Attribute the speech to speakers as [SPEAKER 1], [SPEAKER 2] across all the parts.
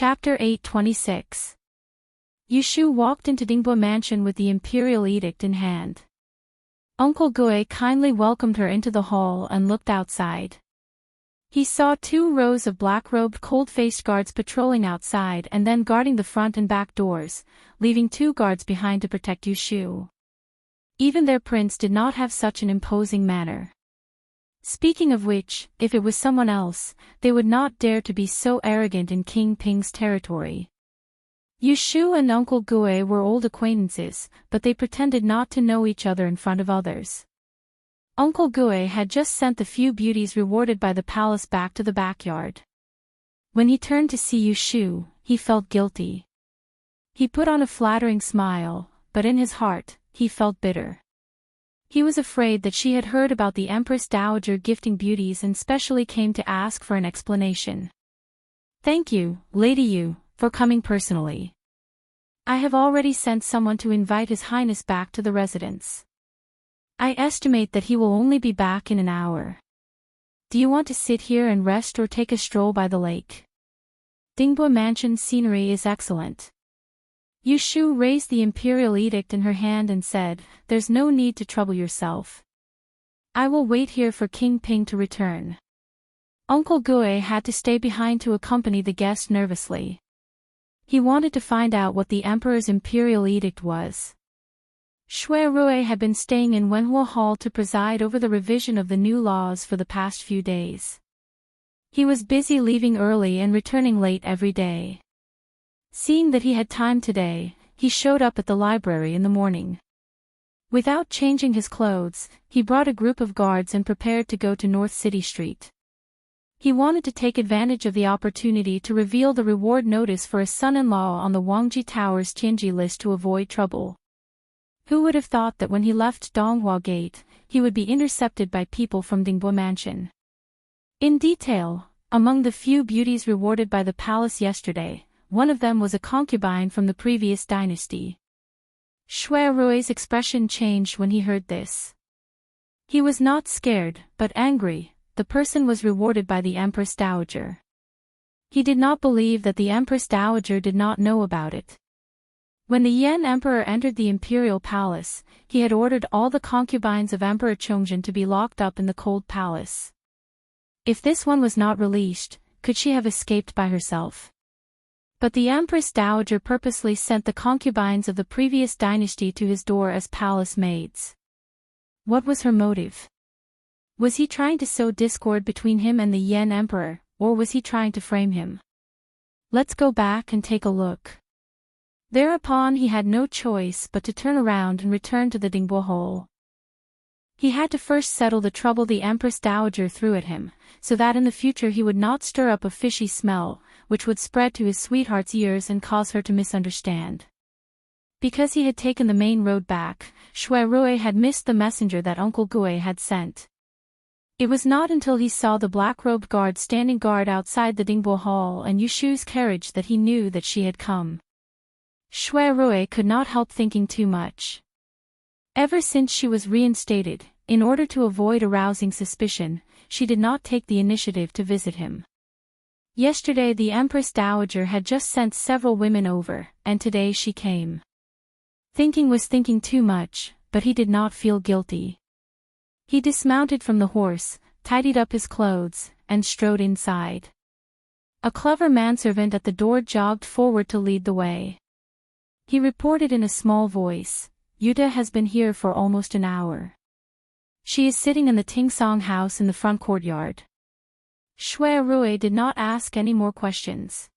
[SPEAKER 1] Chapter 826. Yushu walked into Dingbo Mansion with the imperial edict in hand. Uncle Gui kindly welcomed her into the hall and looked outside. He saw 2 rows of black-robed cold-faced guards patrolling outside and then guarding the front and back doors, leaving 2 guards behind to protect Yushu. Even their prince did not have such an imposing manner. Speaking of which, if it was someone else, they would not dare to be so arrogant in King Ping's territory. Yushu and Uncle Gui were old acquaintances, but they pretended not to know each other in front of others. Uncle Gui had just sent the few beauties rewarded by the palace back to the backyard. When he turned to see Yushu, he felt guilty. He put on a flattering smile, but in his heart, he felt bitter. He was afraid that she had heard about the Empress Dowager gifting beauties and specially came to ask for an explanation. "Thank you, Lady Yu, for coming personally. I have already sent someone to invite His Highness back to the residence. I estimate that he will only be back in an hour. Do you want to sit here and rest or take a stroll by the lake? Dingbo Mansion's scenery is excellent." Yushu raised the imperial edict in her hand and said, "There's no need to trouble yourself. I will wait here for King Ping to return." Uncle Gui had to stay behind to accompany the guest nervously. He wanted to find out what the emperor's imperial edict was. Shui Rui had been staying in Wenhua Hall to preside over the revision of the new laws for the past few days. He was busy leaving early and returning late every day. Seeing that he had time today, he showed up at the library in the morning. Without changing his clothes, he brought a group of guards and prepared to go to North City Street. He wanted to take advantage of the opportunity to reveal the reward notice for a son-in-law on the Wangji Tower's Tianji list to avoid trouble. Who would have thought that when he left Donghua Gate, he would be intercepted by people from Dingbo Mansion? In detail, among the few beauties rewarded by the palace yesterday, one of them was a concubine from the previous dynasty. Shui Rui's expression changed when he heard this. He was not scared, but angry. The person was rewarded by the Empress Dowager. He did not believe that the Empress Dowager did not know about it. When the Yan Emperor entered the imperial palace, he had ordered all the concubines of Emperor Chongjin to be locked up in the cold palace. If this one was not released, could she have escaped by herself? But the Empress Dowager purposely sent the concubines of the previous dynasty to his door as palace maids. What was her motive? Was he trying to sow discord between him and the Yan Emperor, or was he trying to frame him? Let's go back and take a look. Thereupon he had no choice but to turn around and return to the Dingbo Hall. He had to first settle the trouble the Empress Dowager threw at him, so that in the future he would not stir up a fishy smell, which would spread to his sweetheart's ears and cause her to misunderstand. Because he had taken the main road back, Shui Rui had missed the messenger that Uncle Gui had sent. It was not until he saw the black-robed guard standing guard outside the Dingbo Hall and Yushu's carriage that he knew that she had come. Shui Rui could not help thinking too much. Ever since she was reinstated, in order to avoid arousing suspicion, she did not take the initiative to visit him. Yesterday the Empress Dowager had just sent several women over, and today she came. Thinking was thinking too much, but he did not feel guilty. He dismounted from the horse, tidied up his clothes, and strode inside. A clever manservant at the door jogged forward to lead the way. He reported in a small voice, "Yuta has been here for almost an hour. She is sitting in the Tingsong house in the front courtyard." Shui Rui did not ask any more questions.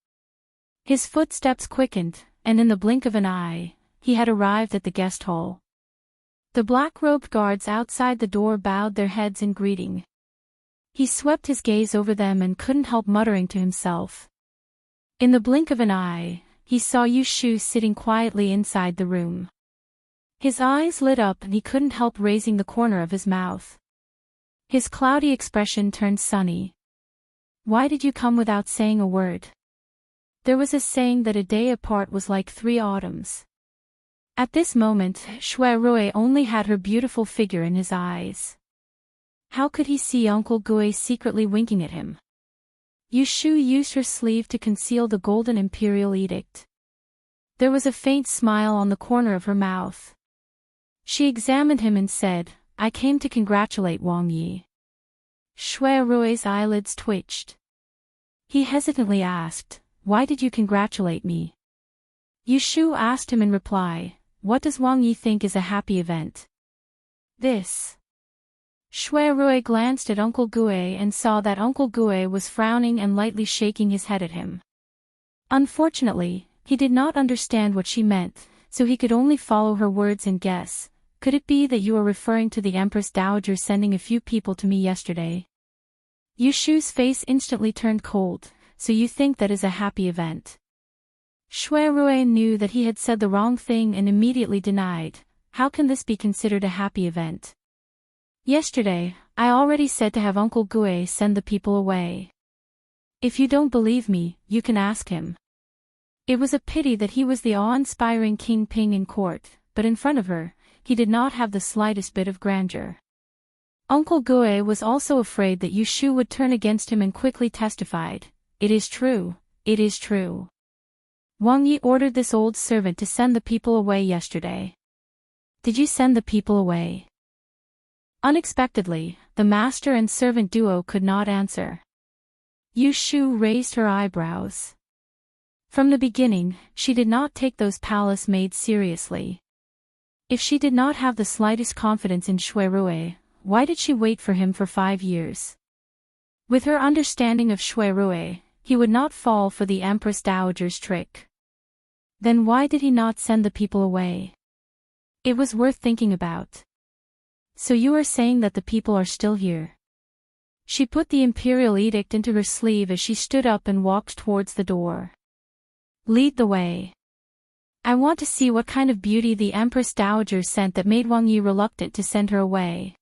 [SPEAKER 1] His footsteps quickened, and in the blink of an eye, he had arrived at the guest hall. The black-robed guards outside the door bowed their heads in greeting. He swept his gaze over them and couldn't help muttering to himself. In the blink of an eye, he saw Yushu sitting quietly inside the room. His eyes lit up and he couldn't help raising the corner of his mouth. His cloudy expression turned sunny. "Why did you come without saying a word?" There was a saying that a day apart was like 3 autumns. At this moment, Shui Rui only had her beautiful figure in his eyes. How could he see Uncle Gui secretly winking at him? Yushu used her sleeve to conceal the golden imperial edict. There was a faint smile on the corner of her mouth. She examined him and said, I came to congratulate Wang Yi. Shui Rui's eyelids twitched. He hesitantly asked, why did you congratulate me? Yushu asked him in reply, what does Wang Yi think is a happy event? This. Shui Rui glanced at Uncle Gue and saw that Uncle Gue was frowning and lightly shaking his head at him. Unfortunately, he did not understand what she meant, so he could only follow her words and guess. Could it be that you are referring to the Empress Dowager sending a few people to me yesterday? Yushu's face instantly turned cold. So you think that is a happy event? Shui Rui knew that he had said the wrong thing and immediately denied. How can this be considered a happy event? Yesterday, I already said to have Uncle Gue send the people away. If you don't believe me, you can ask him. It was a pity that he was the awe-inspiring King Ping in court, but in front of her, he did not have the slightest bit of grandeur. Uncle Gue was also afraid that Yushu would turn against him and quickly testified. It is true, it is true. Wang Yi ordered this old servant to send the people away yesterday. Did you send the people away? Unexpectedly, the master and servant duo could not answer. Yushu raised her eyebrows. From the beginning, she did not take those palace maids seriously. If she did not have the slightest confidence in Shui Rui, why did she wait for him for 5 years? With her understanding of Shui Rui, he would not fall for the Empress Dowager's trick. Then why did he not send the people away? It was worth thinking about. So you are saying that the people are still here? She put the imperial edict into her sleeve as she stood up and walked towards the door. Lead the way. I want to see what kind of beauty the Empress Dowager sent that made Wang Yi reluctant to send her away.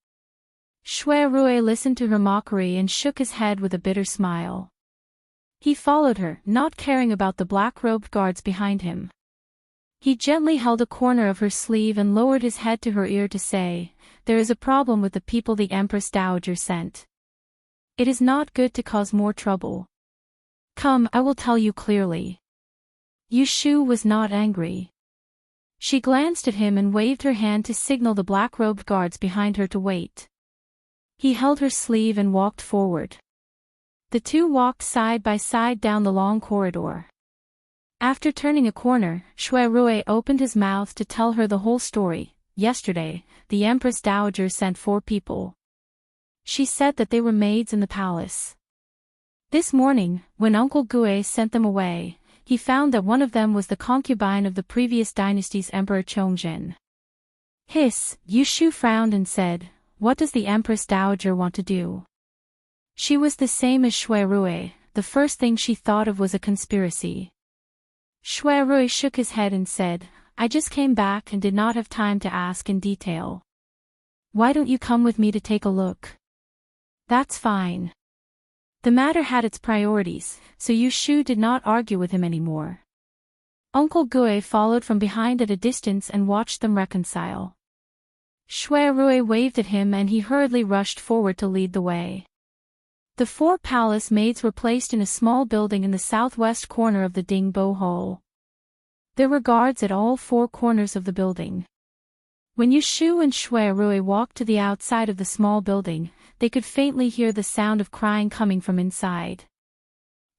[SPEAKER 1] Shui Rui listened to her mockery and shook his head with a bitter smile. He followed her, not caring about the black-robed guards behind him. He gently held a corner of her sleeve and lowered his head to her ear to say, there is a problem with the people the Empress Dowager sent. It is not good to cause more trouble. Come, I will tell you clearly. Yushu was not angry. She glanced at him and waved her hand to signal the black-robed guards behind her to wait. He held her sleeve and walked forward. The two walked side by side down the long corridor. After turning a corner, Shui Rui opened his mouth to tell her the whole story. Yesterday, the Empress Dowager sent 4 people. She said that they were maids in the palace. This morning, when Uncle Gue sent them away, he found that one of them was the concubine of the previous dynasty's Emperor Chongzhen. Yushu frowned and said, what does the Empress Dowager want to do? She was the same as Shui Rui. The first thing she thought of was a conspiracy. Shui Rui shook his head and said, I just came back and did not have time to ask in detail. Why don't you come with me to take a look? That's fine. The matter had its priorities, so Yushu did not argue with him anymore. Uncle Gue followed from behind at a distance and watched them reconcile. Shui Rui waved at him and he hurriedly rushed forward to lead the way. The 4 palace maids were placed in a small building in the southwest corner of the Dingbo Hall. There were guards at all 4 corners of the building. When Yushu and Shui Rui walked to the outside of the small building, they could faintly hear the sound of crying coming from inside.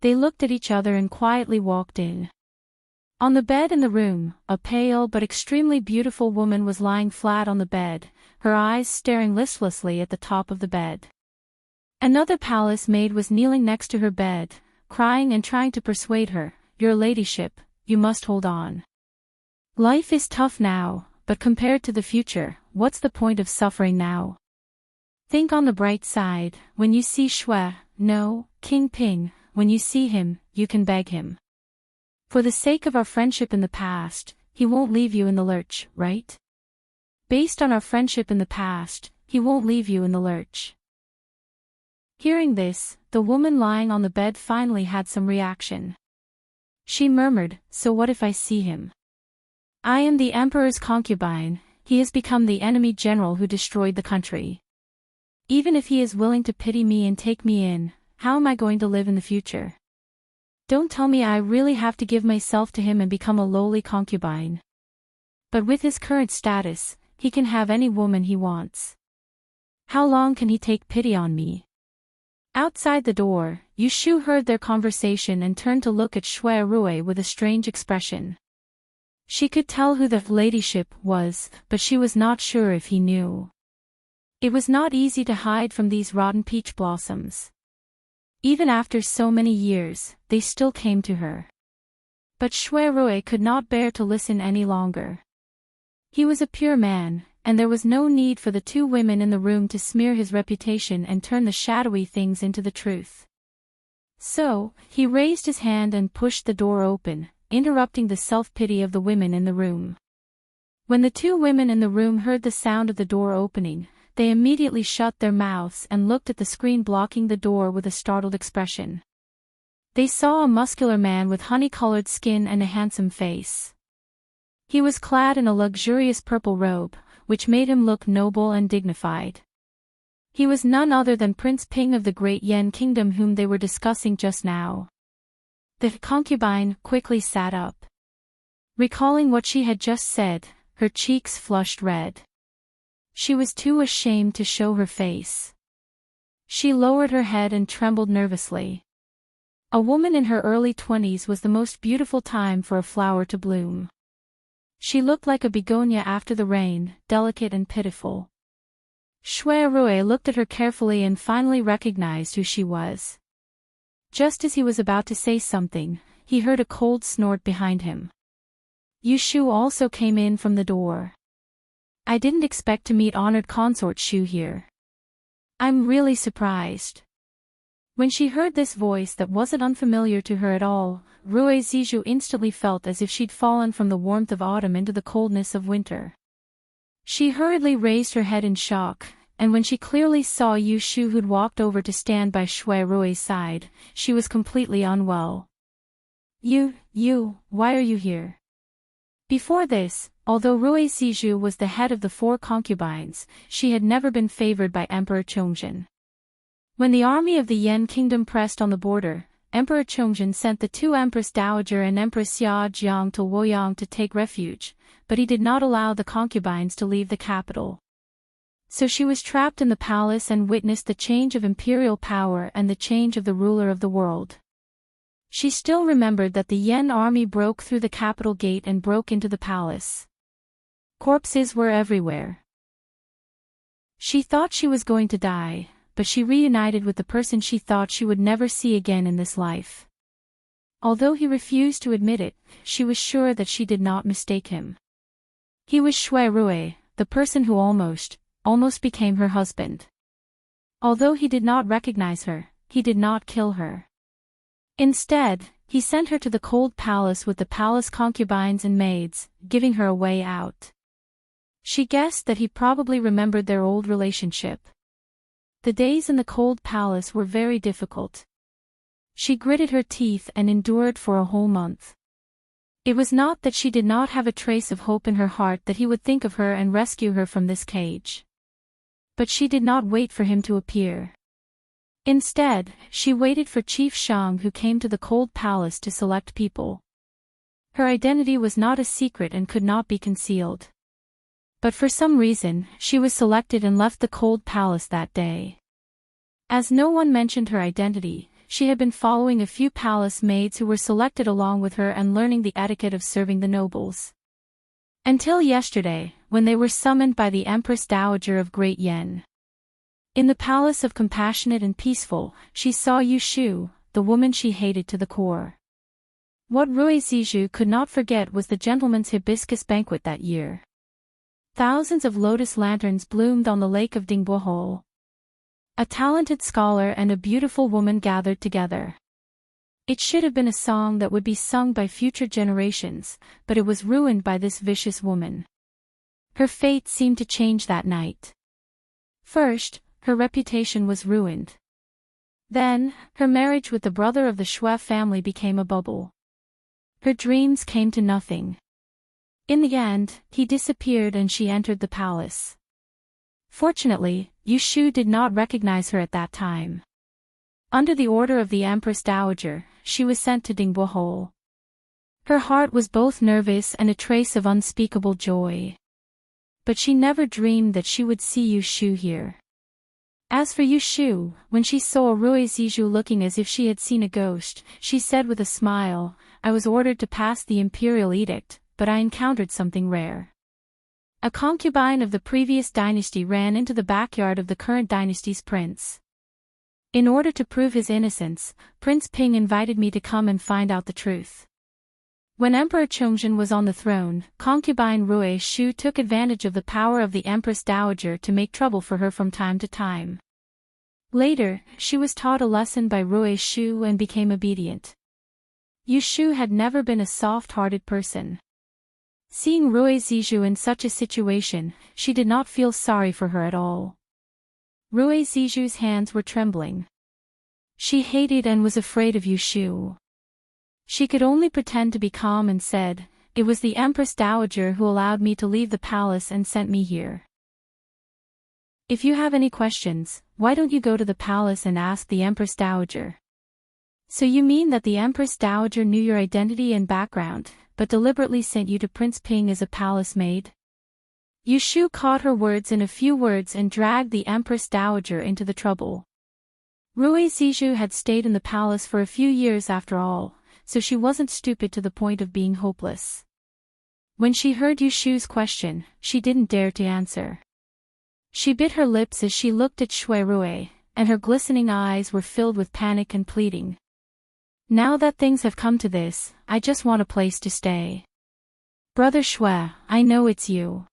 [SPEAKER 1] They looked at each other and quietly walked in. On the bed in the room, a pale but extremely beautiful woman was lying flat on the bed, her eyes staring listlessly at the top of the bed. Another palace maid was kneeling next to her bed, crying and trying to persuade her, Your ladyship, you must hold on. Life is tough now, but compared to the future, what's the point of suffering now? Think on the bright side, when you see King Ping, when you see him, you can beg him. For the sake of our friendship in the past, he won't leave you in the lurch, right? Based on our friendship in the past, he won't leave you in the lurch. Hearing this, the woman lying on the bed finally had some reaction. She murmured, So what if I see him? I am the emperor's concubine, he has become the enemy general who destroyed the country. Even if he is willing to pity me and take me in, How am I going to live in the future? Don't tell me I really have to give myself to him and become a lowly concubine. But with his current status, he can have any woman he wants. How long can he take pity on me? Outside the door, Yushu heard their conversation and turned to look at Shui Rui with a strange expression. She could tell who the ladyship was, but she was not sure if he knew. It was not easy to hide from these rotten peach blossoms. Even after so many years, they still came to her. But Shui Rui could not bear to listen any longer. He was a pure man, and there was no need for the two women in the room to smear his reputation and turn the shadowy things into the truth. So, he raised his hand and pushed the door open, interrupting the self-pity of the women in the room. When the two women in the room heard the sound of the door opening, they immediately shut their mouths and looked at the screen blocking the door with a startled expression. They saw a muscular man with honey-colored skin and a handsome face. He was clad in a luxurious purple robe, which made him look noble and dignified. He was none other than Prince Ping of the Great Yen Kingdom whom they were discussing just now. The concubine quickly sat up. Recalling what she had just said, her cheeks flushed red. She was too ashamed to show her face. She lowered her head and trembled nervously. A woman in her early 20s was the most beautiful time for a flower to bloom. She looked like a begonia after the rain, delicate and pitiful. Shui Rui looked at her carefully and finally recognized who she was. Just as he was about to say something, he heard a cold snort behind him. Yushu also came in from the door. I didn't expect to meet honored consort Shu here. I'm really surprised. When she heard this voice that wasn't unfamiliar to her at all, Rui Zizhu instantly felt as if she'd fallen from the warmth of autumn into the coldness of winter. She hurriedly raised her head in shock, and when she clearly saw Yushu who'd walked over to stand by Shui Rui's side, she was completely unwell. Why are you here? Before this, although Rui Zizhu was the head of the 4 concubines, she had never been favored by Emperor Chongzhen. When the army of the Yen Kingdom pressed on the border, Emperor Chongzhen sent the 2 Empress Dowager and Empress Xia Jiang to Luoyang to take refuge, but he did not allow the concubines to leave the capital. So she was trapped in the palace and witnessed the change of imperial power and the change of the ruler of the world. She still remembered that the Yen army broke through the capital gate and broke into the palace. Corpses were everywhere. She thought she was going to die, but she reunited with the person she thought she would never see again in this life. Although he refused to admit it, she was sure that she did not mistake him. He was Shui Rui, the person who almost became her husband. Although he did not recognize her, he did not kill her. Instead, he sent her to the cold palace with the palace concubines and maids, giving her a way out. She guessed that he probably remembered their old relationship. The days in the cold palace were very difficult. She gritted her teeth and endured for a whole month. It was not that she did not have a trace of hope in her heart that he would think of her and rescue her from this cage. But she did not wait for him to appear. Instead, she waited for Chief Shang who came to the cold palace to select people. Her identity was not a secret and could not be concealed. But for some reason, she was selected and left the cold palace that day. As no one mentioned her identity, she had been following a few palace maids who were selected along with her and learning the etiquette of serving the nobles. Until yesterday, when they were summoned by the Empress Dowager of Great Yen. In the palace of Compassionate and Peaceful, she saw Yushu, the woman she hated to the core. What Rui Zizhu could not forget was the gentleman's hibiscus banquet that year. Thousands of lotus lanterns bloomed on the lake of Dingbohol. A talented scholar and a beautiful woman gathered together. It should have been a song that would be sung by future generations, but it was ruined by this vicious woman. Her fate seemed to change that night. First, her reputation was ruined. Then, her marriage with the brother of the Shui family became a bubble. Her dreams came to nothing. In the end, he disappeared and she entered the palace. Fortunately, Yushu did not recognize her at that time. Under the order of the Empress Dowager, she was sent to Dingbo Hole. Her heart was both nervous and a trace of unspeakable joy. But she never dreamed that she would see Yu Shu here. As for Yu Shu, when she saw Rui Zizhu looking as if she had seen a ghost, she said with a smile, "I was ordered to pass the imperial edict, but I encountered something rare." A concubine of the previous dynasty ran into the backyard of the current dynasty's prince. In order to prove his innocence, Prince Ping invited me to come and find out the truth. When Emperor Chongzhen was on the throne, concubine Rui Shu took advantage of the power of the Empress Dowager to make trouble for her from time to time. Later, she was taught a lesson by Rui Shu and became obedient. Yu Shu had never been a soft-hearted person. Seeing Rui Zizhu in such a situation, she did not feel sorry for her at all. Rui Zizhu's hands were trembling. She hated and was afraid of Yu Shu. She could only pretend to be calm and said, "It was the Empress Dowager who allowed me to leave the palace and sent me here. If you have any questions, why don't you go to the palace and ask the Empress Dowager?" "So you mean that the Empress Dowager knew your identity and background, but deliberately sent you to Prince Ping as a palace maid?" Yu Shu caught her words in a few words and dragged the Empress Dowager into the trouble. Rui Zizhu had stayed in the palace for a few years after all, so she wasn't stupid to the point of being hopeless. When she heard Yu Shu's question, she didn't dare to answer. She bit her lips as she looked at Shui Rui, and her glistening eyes were filled with panic and pleading. "Now that things have come to this, I just want a place to stay. Brother Shui, I know it's you.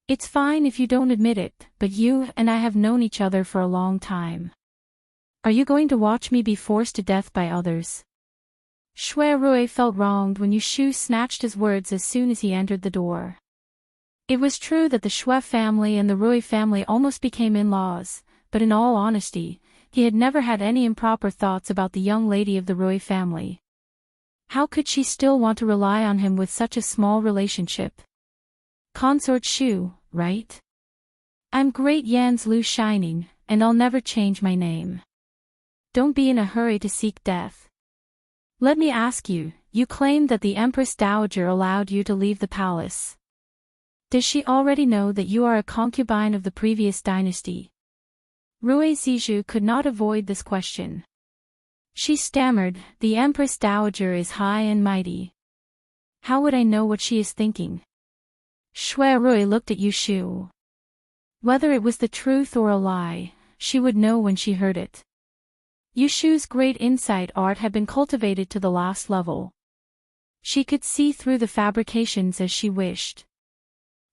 [SPEAKER 1] It's fine if you don't admit it, but you and I have known each other for a long time. Are you going to watch me be forced to death by others?" Shui Rui felt wronged when Yu Shu snatched his words as soon as he entered the door. It was true that the Shui family and the Rui family almost became in-laws, but in all honesty, he had never had any improper thoughts about the young lady of the Rui family. How could she still want to rely on him with such a small relationship? Consort Shu, right? I'm Great Yan's Lu Shining, and I'll never change my name. Don't be in a hurry to seek death. Let me ask you, you claimed that the Empress Dowager allowed you to leave the palace. Does she already know that you are a concubine of the previous dynasty? Rui Zizhu could not avoid this question. She stammered, "The Empress Dowager is high and mighty. How would I know what she is thinking?" Shui Rui looked at Yu Shu. Whether it was the truth or a lie, she would know when she heard it. Yu Shu's great insight art had been cultivated to the last level. She could see through the fabrications as she wished.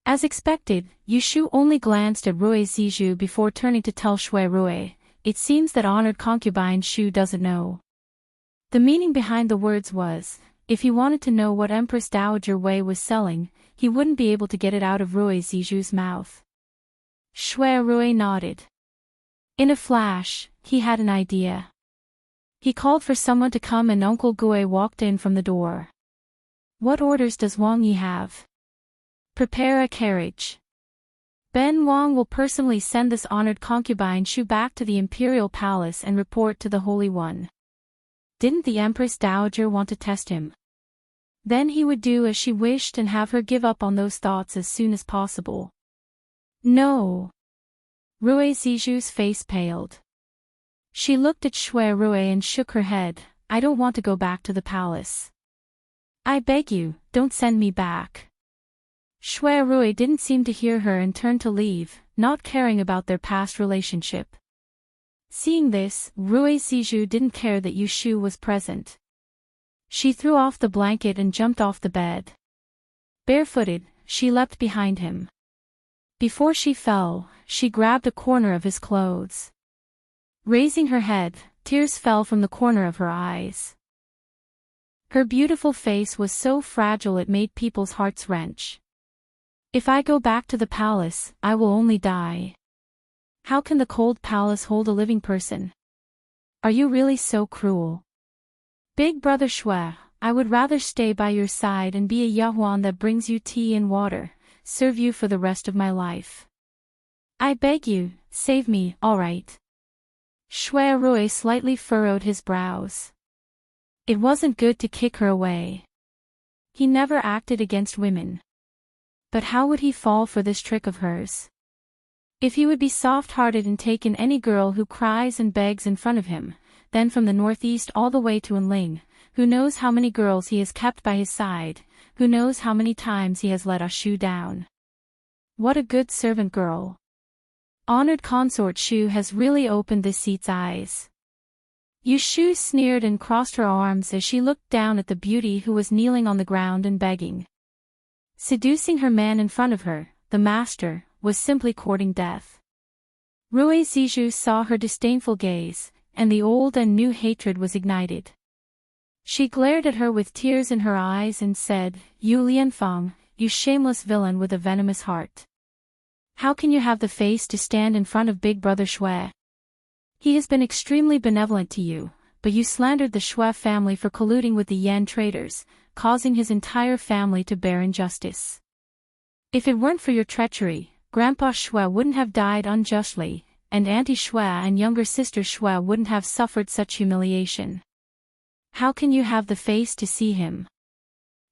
[SPEAKER 1] As expected, Yu Shu only glanced at Rui Zizhu before turning to tell Shui Rui, "It seems that honored concubine Shu doesn't know." The meaning behind the words was, if he wanted to know what Empress Dowager Wei was selling, he wouldn't be able to get it out of Rui Zizhu's mouth. Shui Rui nodded. In a flash, he had an idea. He called for someone to come and Uncle Gui walked in from the door. "What orders does Wang Yi have?" "Prepare a carriage. Ben Wang will personally send this honored concubine Shu back to the imperial palace and report to the Holy One." Didn't the Empress Dowager want to test him? Then he would do as she wished and have her give up on those thoughts as soon as possible. No. Rui Zizhu's face paled. She looked at Shui Rui and shook her head, "I don't want to go back to the palace. I beg you, don't send me back." Shui Rui didn't seem to hear her and turned to leave, not caring about their past relationship. Seeing this, Rui Zizhu didn't care that Yu Shu was present. She threw off the blanket and jumped off the bed. Barefooted, she leapt behind him. Before she fell, she grabbed a corner of his clothes. Raising her head, tears fell from the corner of her eyes. Her beautiful face was so fragile it made people's hearts wrench. "If I go back to the palace, I will only die. How can the cold palace hold a living person? Are you really so cruel? Big brother Shui, I would rather stay by your side and be a Yahuan that brings you tea and water, serve you for the rest of my life. I beg you, save me, all right?" Shui Rui slightly furrowed his brows. It wasn't good to kick her away. He never acted against women. But how would he fall for this trick of hers? If he would be soft-hearted and take in any girl who cries and begs in front of him, then from the northeast all the way to Enling, who knows how many girls he has kept by his side, who knows how many times he has let Shu down. What a good servant girl. Honored consort Shu has really opened this seat's eyes. Shu sneered and crossed her arms as she looked down at the beauty who was kneeling on the ground and begging. Seducing her man in front of her, the master, was simply courting death. Rui Zizhu saw her disdainful gaze, and the old and new hatred was ignited. She glared at her with tears in her eyes and said, "You Lianfeng, you shameless villain with a venomous heart. How can you have the face to stand in front of Big Brother Shui? He has been extremely benevolent to you, but you slandered the Shui family for colluding with the Yan traders, causing his entire family to bear injustice. If it weren't for your treachery, Grandpa Shui wouldn't have died unjustly, and Auntie Shui and younger sister Shui wouldn't have suffered such humiliation. How can you have the face to see him?"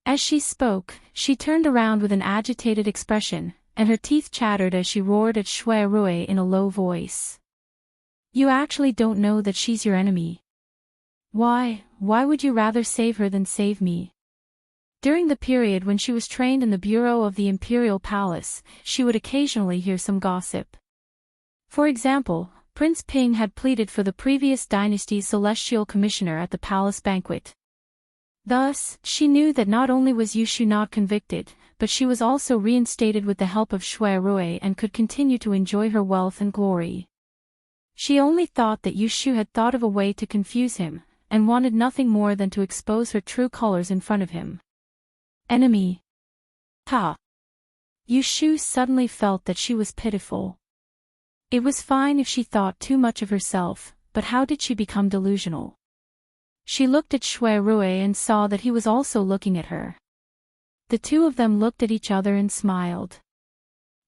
[SPEAKER 1] As she spoke, she turned around with an agitated expression, and her teeth chattered as she roared at Shui Rui in a low voice. "You actually don't know that she's your enemy. Why would you rather save her than save me?" During the period when she was trained in the bureau of the Imperial Palace, she would occasionally hear some gossip. For example, Prince Ping had pleaded for the previous dynasty's celestial commissioner at the palace banquet. Thus, she knew that not only was Shu not convicted, but she was also reinstated with the help of Shui Rui and could continue to enjoy her wealth and glory. She only thought that Shu had thought of a way to confuse him, and wanted nothing more than to expose her true colors in front of him. Enemy. Ha! Shu suddenly felt that she was pitiful. It was fine if she thought too much of herself, but how did she become delusional? She looked at Shui Rui and saw that he was also looking at her. The two of them looked at each other and smiled.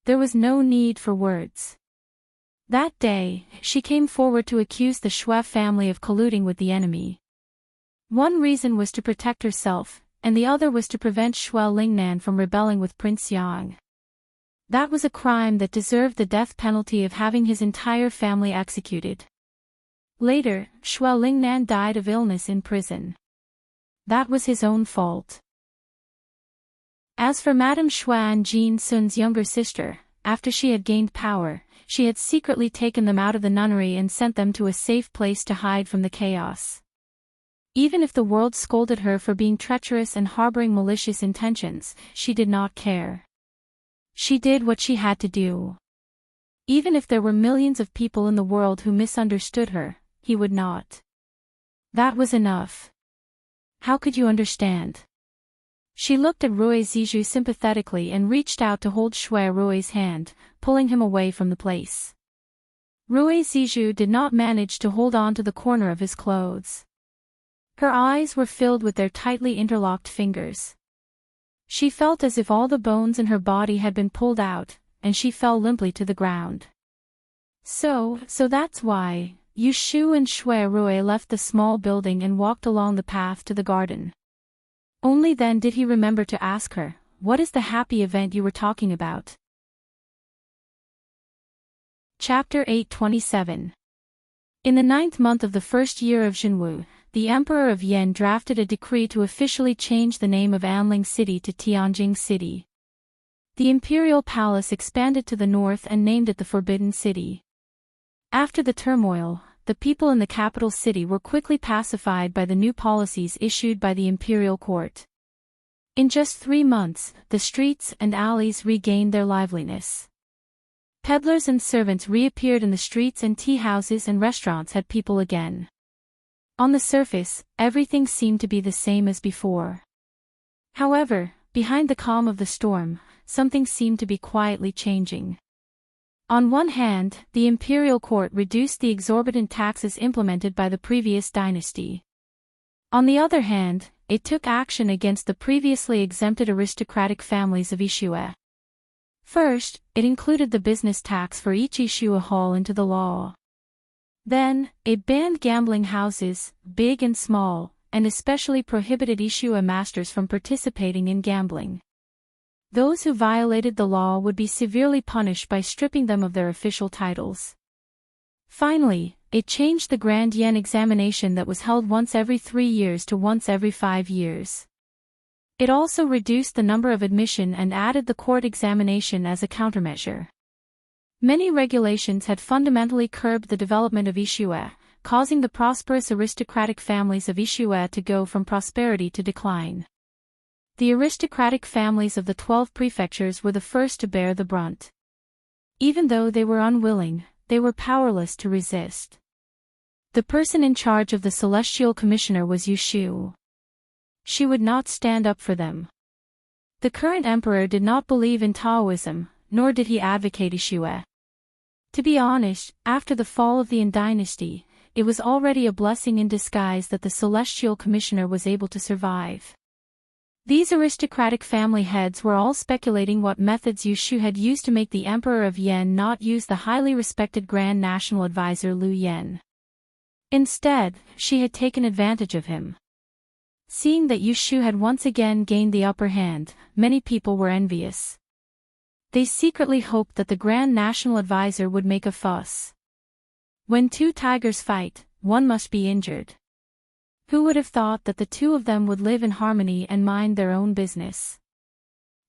[SPEAKER 1] There was no need for words. That day, she came forward to accuse the Shui family of colluding with the enemy. One reason was to protect herself, and the other was to prevent Shui Lingnan from rebelling with Prince Yang. That was a crime that deserved the death penalty of having his entire family executed. Later, Shui Lingnan died of illness in prison. That was his own fault. As for Madame Xuan Jin Sun's younger sister, after she had gained power, she had secretly taken them out of the nunnery and sent them to a safe place to hide from the chaos. Even if the world scolded her for being treacherous and harboring malicious intentions, she did not care. She did what she had to do. Even if there were millions of people in the world who misunderstood her, he would not. That was enough. How could you understand? She looked at Rui Zizhu sympathetically and reached out to hold Shui Rui's hand, pulling him away from the place. Rui Zizhu did not manage to hold on to the corner of his clothes. Her eyes were filled with their tightly interlocked fingers. She felt as if all the bones in her body had been pulled out, and she fell limply to the ground. So that's why, Shu and Shui Rui left the small building and walked along the path to the garden. Only then did he remember to ask her, "What is the happy event you were talking about?" Chapter 827. In the 9th month of the first year of Zhenwu, the Emperor of Yan drafted a decree to officially change the name of Anling City to Tianjing City. The imperial palace expanded to the north and named it the Forbidden City. After the turmoil, the people in the capital city were quickly pacified by the new policies issued by the imperial court. In just 3 months, the streets and alleys regained their liveliness. Peddlers and servants reappeared in the streets, and tea houses and restaurants had people again. On the surface, everything seemed to be the same as before. However, behind the calm of the storm, something seemed to be quietly changing. On one hand, the imperial court reduced the exorbitant taxes implemented by the previous dynasty. On the other hand, it took action against the previously exempted aristocratic families of Yishue. First, it included the business tax for each Yishue hall into the law. Then, it banned gambling houses, big and small, and especially prohibited Ishua masters from participating in gambling. Those who violated the law would be severely punished by stripping them of their official titles. Finally, it changed the Grand Yen examination that was held once every 3 years to once every 5 years. It also reduced the number of admission and added the court examination as a countermeasure. Many regulations had fundamentally curbed the development of Ishua, causing the prosperous aristocratic families of Ishua to go from prosperity to decline. The aristocratic families of the 12 prefectures were the first to bear the brunt. Even though they were unwilling, they were powerless to resist. The person in charge of the Celestial Commissioner was Yushu. She would not stand up for them. The current emperor did not believe in Taoism, nor did he advocate Ishua. To be honest, after the fall of the Yin dynasty, it was already a blessing in disguise that the Celestial Commissioner was able to survive. These aristocratic family heads were all speculating what methods Yushu had used to make the Emperor of Yen not use the highly respected Grand National Advisor Liu Yen. Instead, she had taken advantage of him. Seeing that Yushu had once again gained the upper hand, many people were envious. They secretly hoped that the Grand National Advisor would make a fuss. When two tigers fight, one must be injured. Who would have thought that the two of them would live in harmony and mind their own business?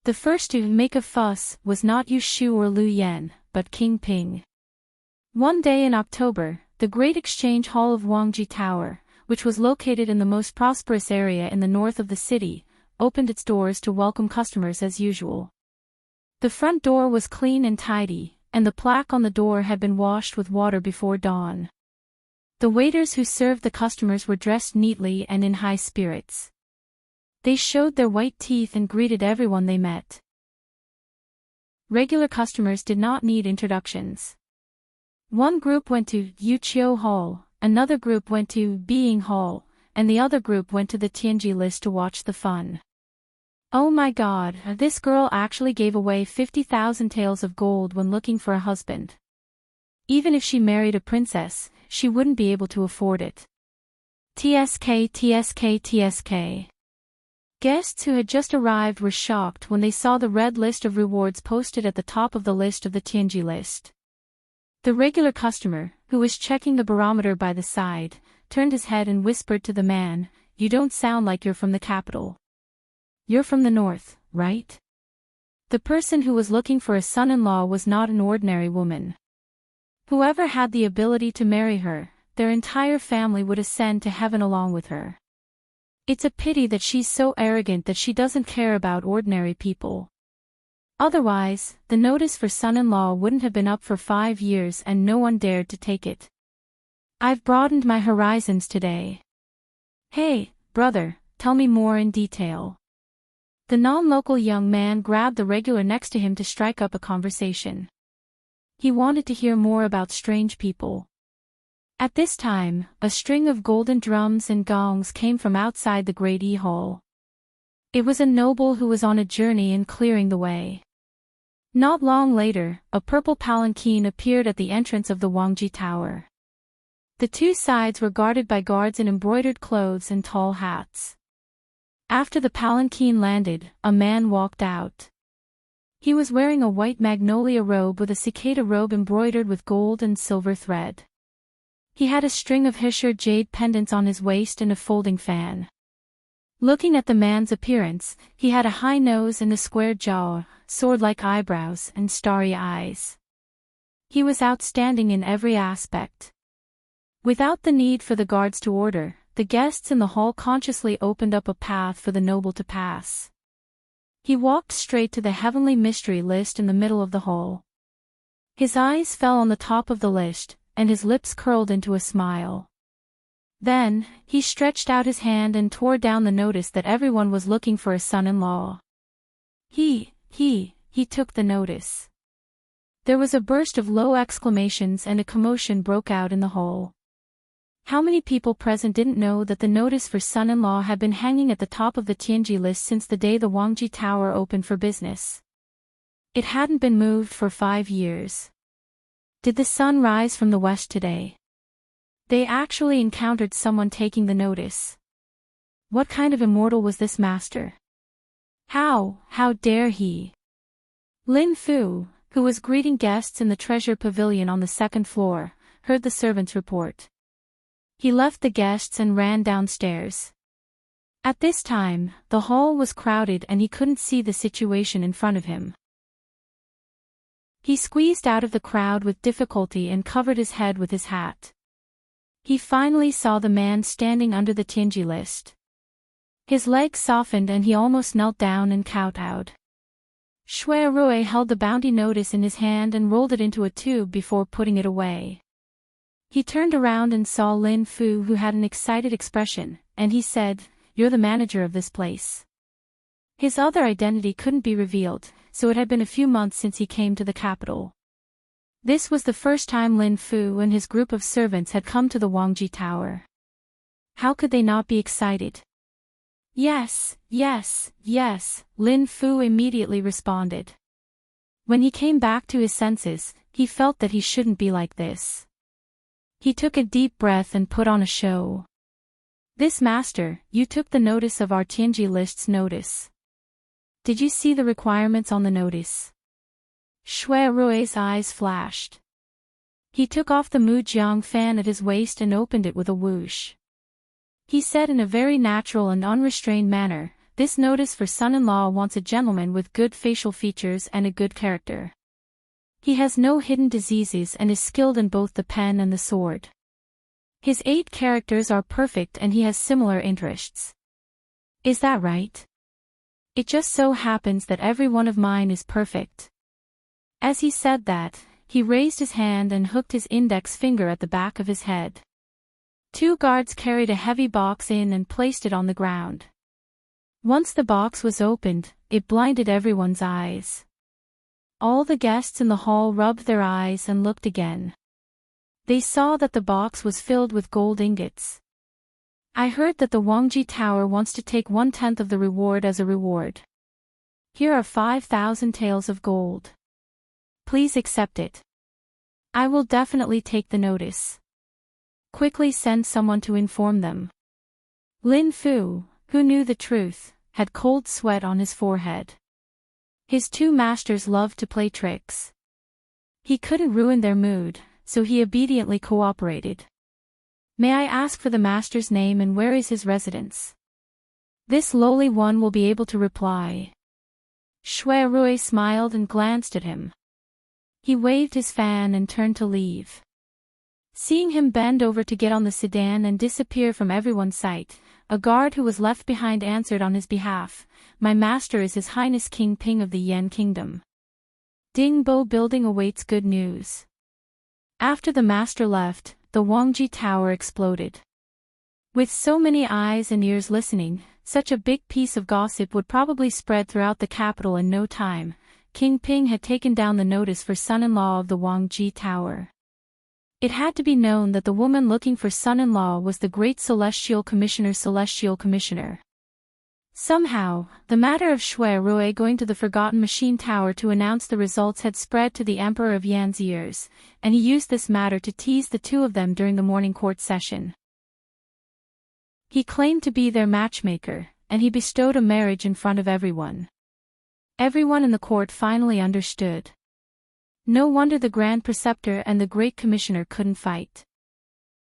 [SPEAKER 1] The first to make a fuss was not Yushu or Liu Yen, but King Ping. One day in October, the Great Exchange Hall of Wangji Tower, which was located in the most prosperous area in the north of the city, opened its doors to welcome customers as usual. The front door was clean and tidy, and the plaque on the door had been washed with water before dawn. The waiters who served the customers were dressed neatly and in high spirits. They showed their white teeth and greeted everyone they met. Regular customers did not need introductions. One group went to Yuchio Hall, another group went to Being Hall, and the other group went to the Tianji list to watch the fun. Oh my god, this girl actually gave away 50,000 taels of gold when looking for a husband. Even if she married a princess, she wouldn't be able to afford it. TSK TSK TSK. Guests who had just arrived were shocked when they saw the red list of rewards posted at the top of the list of the Tianji list. The regular customer, who was checking the barometer by the side, turned his head and whispered to the man, "You don't sound like you're from the capital. You're from the north, right?" The person who was looking for a son-in-law was not an ordinary woman. Whoever had the ability to marry her, their entire family would ascend to heaven along with her. It's a pity that she's so arrogant that she doesn't care about ordinary people. Otherwise, the notice for son-in-law wouldn't have been up for 5 years and no one dared to take it. I've broadened my horizons today. Hey, brother, tell me more in detail. The non-local young man grabbed the regular next to him to strike up a conversation. He wanted to hear more about strange people. At this time, a string of golden drums and gongs came from outside the Great E Hall. It was a noble who was on a journey in clearing the way. Not long later, a purple palanquin appeared at the entrance of the Wangji Tower. The two sides were guarded by guards in embroidered clothes and tall hats. After the palanquin landed, a man walked out. He was wearing a white magnolia robe with a cicada robe embroidered with gold and silver thread. He had a string of Hesher jade pendants on his waist and a folding fan. Looking at the man's appearance, he had a high nose and a square jaw, sword-like eyebrows and starry eyes. He was outstanding in every aspect. Without the need for the guards to order, the guests in the hall consciously opened up a path for the noble to pass. He walked straight to the heavenly mystery list in the middle of the hall. His eyes fell on the top of the list, and his lips curled into a smile. Then, he stretched out his hand and tore down the notice that everyone was looking for a son-in-law. He took the notice. There was a burst of low exclamations and a commotion broke out in the hall. How many people present didn't know that the notice for son-in-law had been hanging at the top of the Tianji list since the day the Wangji Tower opened for business? It hadn't been moved for 5 years. Did the sun rise from the west today? They actually encountered someone taking the notice. What kind of immortal was this master? How dare he? Lin Fu, who was greeting guests in the treasure pavilion on the second floor, heard the servant's report. He left the guests and ran downstairs. At this time, the hall was crowded and he couldn't see the situation in front of him. He squeezed out of the crowd with difficulty and covered his head with his hat. He finally saw the man standing under the Tianji list. His legs softened and he almost knelt down and kowtowed. Shui Rui held the bounty notice in his hand and rolled it into a tube before putting it away. He turned around and saw Lin Fu, who had an excited expression, and he said, "You're the manager of this place." His other identity couldn't be revealed, so it had been a few months since he came to the capital. This was the first time Lin Fu and his group of servants had come to the Wangji Tower. How could they not be excited? Yes, yes, yes, Lin Fu immediately responded. When he came back to his senses, he felt that he shouldn't be like this. He took a deep breath and put on a show. "This master, you took the notice of our Tianji list's notice. Did you see the requirements on the notice?" Shui Rui's eyes flashed. He took off the Mujiang fan at his waist and opened it with a whoosh. He said in a very natural and unrestrained manner, "This notice for son-in-law wants a gentleman with good facial features and a good character. He has no hidden diseases and is skilled in both the pen and the sword. His 8 characters are perfect and he has similar interests. Is that right? It just so happens that every one of mine is perfect." As he said that, he raised his hand and hooked his index finger at the back of his head. 2 guards carried a heavy box in and placed it on the ground. Once the box was opened, it blinded everyone's eyes. All the guests in the hall rubbed their eyes and looked again. They saw that the box was filled with gold ingots. "I heard that the Wangji Tower wants to take 1/10 of the reward as a reward. Here are 5,000 taels of gold. Please accept it. I will definitely take the notice. Quickly send someone to inform them." Lin Fu, who knew the truth, had cold sweat on his forehead. His 2 masters loved to play tricks. He couldn't ruin their mood, so he obediently cooperated. "May I ask for the master's name and where is his residence?" This lowly one will be able to reply. Shui Rui smiled and glanced at him. He waved his fan and turned to leave. Seeing him bend over to get on the sedan and disappear from everyone's sight, a guard who was left behind answered on his behalf, "My master is His Highness King Ping of the Yan Kingdom. Dingbo Building awaits good news." After the master left, the Wangji Tower exploded. With so many eyes and ears listening, such a big piece of gossip would probably spread throughout the capital in no time. King Ping had taken down the notice for son-in-law of the Wangji Tower. It had to be known that the woman looking for son-in-law was the great Celestial Commissioner. Somehow, the matter of Shui Rui going to the Forgotten Machine Tower to announce the results had spread to the Emperor of Yan's ears, and he used this matter to tease the 2 of them during the morning court session. He claimed to be their matchmaker, and he bestowed a marriage in front of everyone. Everyone in the court finally understood. No wonder the Grand Preceptor and the Great Commissioner couldn't fight.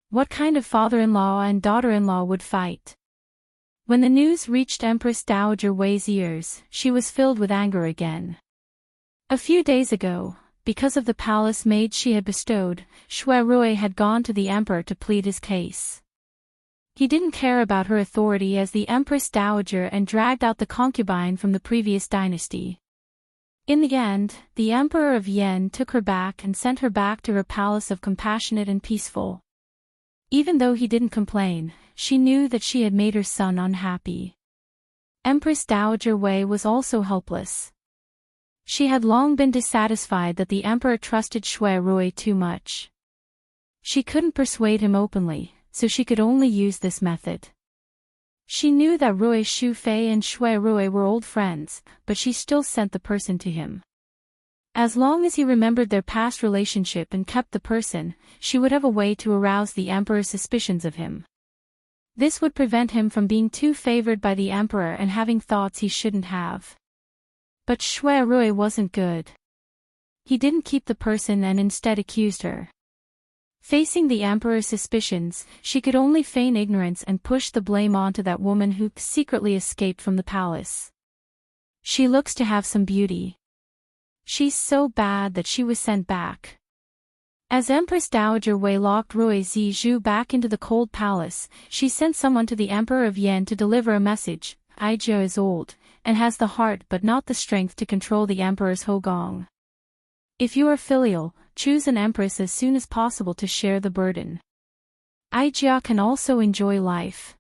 [SPEAKER 1] What kind of father-in-law and daughter-in-law would fight? When the news reached Empress Dowager Wei's ears, she was filled with anger again. A few days ago, because of the palace maid she had bestowed, Shui Rui had gone to the emperor to plead his case. He didn't care about her authority as the Empress Dowager and dragged out the concubine from the previous dynasty. In the end, the Emperor of Yan took her back and sent her back to her palace of compassionate and peaceful. Even though he didn't complain, she knew that she had made her son unhappy. Empress Dowager Wei was also helpless. She had long been dissatisfied that the emperor trusted Shui Rui too much. She couldn't persuade him openly, so she could only use this method. She knew that Rui Shufei and Shui Rui were old friends, but she still sent the person to him. As long as he remembered their past relationship and kept the person, she would have a way to arouse the emperor's suspicions of him. This would prevent him from being too favored by the emperor and having thoughts he shouldn't have. But Shui Rui wasn't good. He didn't keep the person and instead accused her. Facing the emperor's suspicions, she could only feign ignorance and push the blame onto that woman who secretly escaped from the palace. She looks to have some beauty. She's so bad that she was sent back. As Empress Dowager Wei locked Rui Zizhu back into the cold palace, she sent someone to the Emperor of Yen to deliver a message. Aijia is old, and has the heart but not the strength to control the Emperor's Hogong. If you are filial, choose an empress as soon as possible to share the burden. Aijia can also enjoy life.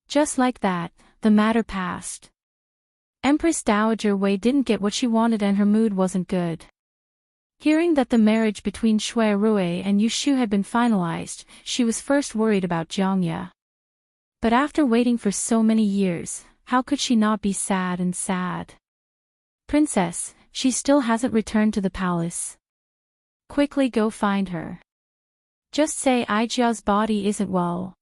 [SPEAKER 1] Just like that, the matter passed. Empress Dowager Wei didn't get what she wanted and her mood wasn't good. Hearing that the marriage between Shui Rui and Yu Shu had been finalized, she was first worried about Jiangye. But after waiting for so many years, how could she not be sad and sad? Princess, she still hasn't returned to the palace. Quickly go find her. Just say Aijia's body isn't well.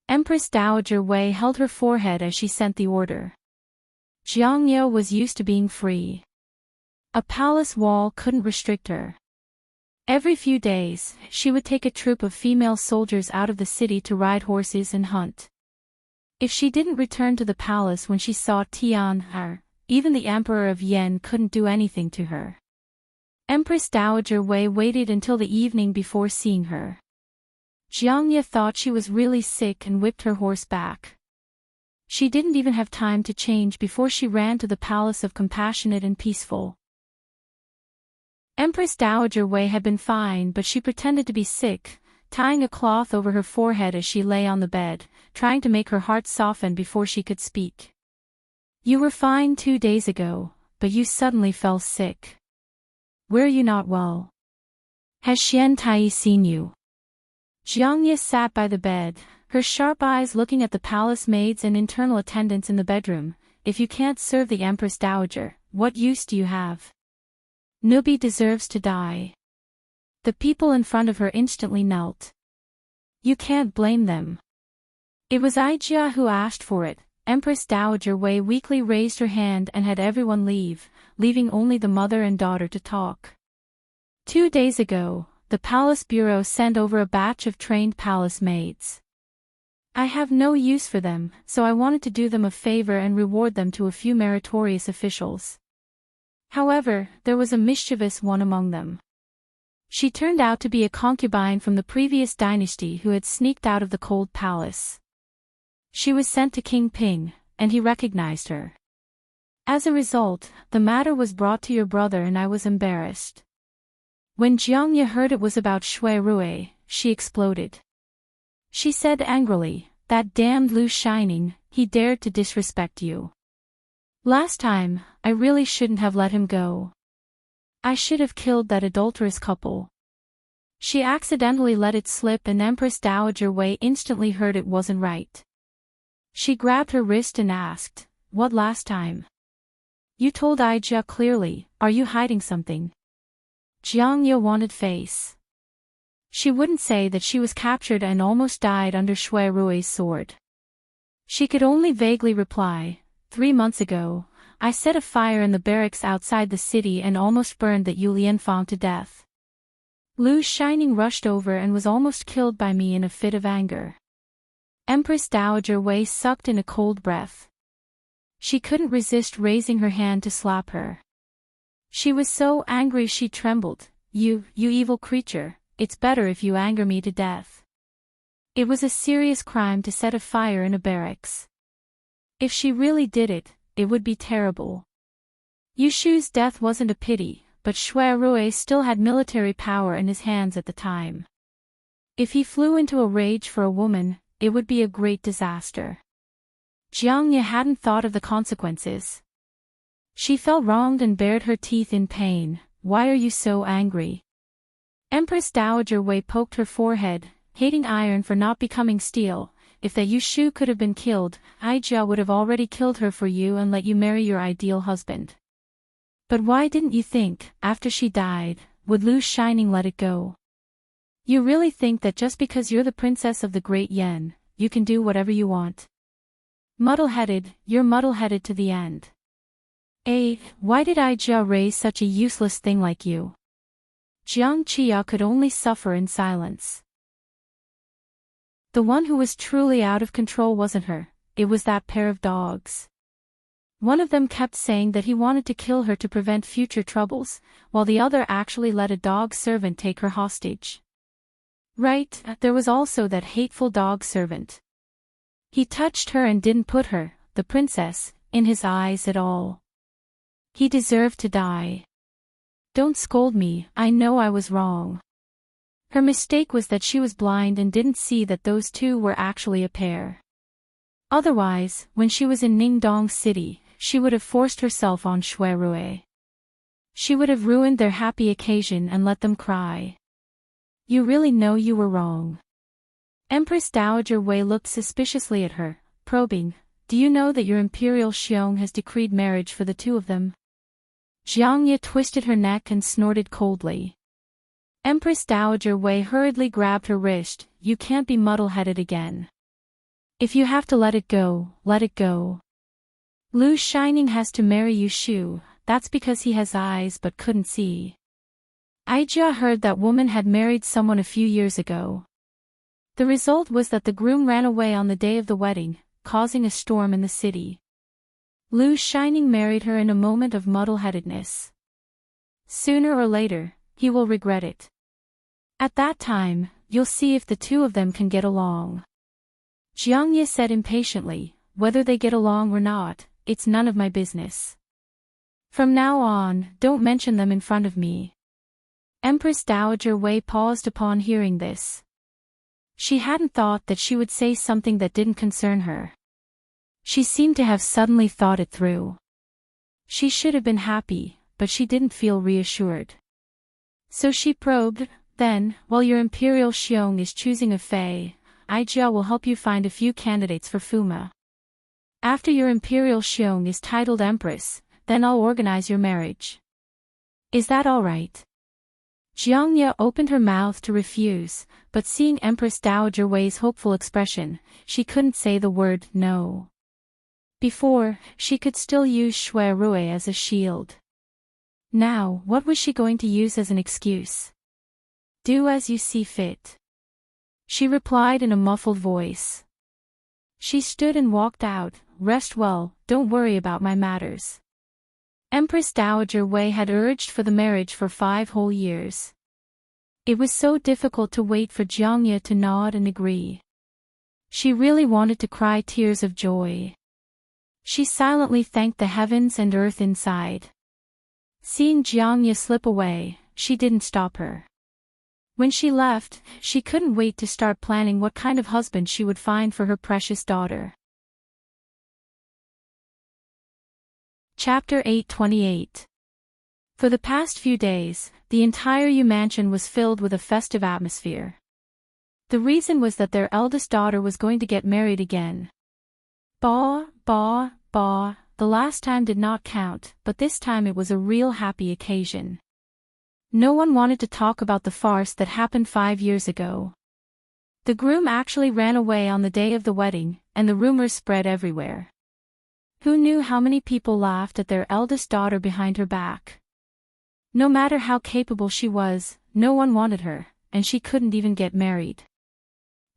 [SPEAKER 1] Empress Dowager Wei held her forehead as she sent the order. Jiangye was used to being free. A palace wall couldn't restrict her. Every few days, she would take a troop of female soldiers out of the city to ride horses and hunt. If she didn't return to the palace when she saw Tian'er, even the Emperor of Yen couldn't do anything to her. Empress Dowager Wei waited until the evening before seeing her. Jiangye thought she was really sick and whipped her horse back. She didn't even have time to change before she ran to the palace of Compassionate and Peaceful. Empress Dowager Wei had been fine, but she pretended to be sick, tying a cloth over her forehead as she lay on the bed, trying to make her heart soften before she could speak. You were fine 2 days ago, but you suddenly fell sick. Were you not well? Has Xian Tai seen you? Jiangye sat by the bed, her sharp eyes looking at the palace maids and internal attendants in the bedroom. If you can't serve the Empress Dowager, what use do you have? Nubi deserves to die. The people in front of her instantly knelt. You can't blame them. It was Aijia who asked for it. Empress Dowager Wei weakly raised her hand and had everyone leave, leaving only the mother and daughter to talk. 2 days ago, the palace bureau sent over a batch of trained palace maids. I have no use for them, so I wanted to do them a favor and reward them to a few meritorious officials. However, there was a mischievous one among them. She turned out to be a concubine from the previous dynasty who had sneaked out of the cold palace. She was sent to King Ping, and he recognized her. As a result, the matter was brought to your brother and I was embarrassed. When Jiangye heard it was about Shui Rui, she exploded. She said angrily, that damned Lu Shining, he dared to disrespect you. Last time, I really shouldn't have let him go. I should have killed that adulterous couple. She accidentally let it slip and Empress Dowager Wei instantly heard it wasn't right. She grabbed her wrist and asked, what last time? You told Aijia clearly, are you hiding something? Jiangye wanted face. She wouldn't say that she was captured and almost died under Shui Rui's sword. She could only vaguely reply, 3 months ago, I set a fire in the barracks outside the city and almost burned that Yu Lianfang to death. Lu Shining rushed over and was almost killed by me in a fit of anger. Empress Dowager Wei sucked in a cold breath. She couldn't resist raising her hand to slap her. She was so angry she trembled. You evil creature, it's better if you anger me to death. It was a serious crime to set a fire in a barracks. If she really did it, it would be terrible. Yu Shu's death wasn't a pity, but Shui Rui still had military power in his hands at the time. If he flew into a rage for a woman, it would be a great disaster. Jiangye hadn't thought of the consequences. She felt wronged and bared her teeth in pain. Why are you so angry? Empress Dowager Wei poked her forehead, hating iron for not becoming steel. If that Yu Shu could have been killed, Aijia would have already killed her for you and let you marry your ideal husband. But why didn't you think, after she died, would Lu Shining let it go? You really think that just because you're the princess of the Great Yen, you can do whatever you want? Muddle-headed, you're muddle-headed to the end. Why did Ija raise such a useless thing like you? Jiang Qia could only suffer in silence. The one who was truly out of control wasn't her, it was that pair of dogs. One of them kept saying that he wanted to kill her to prevent future troubles, while the other actually let a dog servant take her hostage. Right, there was also that hateful dog servant. He touched her and didn't put her, the princess, in his eyes at all. He deserved to die. Don't scold me, I know I was wrong. Her mistake was that she was blind and didn't see that those two were actually a pair. Otherwise, when she was in Ningdong City, she would have forced herself on Shui Rui. She would have ruined their happy occasion and let them cry. You really know you were wrong. Empress Dowager Wei looked suspiciously at her, probing, do you know that your Imperial Xiong has decreed marriage for the two of them? Jiang Ye twisted her neck and snorted coldly. Empress Dowager Wei hurriedly grabbed her wrist, you can't be muddle-headed again. If you have to let it go, let it go. Lu Shining has to marry Yu Shu, that's because he has eyes but couldn't see. Aijia heard that woman had married someone a few years ago. The result was that the groom ran away on the day of the wedding, causing a storm in the city. Lu Shining married her in a moment of muddle-headedness. Sooner or later, he will regret it. At that time, you'll see if the two of them can get along. Jiang Ye said impatiently, whether they get along or not, it's none of my business. From now on, don't mention them in front of me. Empress Dowager Wei paused upon hearing this. She hadn't thought that she would say something that didn't concern her. She seemed to have suddenly thought it through. She should have been happy, but she didn't feel reassured. So she probed, then, while your Imperial Xiong is choosing a Fei, Aijia will help you find a few candidates for Fuma. After your Imperial Xiong is titled Empress, then I'll organize your marriage. Is that all right? Jiang Ye opened her mouth to refuse, but seeing Empress Dowager Wei's hopeful expression, she couldn't say the word no. Before, she could still use Shui Rui as a shield. Now, what was she going to use as an excuse? Do as you see fit. She replied in a muffled voice. She stood and walked out, rest well, don't worry about my matters. Empress Dowager Wei had urged for the marriage for 5 whole years. It was so difficult to wait for Jiang Ye to nod and agree. She really wanted to cry tears of joy. She silently thanked the heavens and earth inside. Seeing Jiang Ye slip away, she didn't stop her. When she left, she couldn't wait to start planning what kind of husband she would find for her precious daughter. Chapter 828. For the past few days, the entire Yu mansion was filled with a festive atmosphere. The reason was that their eldest daughter was going to get married again. Bah, the last time did not count, but this time it was a real happy occasion. No one wanted to talk about the farce that happened 5 years ago. The groom actually ran away on the day of the wedding, and the rumors spread everywhere. Who knew how many people laughed at their eldest daughter behind her back? No matter how capable she was, no one wanted her, and she couldn't even get married.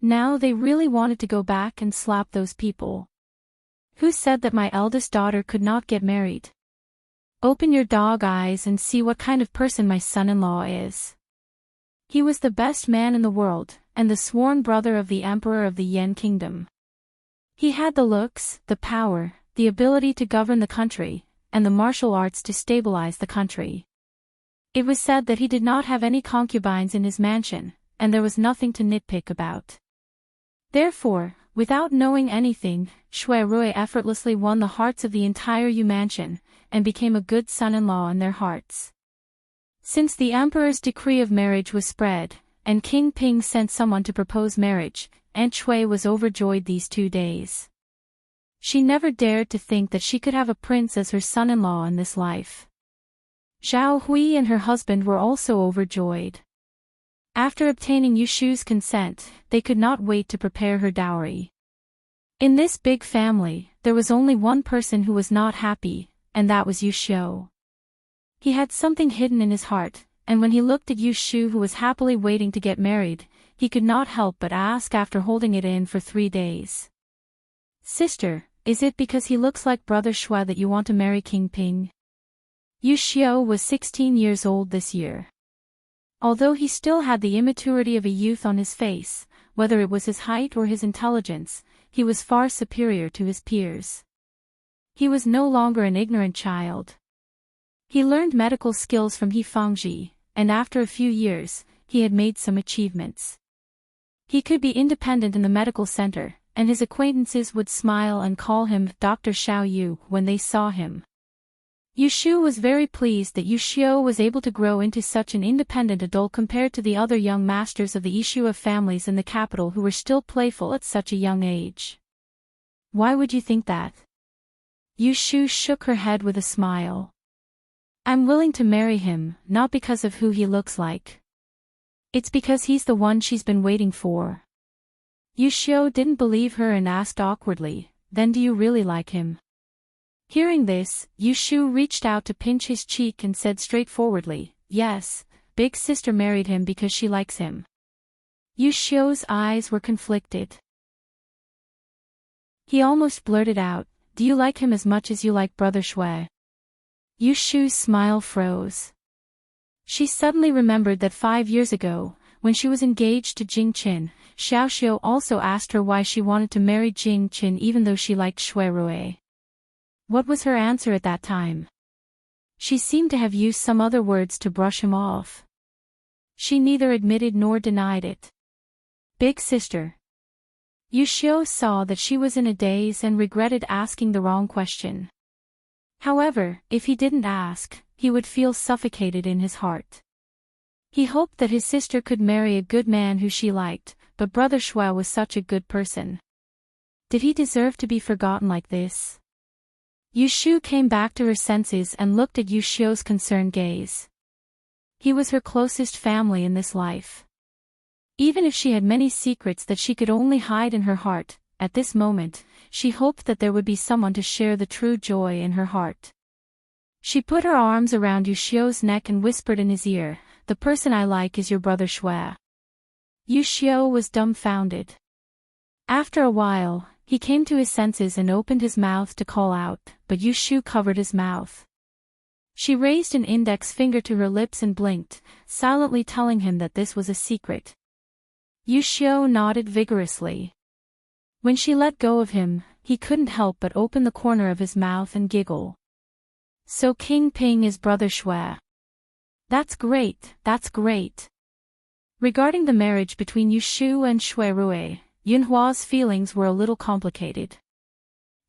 [SPEAKER 1] Now they really wanted to go back and slap those people. Who said that my eldest daughter could not get married? Open your dog eyes and see what kind of person my son-in-law is. He was the best man in the world, and the sworn brother of the Emperor of the Yen Kingdom. He had the looks, the power, the ability to govern the country, and the martial arts to stabilize the country. It was said that he did not have any concubines in his mansion, and there was nothing to nitpick about. Therefore, without knowing anything, Shui Rui effortlessly won the hearts of the entire Yu mansion, and became a good son-in-law in their hearts. Since the emperor's decree of marriage was spread, and King Ping sent someone to propose marriage, Aunt Shui was overjoyed these 2 days. She never dared to think that she could have a prince as her son-in-law in this life. Zhao Hui and her husband were also overjoyed. After obtaining Yushu's consent, they could not wait to prepare her dowry. In this big family, there was only one person who was not happy, and that was Yushu. He had something hidden in his heart, and when he looked at Yushu who was happily waiting to get married, he could not help but ask after holding it in for 3 days. Sister, is it because he looks like Brother Shui that you want to marry King Ping? Yushu was 16 years old this year. Although he still had the immaturity of a youth on his face, whether it was his height or his intelligence, he was far superior to his peers. He was no longer an ignorant child. He learned medical skills from He Fangji, and after a few years, he had made some achievements. He could be independent in the medical center, and his acquaintances would smile and call him Dr. Xiao Yu when they saw him. Yushu was very pleased that Yushu was able to grow into such an independent adult compared to the other young masters of the Yishua families in the capital who were still playful at such a young age. Why would you think that? Yushu shook her head with a smile. I'm willing to marry him, not because of who he looks like. It's because he's the one she's been waiting for. Yushu didn't believe her and asked awkwardly, then do you really like him? Hearing this, Yushu reached out to pinch his cheek and said straightforwardly, yes, big sister married him because she likes him. Yushu's eyes were conflicted. He almost blurted out, do you like him as much as you like Brother Shui? Yushu's smile froze. She suddenly remembered that 5 years ago, when she was engaged to Jing Qin, Xiao Xiu also asked her why she wanted to marry Jing Qin even though she liked Shui Rui. What was her answer at that time? She seemed to have used some other words to brush him off. She neither admitted nor denied it. Big sister. Yushu saw that she was in a daze and regretted asking the wrong question. However, if he didn't ask, he would feel suffocated in his heart. He hoped that his sister could marry a good man who she liked, but Brother Shui was such a good person. Did he deserve to be forgotten like this? Yushu came back to her senses and looked at Yushu's concerned gaze. He was her closest family in this life. Even if she had many secrets that she could only hide in her heart, at this moment, she hoped that there would be someone to share the true joy in her heart. She put her arms around Yushu's neck and whispered in his ear, the person I like is your Brother Shui. Yushu was dumbfounded. After a while, he came to his senses and opened his mouth to call out, but Yushu covered his mouth. She raised an index finger to her lips and blinked, silently telling him that this was a secret. Yushu nodded vigorously. When she let go of him, he couldn't help but open the corner of his mouth and giggle. So King Ping is Brother Shui. That's great, that's great. Regarding the marriage between Yushu and Shui Rui, Yunhua's feelings were a little complicated.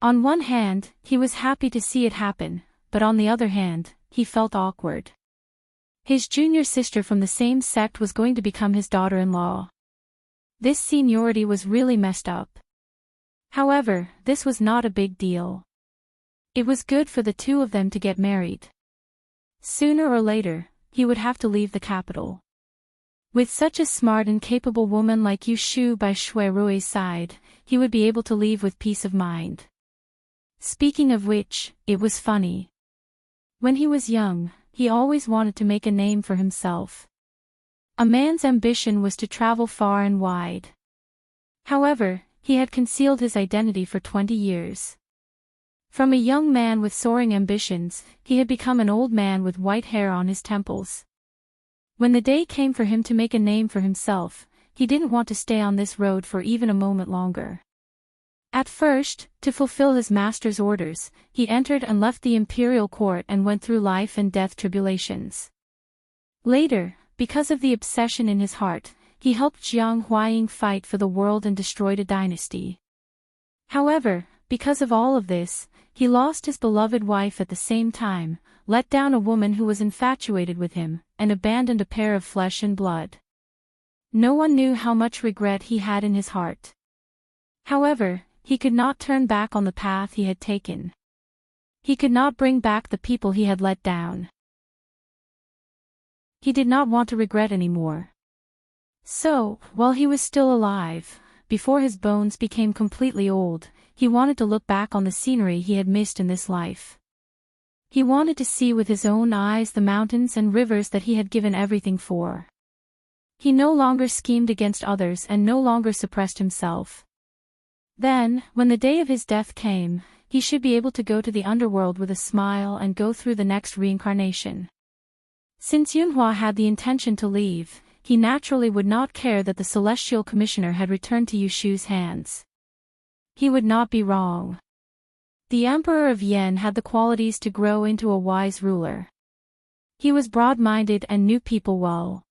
[SPEAKER 1] On one hand, he was happy to see it happen, but on the other hand, he felt awkward. His junior sister from the same sect was going to become his daughter-in-law. This seniority was really messed up. However, this was not a big deal. It was good for the two of them to get married. Sooner or later, he would have to leave the capital. With such a smart and capable woman like Yushu by Shui Rui's side, he would be able to leave with peace of mind. Speaking of which, it was funny. When he was young, he always wanted to make a name for himself. A man's ambition was to travel far and wide. However, he had concealed his identity for 20 years. From a young man with soaring ambitions, he had become an old man with white hair on his temples. When the day came for him to make a name for himself, he didn't want to stay on this road for even a moment longer. At first, to fulfill his master's orders, he entered and left the imperial court and went through life and death tribulations. Later, because of the obsession in his heart, he helped Jiang Huaying fight for the world and destroyed a dynasty. However, because of all of this, he lost his beloved wife at the same time, let down a woman who was infatuated with him, and abandoned a pair of flesh and blood. No one knew how much regret he had in his heart. However, he could not turn back on the path he had taken. He could not bring back the people he had let down. He did not want to regret anymore. So, while he was still alive, before his bones became completely old, he wanted to look back on the scenery he had missed in this life. He wanted to see with his own eyes the mountains and rivers that he had given everything for. He no longer schemed against others and no longer suppressed himself. Then, when the day of his death came, he should be able to go to the underworld with a smile and go through the next reincarnation. Since Yunhua had the intention to leave, he naturally would not care that the Celestial Commissioner had returned to Yushu's hands. He would not be wrong. The Emperor of Yen had the qualities to grow into a wise ruler. He was broad-minded and knew people well.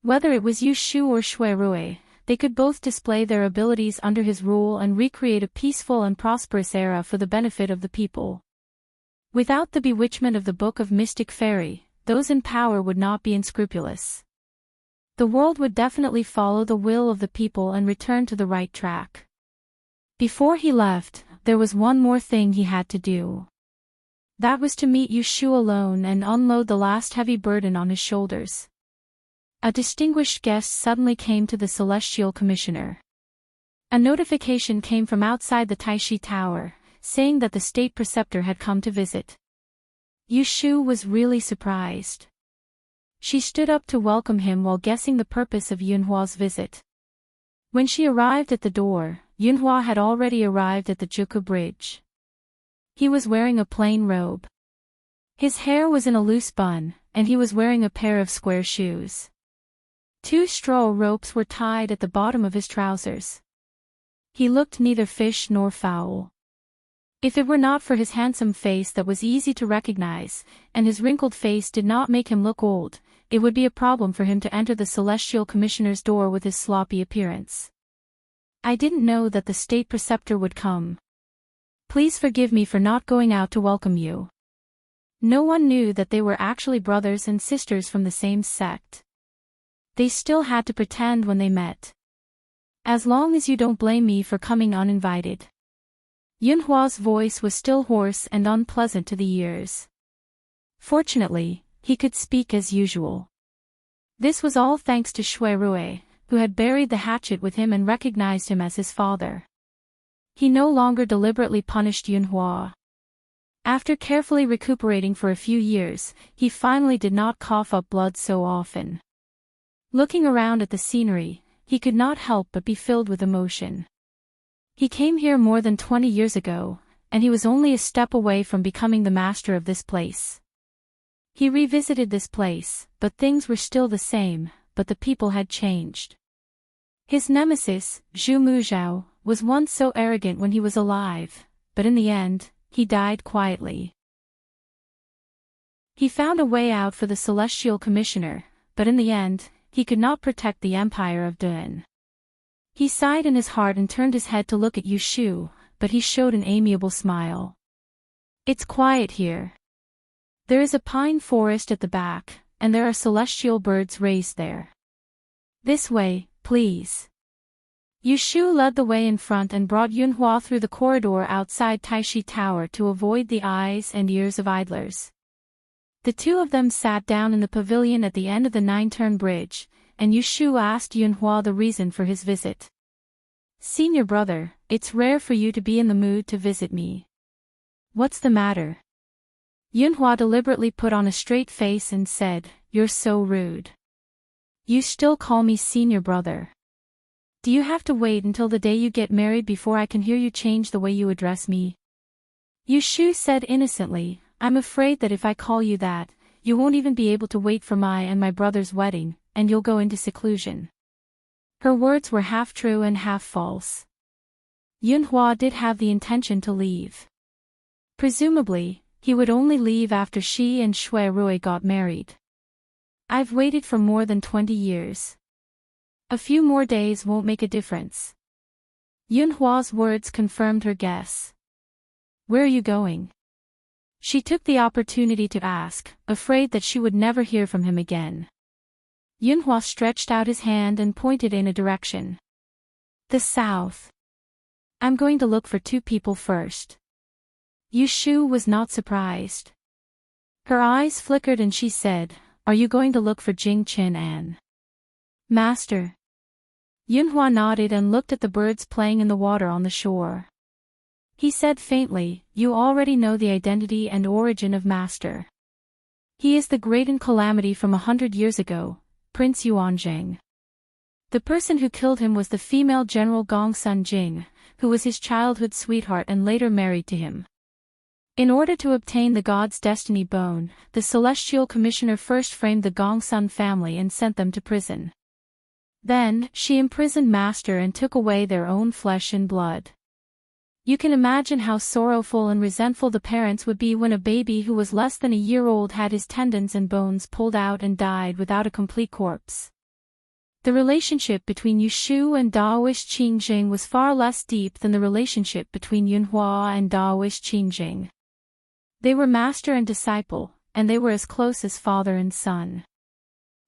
[SPEAKER 1] Whether it was Yushu or Shuirui, they could both display their abilities under his rule and recreate a peaceful and prosperous era for the benefit of the people. Without the bewitchment of the Book of Mystic Fairy, those in power would not be unscrupulous. The world would definitely follow the will of the people and return to the right track. Before he left, there was one more thing he had to do. That was to meet Yushu alone and unload the last heavy burden on his shoulders. A distinguished guest suddenly came to the Celestial Commissioner. A notification came from outside the Taishi Tower, saying that the State Preceptor had come to visit. Yushu was really surprised. She stood up to welcome him while guessing the purpose of Yunhua's visit. When she arrived at the door, Yunhua had already arrived at the Juku Bridge. He was wearing a plain robe. His hair was in a loose bun, and he was wearing a pair of square shoes. 2 straw ropes were tied at the bottom of his trousers. He looked neither fish nor fowl. If it were not for his handsome face that was easy to recognize, and his wrinkled face did not make him look old, it would be a problem for him to enter the Celestial Commissioner's door with his sloppy appearance. I didn't know that the State Preceptor would come. Please forgive me for not going out to welcome you. No one knew that they were actually brothers and sisters from the same sect. They still had to pretend when they met. As long as you don't blame me for coming uninvited. Yunhua's voice was still hoarse and unpleasant to the ears. Fortunately, he could speak as usual. This was all thanks to Shuirui, who had buried the hatchet with him and recognized him as his father. He no longer deliberately punished Yunhua. After carefully recuperating for a few years, he finally did not cough up blood so often. Looking around at the scenery, he could not help but be filled with emotion. He came here more than 20 years ago, and he was only a step away from becoming the master of this place. He revisited this place, but things were still the same, but the people had changed. His nemesis, Zhu Muzhao, was once so arrogant when he was alive, but in the end, he died quietly. He found a way out for the Celestial Commissioner, but in the end, he could not protect the Empire of Dun. He sighed in his heart and turned his head to look at Yushu, but he showed an amiable smile. It's quiet here. There is a pine forest at the back, and there are celestial birds raised there. This way, please. Yushu led the way in front and brought Yunhua through the corridor outside Taishi Tower to avoid the eyes and ears of idlers. The two of them sat down in the pavilion at the end of the 9-turn bridge, and Yushu asked Yunhua the reason for his visit. Senior brother, it's rare for you to be in the mood to visit me. What's the matter? Yunhua deliberately put on a straight face and said, You're so rude. You still call me senior brother. Do you have to wait until the day you get married before I can hear you change the way you address me? Yushu said innocently, I'm afraid that if I call you that, you won't even be able to wait for my and my brother's wedding, and you'll go into seclusion. Her words were half true and half false. Yunhua did have the intention to leave. Presumably, he would only leave after she and Shuirui got married. I've waited for more than 20 years. A few more days won't make a difference. Yunhua's words confirmed her guess. Where are you going? She took the opportunity to ask, afraid that she would never hear from him again. Yunhua stretched out his hand and pointed in a direction. The south. I'm going to look for 2 people first. Yushu was not surprised. Her eyes flickered and she said, are you going to look for Jing Qin An? Master. Yunhua nodded and looked at the birds playing in the water on the shore. He said faintly, you already know the identity and origin of Master. He is the great and calamity from 100 years ago, Prince Yuanzheng. The person who killed him was the female General Gongsun Jing, who was his childhood sweetheart and later married to him. In order to obtain the god's destiny bone, the celestial commissioner first framed the Gongsun family and sent them to prison. Then, she imprisoned Master and took away their own flesh and blood. You can imagine how sorrowful and resentful the parents would be when a baby who was less than a year old had his tendons and bones pulled out and died without a complete corpse. The relationship between Yushu and Daoist Qingjing was far less deep than the relationship between Yunhua and Daoist Qingjing. They were master and disciple, and they were as close as father and son.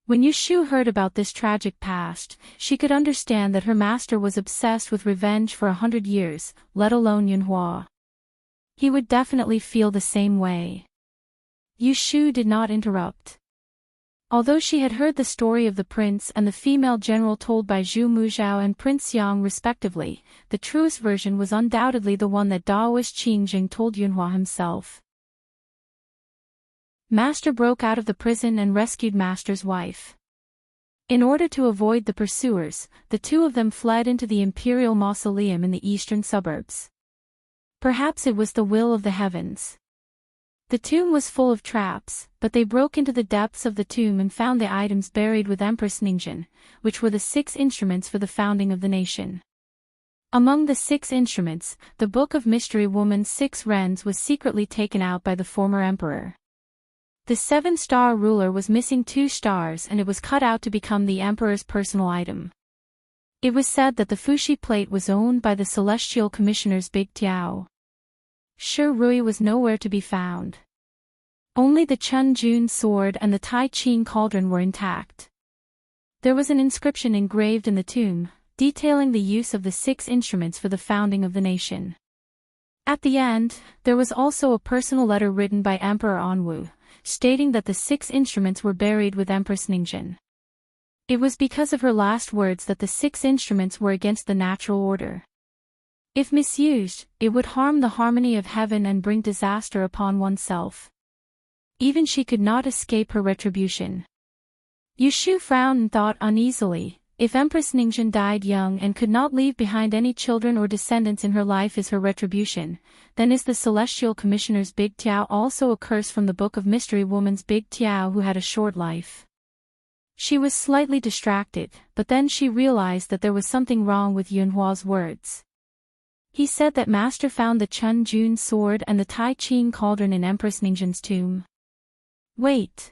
[SPEAKER 1] When Yushu heard about this tragic past, she could understand that her master was obsessed with revenge for 100 years, let alone Yunhua. He would definitely feel the same way. Yushu did not interrupt. Although she had heard the story of the prince and the female general told by Zhu Muzhao and Prince Yang respectively, the truest version was undoubtedly the one that Daoist Qingjing told Yunhua himself. Master broke out of the prison and rescued Master's wife. In order to avoid the pursuers, the two of them fled into the imperial mausoleum in the eastern suburbs. Perhaps it was the will of the heavens. The tomb was full of traps, but they broke into the depths of the tomb and found the items buried with Empress Ningzhen, which were the 6 instruments for the founding of the nation. Among the 6 instruments, the Book of Mystery Woman's 6 Rens was secretly taken out by the former emperor. The 7-star ruler was missing 2 stars and it was cut out to become the emperor's personal item. It was said that the Fuxi plate was owned by the celestial commissioners Big Tiao. Shi Rui was nowhere to be found. Only the Chun Jun sword and the Tai Qing cauldron were intact. There was an inscription engraved in the tomb, detailing the use of the 6 instruments for the founding of the nation. At the end, there was also a personal letter written by Emperor Anwu, stating that the 6 instruments were buried with Empress Ningzhen. It was because of her last words that the 6 instruments were against the natural order. If misused, it would harm the harmony of heaven and bring disaster upon oneself. Even she could not escape her retribution. Yushu frowned and thought uneasily, if Empress Ningzhen died young and could not leave behind any children or descendants in her life as her retribution, then is the celestial commissioner's Big Tiao also a curse from the Book of Mystery Woman's Big Tiao who had a short life? She was slightly distracted, but then she realized that there was something wrong with Yunhua's words. He said that Master found the Chun Jun sword and the Tai Qing cauldron in Empress Ningzhen's tomb. Wait.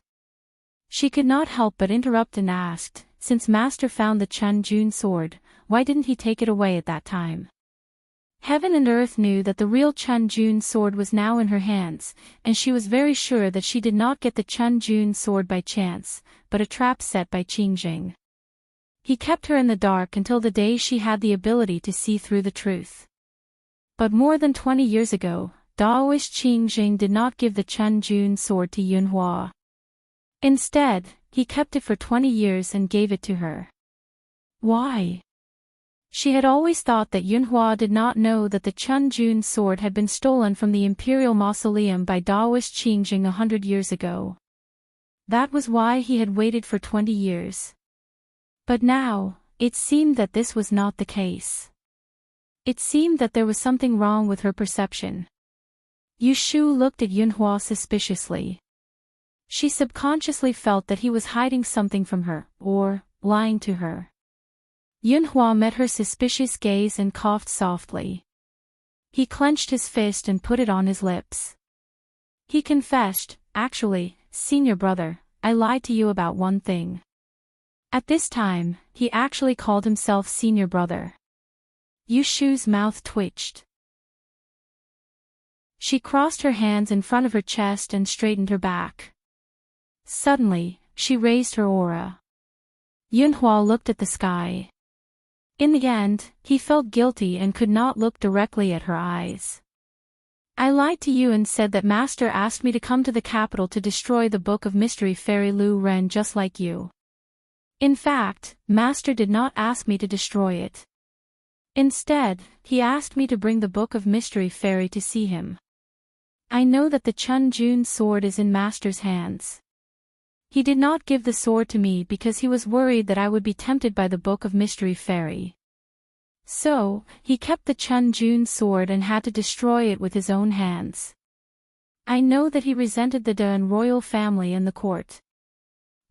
[SPEAKER 1] She could not help but interrupt and asked, since Master found the Chun Jun sword, why didn't he take it away at that time? Heaven and earth knew that the real Chun Jun sword was now in her hands, and she was very sure that she did not get the Chun Jun sword by chance, but a trap set by Qingjing. He kept her in the dark until the day she had the ability to see through the truth. But more than 20 years ago, Daoist Qingjing did not give the Chun Jun sword to Yunhua. Instead, he kept it for 20 years and gave it to her. Why? She had always thought that Yunhua did not know that the Chun Jun sword had been stolen from the imperial mausoleum by Daoist Qingjing 100 years ago. That was why he had waited for 20 years. But now, it seemed that this was not the case. It seemed that there was something wrong with her perception. Yushu looked at Yunhua suspiciously. She subconsciously felt that he was hiding something from her, or lying to her. Yunhua met her suspicious gaze and coughed softly. He clenched his fist and put it on his lips. He confessed, actually, senior brother, I lied to you about one thing. At this time, he actually called himself senior brother. Yushu's mouth twitched. She crossed her hands in front of her chest and straightened her back. Suddenly, she raised her aura. Yunhua looked at the sky. In the end, he felt guilty and could not look directly at her eyes. I lied to you and said that Master asked me to come to the capital to destroy the Book of Mystery Fairy Lu Ren just like you. In fact, Master did not ask me to destroy it. Instead, he asked me to bring the Book of Mystery Fairy to see him. I know that the Chun Jun sword is in Master's hands. He did not give the sword to me because he was worried that I would be tempted by the Book of Mystery Fairy. So, he kept the Chun Jun sword and had to destroy it with his own hands. I know that he resented the Dan royal family and the court.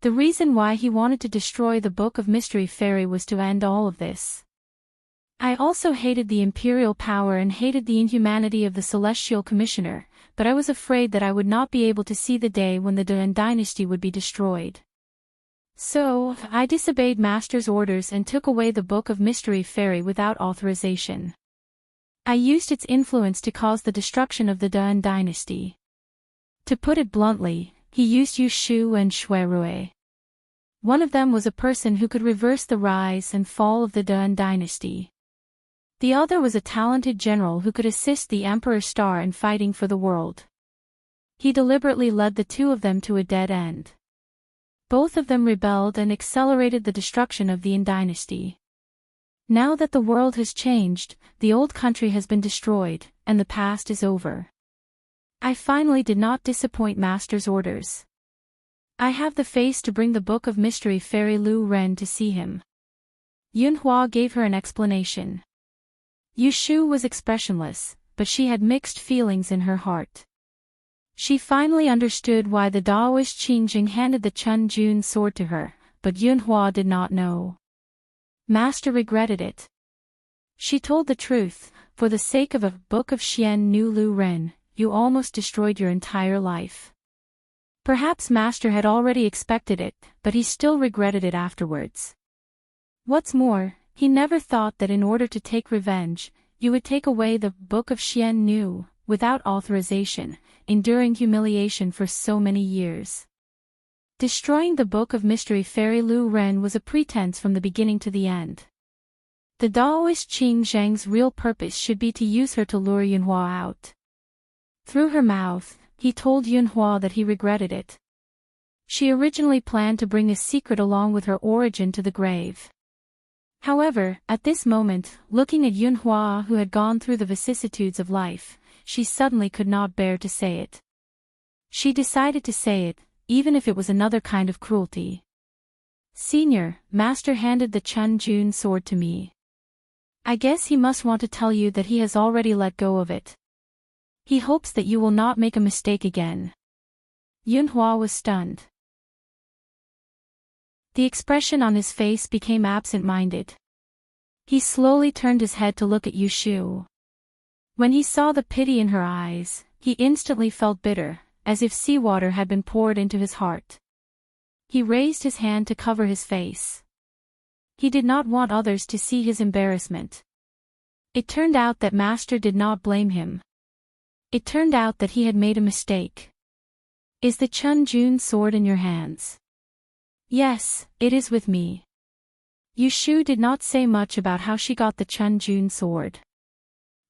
[SPEAKER 1] The reason why he wanted to destroy the Book of Mystery Fairy was to end all of this. I also hated the imperial power and hated the inhumanity of the Celestial Commissioner, but I was afraid that I would not be able to see the day when the Dan dynasty would be destroyed. So, I disobeyed Master's orders and took away the Book of Mystery Fairy without authorization. I used its influence to cause the destruction of the Dan dynasty. To put it bluntly, he used Yu Shu and Shui Rui. One of them was a person who could reverse the rise and fall of the Dan dynasty. The other was a talented general who could assist the Emperor Star in fighting for the world. He deliberately led the two of them to a dead end. Both of them rebelled and accelerated the destruction of the Yin dynasty. Now that the world has changed, the old country has been destroyed, and the past is over. I finally did not disappoint Master's orders. I have the face to bring the Book of Mystery Fairy Lu Ren to see him. Yunhua gave her an explanation. Yu Shu was expressionless, but she had mixed feelings in her heart. She finally understood why the Daoist Qing Jing handed the Chun Jun sword to her, but Yunhua did not know. Master regretted it. She told the truth, for the sake of a Book of Xian Nu Lu Ren, you almost destroyed your entire life. Perhaps Master had already expected it, but he still regretted it afterwards. What's more, he never thought that in order to take revenge, you would take away the Book of Xian Nu, without authorization, enduring humiliation for so many years. Destroying the Book of Mystery Fairy Lu Ren was a pretense from the beginning to the end. The Daoist Qing Zhang's real purpose should be to use her to lure Yunhua out. Through her mouth, he told Yunhua that he regretted it. She originally planned to bring a secret along with her origin to the grave. However, at this moment, looking at Yunhua who had gone through the vicissitudes of life, she suddenly could not bear to say it. She decided to say it, even if it was another kind of cruelty. Senior, Master handed the Chun Jun sword to me. I guess he must want to tell you that he has already let go of it. He hopes that you will not make a mistake again. Yunhua was stunned. The expression on his face became absent-minded. He slowly turned his head to look at Yu Shu. When he saw the pity in her eyes, he instantly felt bitter, as if seawater had been poured into his heart. He raised his hand to cover his face. He did not want others to see his embarrassment. It turned out that Master did not blame him. It turned out that he had made a mistake. Is the Chun Jun sword in your hands? Yes, it is with me. Yu Shu did not say much about how she got the Chun Jun sword.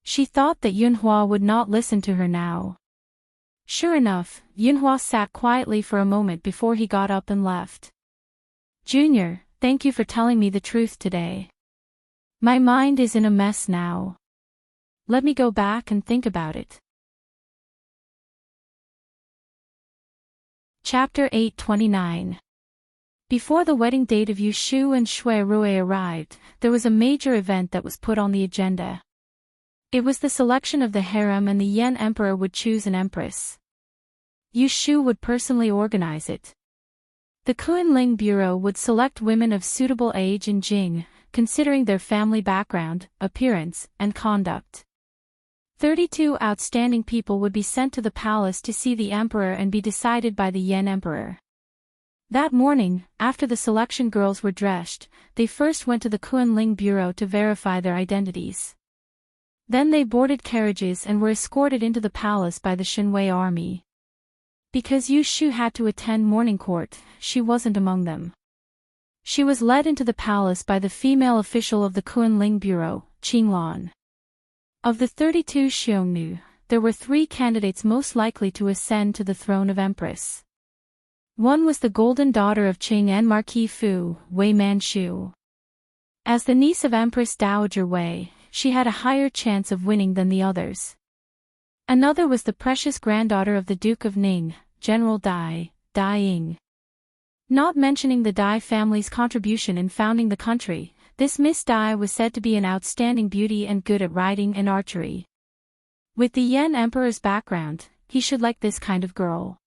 [SPEAKER 1] She thought that Yunhua would not listen to her now. Sure enough, Yunhua sat quietly for a moment before he got up and left. Junior, thank you for telling me the truth today. My mind is in a mess now. Let me go back and think about it. Chapter 829. Before the wedding date of Yu Shu and Shui Rui arrived, there was a major event that was put on the agenda. It was the selection of the harem, and the Yen Emperor would choose an empress. Yu Shu would personally organize it. The Kunling Bureau would select women of suitable age and Jing, considering their family background, appearance, and conduct. 32 outstanding people would be sent to the palace to see the emperor and be decided by the Yen Emperor. That morning, after the selection girls were dressed, they first went to the Kunling Bureau to verify their identities. Then they boarded carriages and were escorted into the palace by the Shinwei army. Because Yu Shu had to attend morning court, she wasn't among them. She was led into the palace by the female official of the Kunling Bureau, Qinglan. Of the 32 Xiongnu, there were 3 candidates most likely to ascend to the throne of Empress. One was the golden daughter of Qing and Marquis Fu, Wei Manchu. As the niece of Empress Dowager Wei, she had a higher chance of winning than the others. Another was the precious granddaughter of the Duke of Ning, General Dai Ying. Not mentioning the Dai family's contribution in founding the country, this Miss Dai was said to be an outstanding beauty and good at riding and archery. With the Yan Emperor's background, he should like this kind of girl.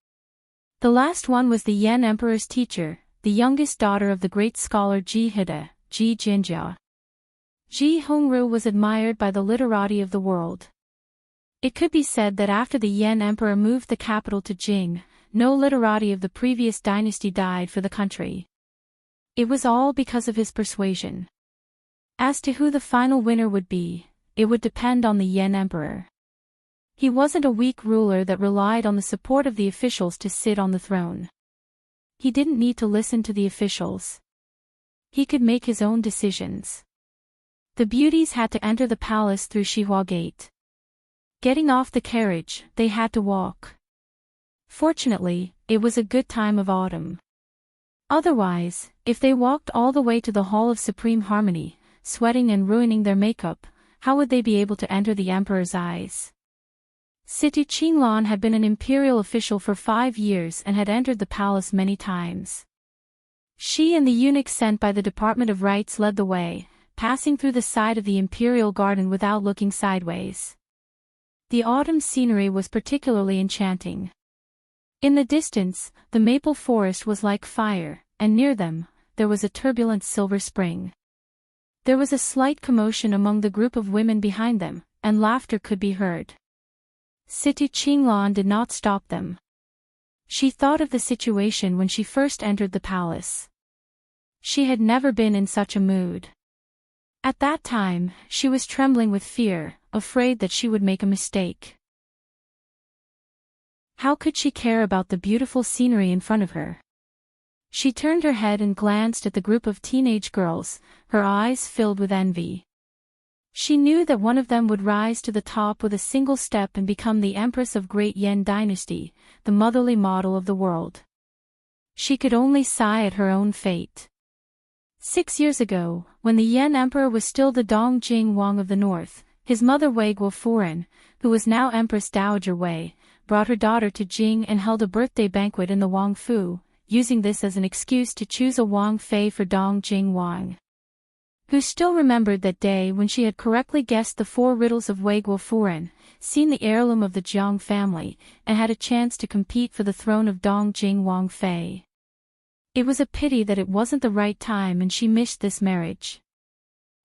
[SPEAKER 1] The last one was the Yan Emperor's teacher, the youngest daughter of the great scholar Ji Hida, Ji Jinjia. Ji Hongru was admired by the literati of the world. It could be said that after the Yan Emperor moved the capital to Jing, no literati of the previous dynasty died for the country. It was all because of his persuasion. As to who the final winner would be, it would depend on the Yan Emperor. He wasn't a weak ruler that relied on the support of the officials to sit on the throne. He didn't need to listen to the officials. He could make his own decisions. The beauties had to enter the palace through Shihua Gate. Getting off the carriage, they had to walk. Fortunately, it was a good time of autumn. Otherwise, if they walked all the way to the Hall of Supreme Harmony, sweating and ruining their makeup, how would they be able to enter the emperor's eyes? Situ Qinglan had been an imperial official for 5 years and had entered the palace many times. She and the eunuch sent by the Department of Rites led the way, passing through the side of the imperial garden without looking sideways. The autumn scenery was particularly enchanting. In the distance, the maple forest was like fire, and near them, there was a turbulent silver spring. There was a slight commotion among the group of women behind them, and laughter could be heard. Situ Qinglan did not stop them. She thought of the situation when she first entered the palace. She had never been in such a mood. At that time, she was trembling with fear, afraid that she would make a mistake. How could she care about the beautiful scenery in front of her? She turned her head and glanced at the group of teenage girls, her eyes filled with envy. She knew that one of them would rise to the top with a single step and become the Empress of Great Yan Dynasty, the motherly model of the world. She could only sigh at her own fate. 6 years ago, when the Yan Emperor was still the Dongjing Wang of the north, his mother Wei Guofuren, who was now Empress Dowager Wei, brought her daughter to Jing and held a birthday banquet in the Wang Fu, using this as an excuse to choose a Wang Fei for Dongjing Wang. Who still remembered that day when she had correctly guessed the 4 riddles of Wei Guofuren, seen the heirloom of the Jiang family, and had a chance to compete for the throne of Dongjing Wang Fei. It was a pity that it wasn't the right time and she missed this marriage.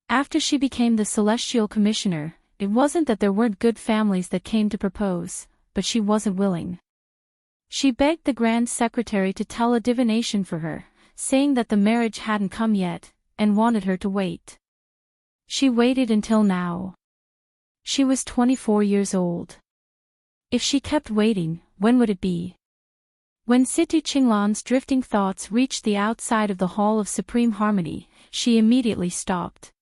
[SPEAKER 1] After she became the Celestial Commissioner, it wasn't that there weren't good families that came to propose, but she wasn't willing. She begged the Grand Secretary to tell a divination for her, saying that the marriage hadn't come yet, and wanted her to wait. She waited until now. She was 24 years old. If she kept waiting, when would it be? When Situ Qinglan's drifting thoughts reached the outside of the Hall of Supreme Harmony, she immediately stopped.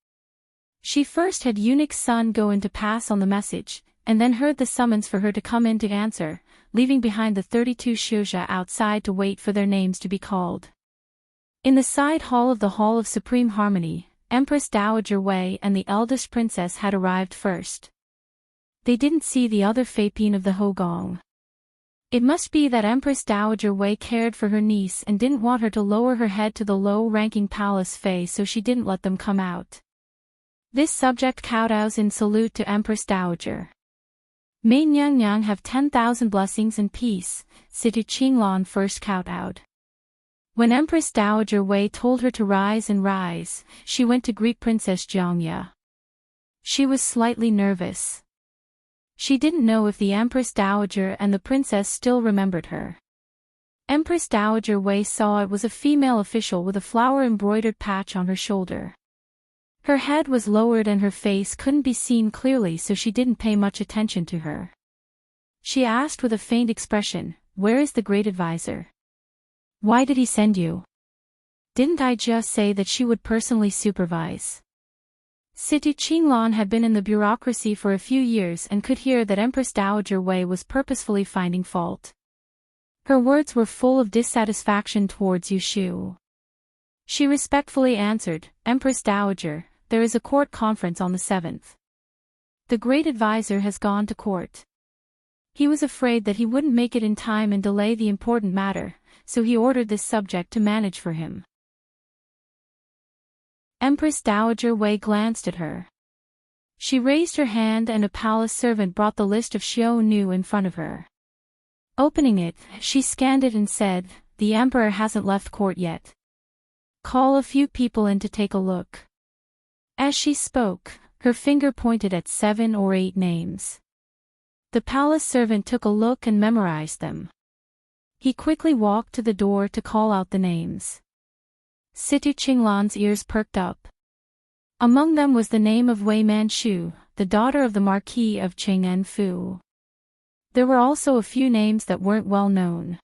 [SPEAKER 1] She first had Eunuch's son go in to pass on the message, and then heard the summons for her to come in to answer, leaving behind the 32 Shuja outside to wait for their names to be called. In the side hall of the Hall of Supreme Harmony, Empress Dowager Wei and the eldest princess had arrived first. They didn't see the other Feipin of the Hogong. It must be that Empress Dowager Wei cared for her niece and didn't want her to lower her head to the low-ranking palace Fei, so she didn't let them come out. This subject kowtows in salute to Empress Dowager. May Nyang Nyang have 10,000 blessings and peace, Situ Qinglan first kowtowed. When Empress Dowager Wei told her to rise, she went to greet Princess Jiangya. She was slightly nervous. She didn't know if the Empress Dowager and the princess still remembered her. Empress Dowager Wei saw it was a female official with a flower-embroidered patch on her shoulder. Her head was lowered and her face couldn't be seen clearly, so she didn't pay much attention to her. She asked with a faint expression, "Where is the great advisor? Why did he send you? Didn't I just say that she would personally supervise?" Situ Qinglan had been in the bureaucracy for a few years and could hear that Empress Dowager Wei was purposefully finding fault. Her words were full of dissatisfaction towards Yushu. She respectfully answered, "Empress Dowager, there is a court conference on the 7th. The great advisor has gone to court. He was afraid that he wouldn't make it in time and delay the important matter, so he ordered this subject to manage for him." Empress Dowager Wei glanced at her. She raised her hand and a palace servant brought the list of Xiao Nu in front of her. Opening it, she scanned it and said, "The emperor hasn't left court yet. Call a few people in to take a look." As she spoke, her finger pointed at 7 or 8 names. The palace servant took a look and memorized them. He quickly walked to the door to call out the names. Situ Qinglan's ears perked up. Among them was the name of Wei Manchu, the daughter of the Marquis of Qing'enfu. There were also a few names that weren't well known.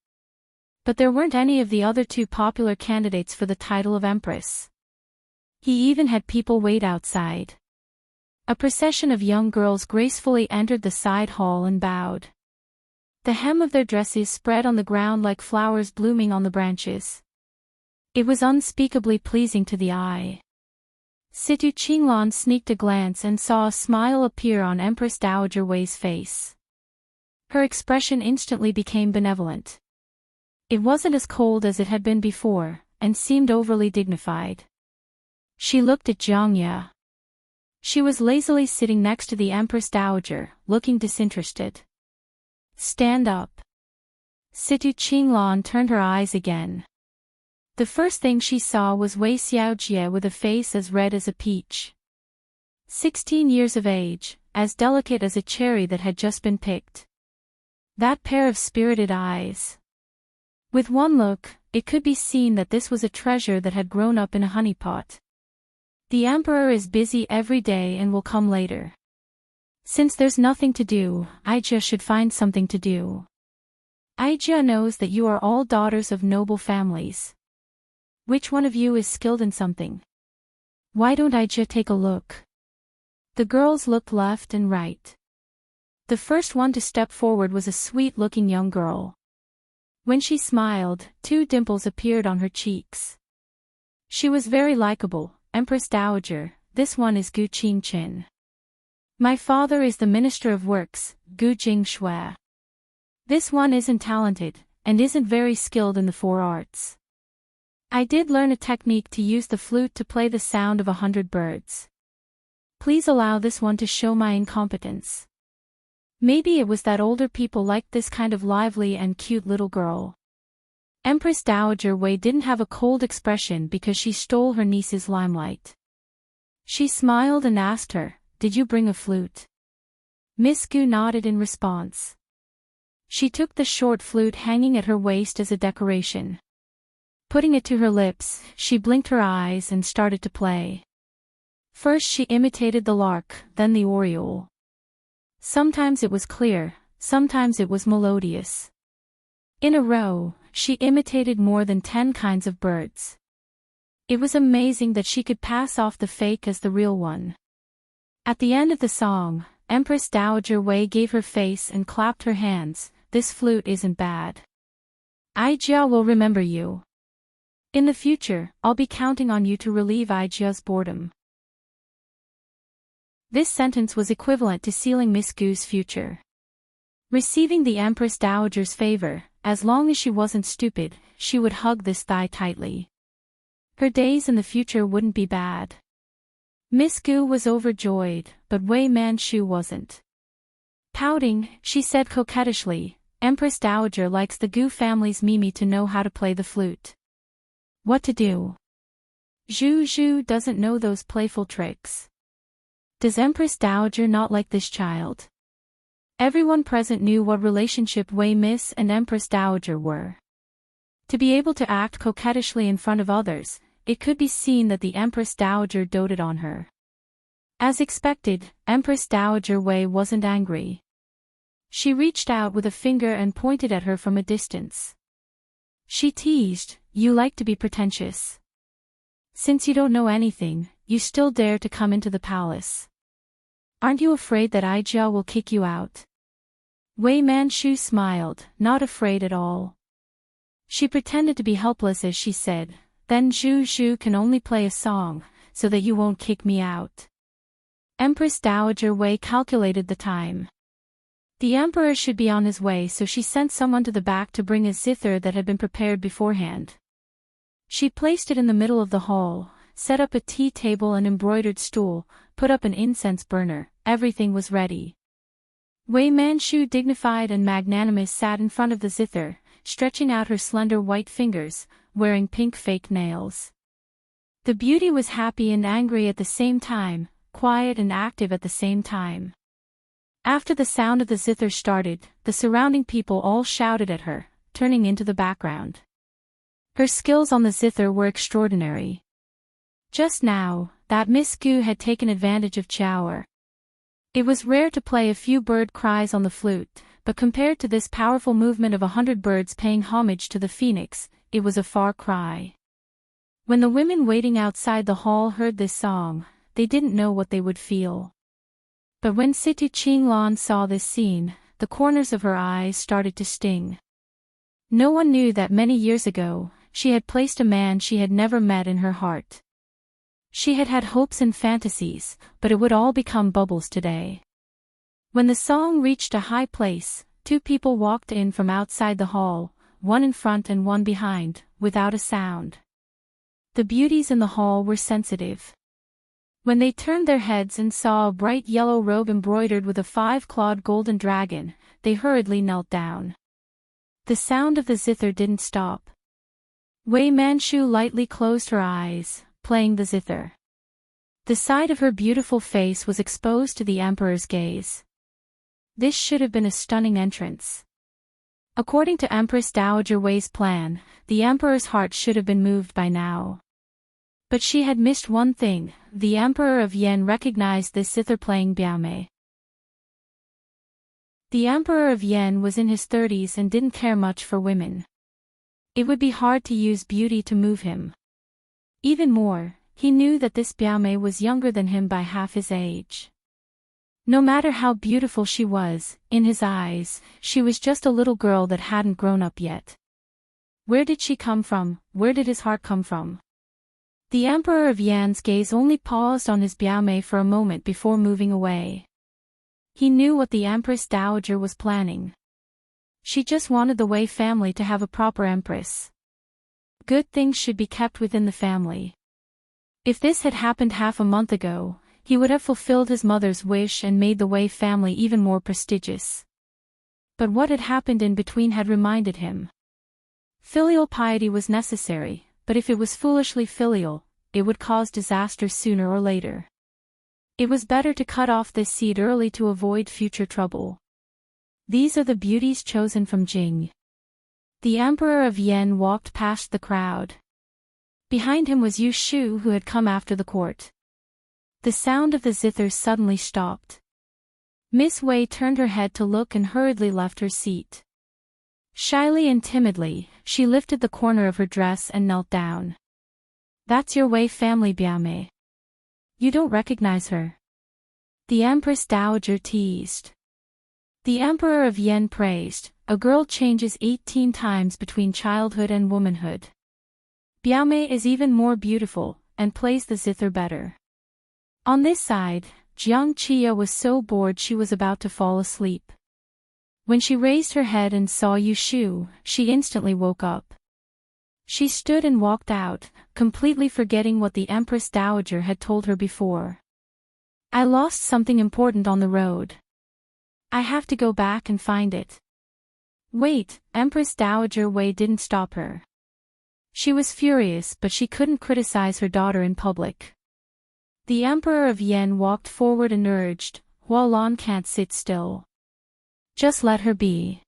[SPEAKER 1] But there weren't any of the other 2 popular candidates for the title of empress. He even had people wait outside. A procession of young girls gracefully entered the side hall and bowed. The hem of their dresses spread on the ground like flowers blooming on the branches. It was unspeakably pleasing to the eye. Situ Qinglan sneaked a glance and saw a smile appear on Empress Dowager Wei's face. Her expression instantly became benevolent. It wasn't as cold as it had been before, and seemed overly dignified. She looked at Jiang Ya. She was lazily sitting next to the Empress Dowager, looking disinterested. "Stand up." Situ Qinglan turned her eyes again. The first thing she saw was Wei Xiaojie with a face as red as a peach. 16 years of age, as delicate as a cherry that had just been picked. That pair of spirited eyes. With one look, it could be seen that this was a treasure that had grown up in a honeypot. "The emperor is busy every day and will come later. Since there's nothing to do, Aijia should find something to do. Aijia knows that you are all daughters of noble families. Which one of you is skilled in something? Why don't Aijia take a look?" The girls looked left and right. The first one to step forward was a sweet-looking young girl. When she smiled, 2 dimples appeared on her cheeks. She was very likable. "Empress Dowager, this one is Gu Qingqin. My father is the Minister of Works, Gu Jingshui. This one isn't talented, and isn't very skilled in the 4 arts. I did learn a technique to use the flute to play the sound of 100 birds. Please allow this one to show my incompetence." Maybe it was that older people liked this kind of lively and cute little girl. Empress Dowager Wei didn't have a cold expression because she stole her niece's limelight. She smiled and asked her, "Did you bring a flute?" Miss Gu nodded in response. She took the short flute hanging at her waist as a decoration. Putting it to her lips, she blinked her eyes and started to play. First she imitated the lark, then the oriole. Sometimes it was clear, sometimes it was melodious. In a row, she imitated more than 10 kinds of birds. It was amazing that she could pass off the fake as the real one. At the end of the song, Empress Dowager Wei gave her face and clapped her hands. "This flute isn't bad. Aijia will remember you. In the future, I'll be counting on you to relieve Aijia's boredom." This sentence was equivalent to sealing Miss Gu's future. Receiving the Empress Dowager's favor, as long as she wasn't stupid, she would hug this thigh tightly. Her days in the future wouldn't be bad. Miss Gu was overjoyed, but Wei Manchu wasn't. Pouting, she said coquettishly, "Empress Dowager likes the Gu family's Mimi to know how to play the flute." "What to do?" "Zhu Zhu doesn't know those playful tricks." "Does Empress Dowager not like this child?" Everyone present knew what relationship Wei Miss and Empress Dowager were. To be able to act coquettishly in front of others, it could be seen that the Empress Dowager doted on her. As expected, Empress Dowager Wei wasn't angry. She reached out with a finger and pointed at her from a distance. She teased, "You like to be pretentious. Since you don't know anything, you still dare to come into the palace. Aren't you afraid that Ijia will kick you out? Wei Manchu smiled, not afraid at all. She pretended to be helpless as she said, then Zhu can only play a song, so that you won't kick me out. Empress Dowager Wei calculated the time. The emperor should be on his way, so she sent someone to the back to bring a zither that had been prepared beforehand. She placed it in the middle of the hall, set up a tea table and embroidered stool, put up an incense burner, everything was ready. Wei Manchu, dignified and magnanimous, sat in front of the zither, stretching out her slender white fingers, wearing pink fake nails. The beauty was happy and angry at the same time, quiet and active at the same time. After the sound of the zither started, the surrounding people all shouted at her, turning into the background. Her skills on the zither were extraordinary. Just now, that Miss Gu had taken advantage of Chower. It was rare to play a few bird cries on the flute, but compared to this powerful movement of 100 birds paying homage to the phoenix, it was a far cry. When the women waiting outside the hall heard this song, they didn't know what they would feel. But when Situ Qinglan saw this scene, the corners of her eyes started to sting. No one knew that many years ago, she had placed a man she had never met in her heart. She had had hopes and fantasies, but it would all become bubbles today. When the song reached a high place, two people walked in from outside the hall, one in front and one behind, without a sound. The beauties in the hall were sensitive. When they turned their heads and saw a bright yellow robe embroidered with a 5-clawed golden dragon, they hurriedly knelt down. The sound of the zither didn't stop. Wei Manchu lightly closed her eyes, playing the zither. The side of her beautiful face was exposed to the emperor's gaze. This should have been a stunning entrance. According to Empress Dowager Wei's plan, the emperor's heart should have been moved by now. But she had missed one thing: the Emperor of Yen recognized this zither-playing Biaomei. The Emperor of Yen was in his 30s and didn't care much for women. It would be hard to use beauty to move him. Even more, he knew that this Biaomei was younger than him by half his age. No matter how beautiful she was, in his eyes, she was just a little girl that hadn't grown up yet. Where did she come from? Where did his heart come from? The Emperor of Yan's gaze only paused on his Biaomei for a moment before moving away. He knew what the Empress Dowager was planning. She just wanted the Wei family to have a proper empress. Good things should be kept within the family. If this had happened half a month ago, he would have fulfilled his mother's wish and made the Wei family even more prestigious. But what had happened in between had reminded him. Filial piety was necessary, but if it was foolishly filial, it would cause disaster sooner or later. It was better to cut off this seed early to avoid future trouble. These are the beauties chosen from Jing. The Emperor of Yen walked past the crowd. Behind him was Yu Shu, who had come after the court. The sound of the zither suddenly stopped. Miss Wei turned her head to look and hurriedly left her seat. Shyly and timidly, she lifted the corner of her dress and knelt down. "That's your Wei family, Biaomei. You don't recognize her?" The Empress Dowager teased. The Emperor of Yen praised, "A girl changes 18 times between childhood and womanhood. Biaomei is even more beautiful, and plays the zither better." On this side, Jiang Qia was so bored she was about to fall asleep. When she raised her head and saw Yu Shu, she instantly woke up. She stood and walked out, completely forgetting what the Empress Dowager had told her before. "I lost something important on the road. I have to go back and find it." "Wait," Empress Dowager Wei didn't stop her. She was furious, but she couldn't criticize her daughter in public. The Emperor of Yen walked forward and urged, "Hualan can't sit still. Just let her be."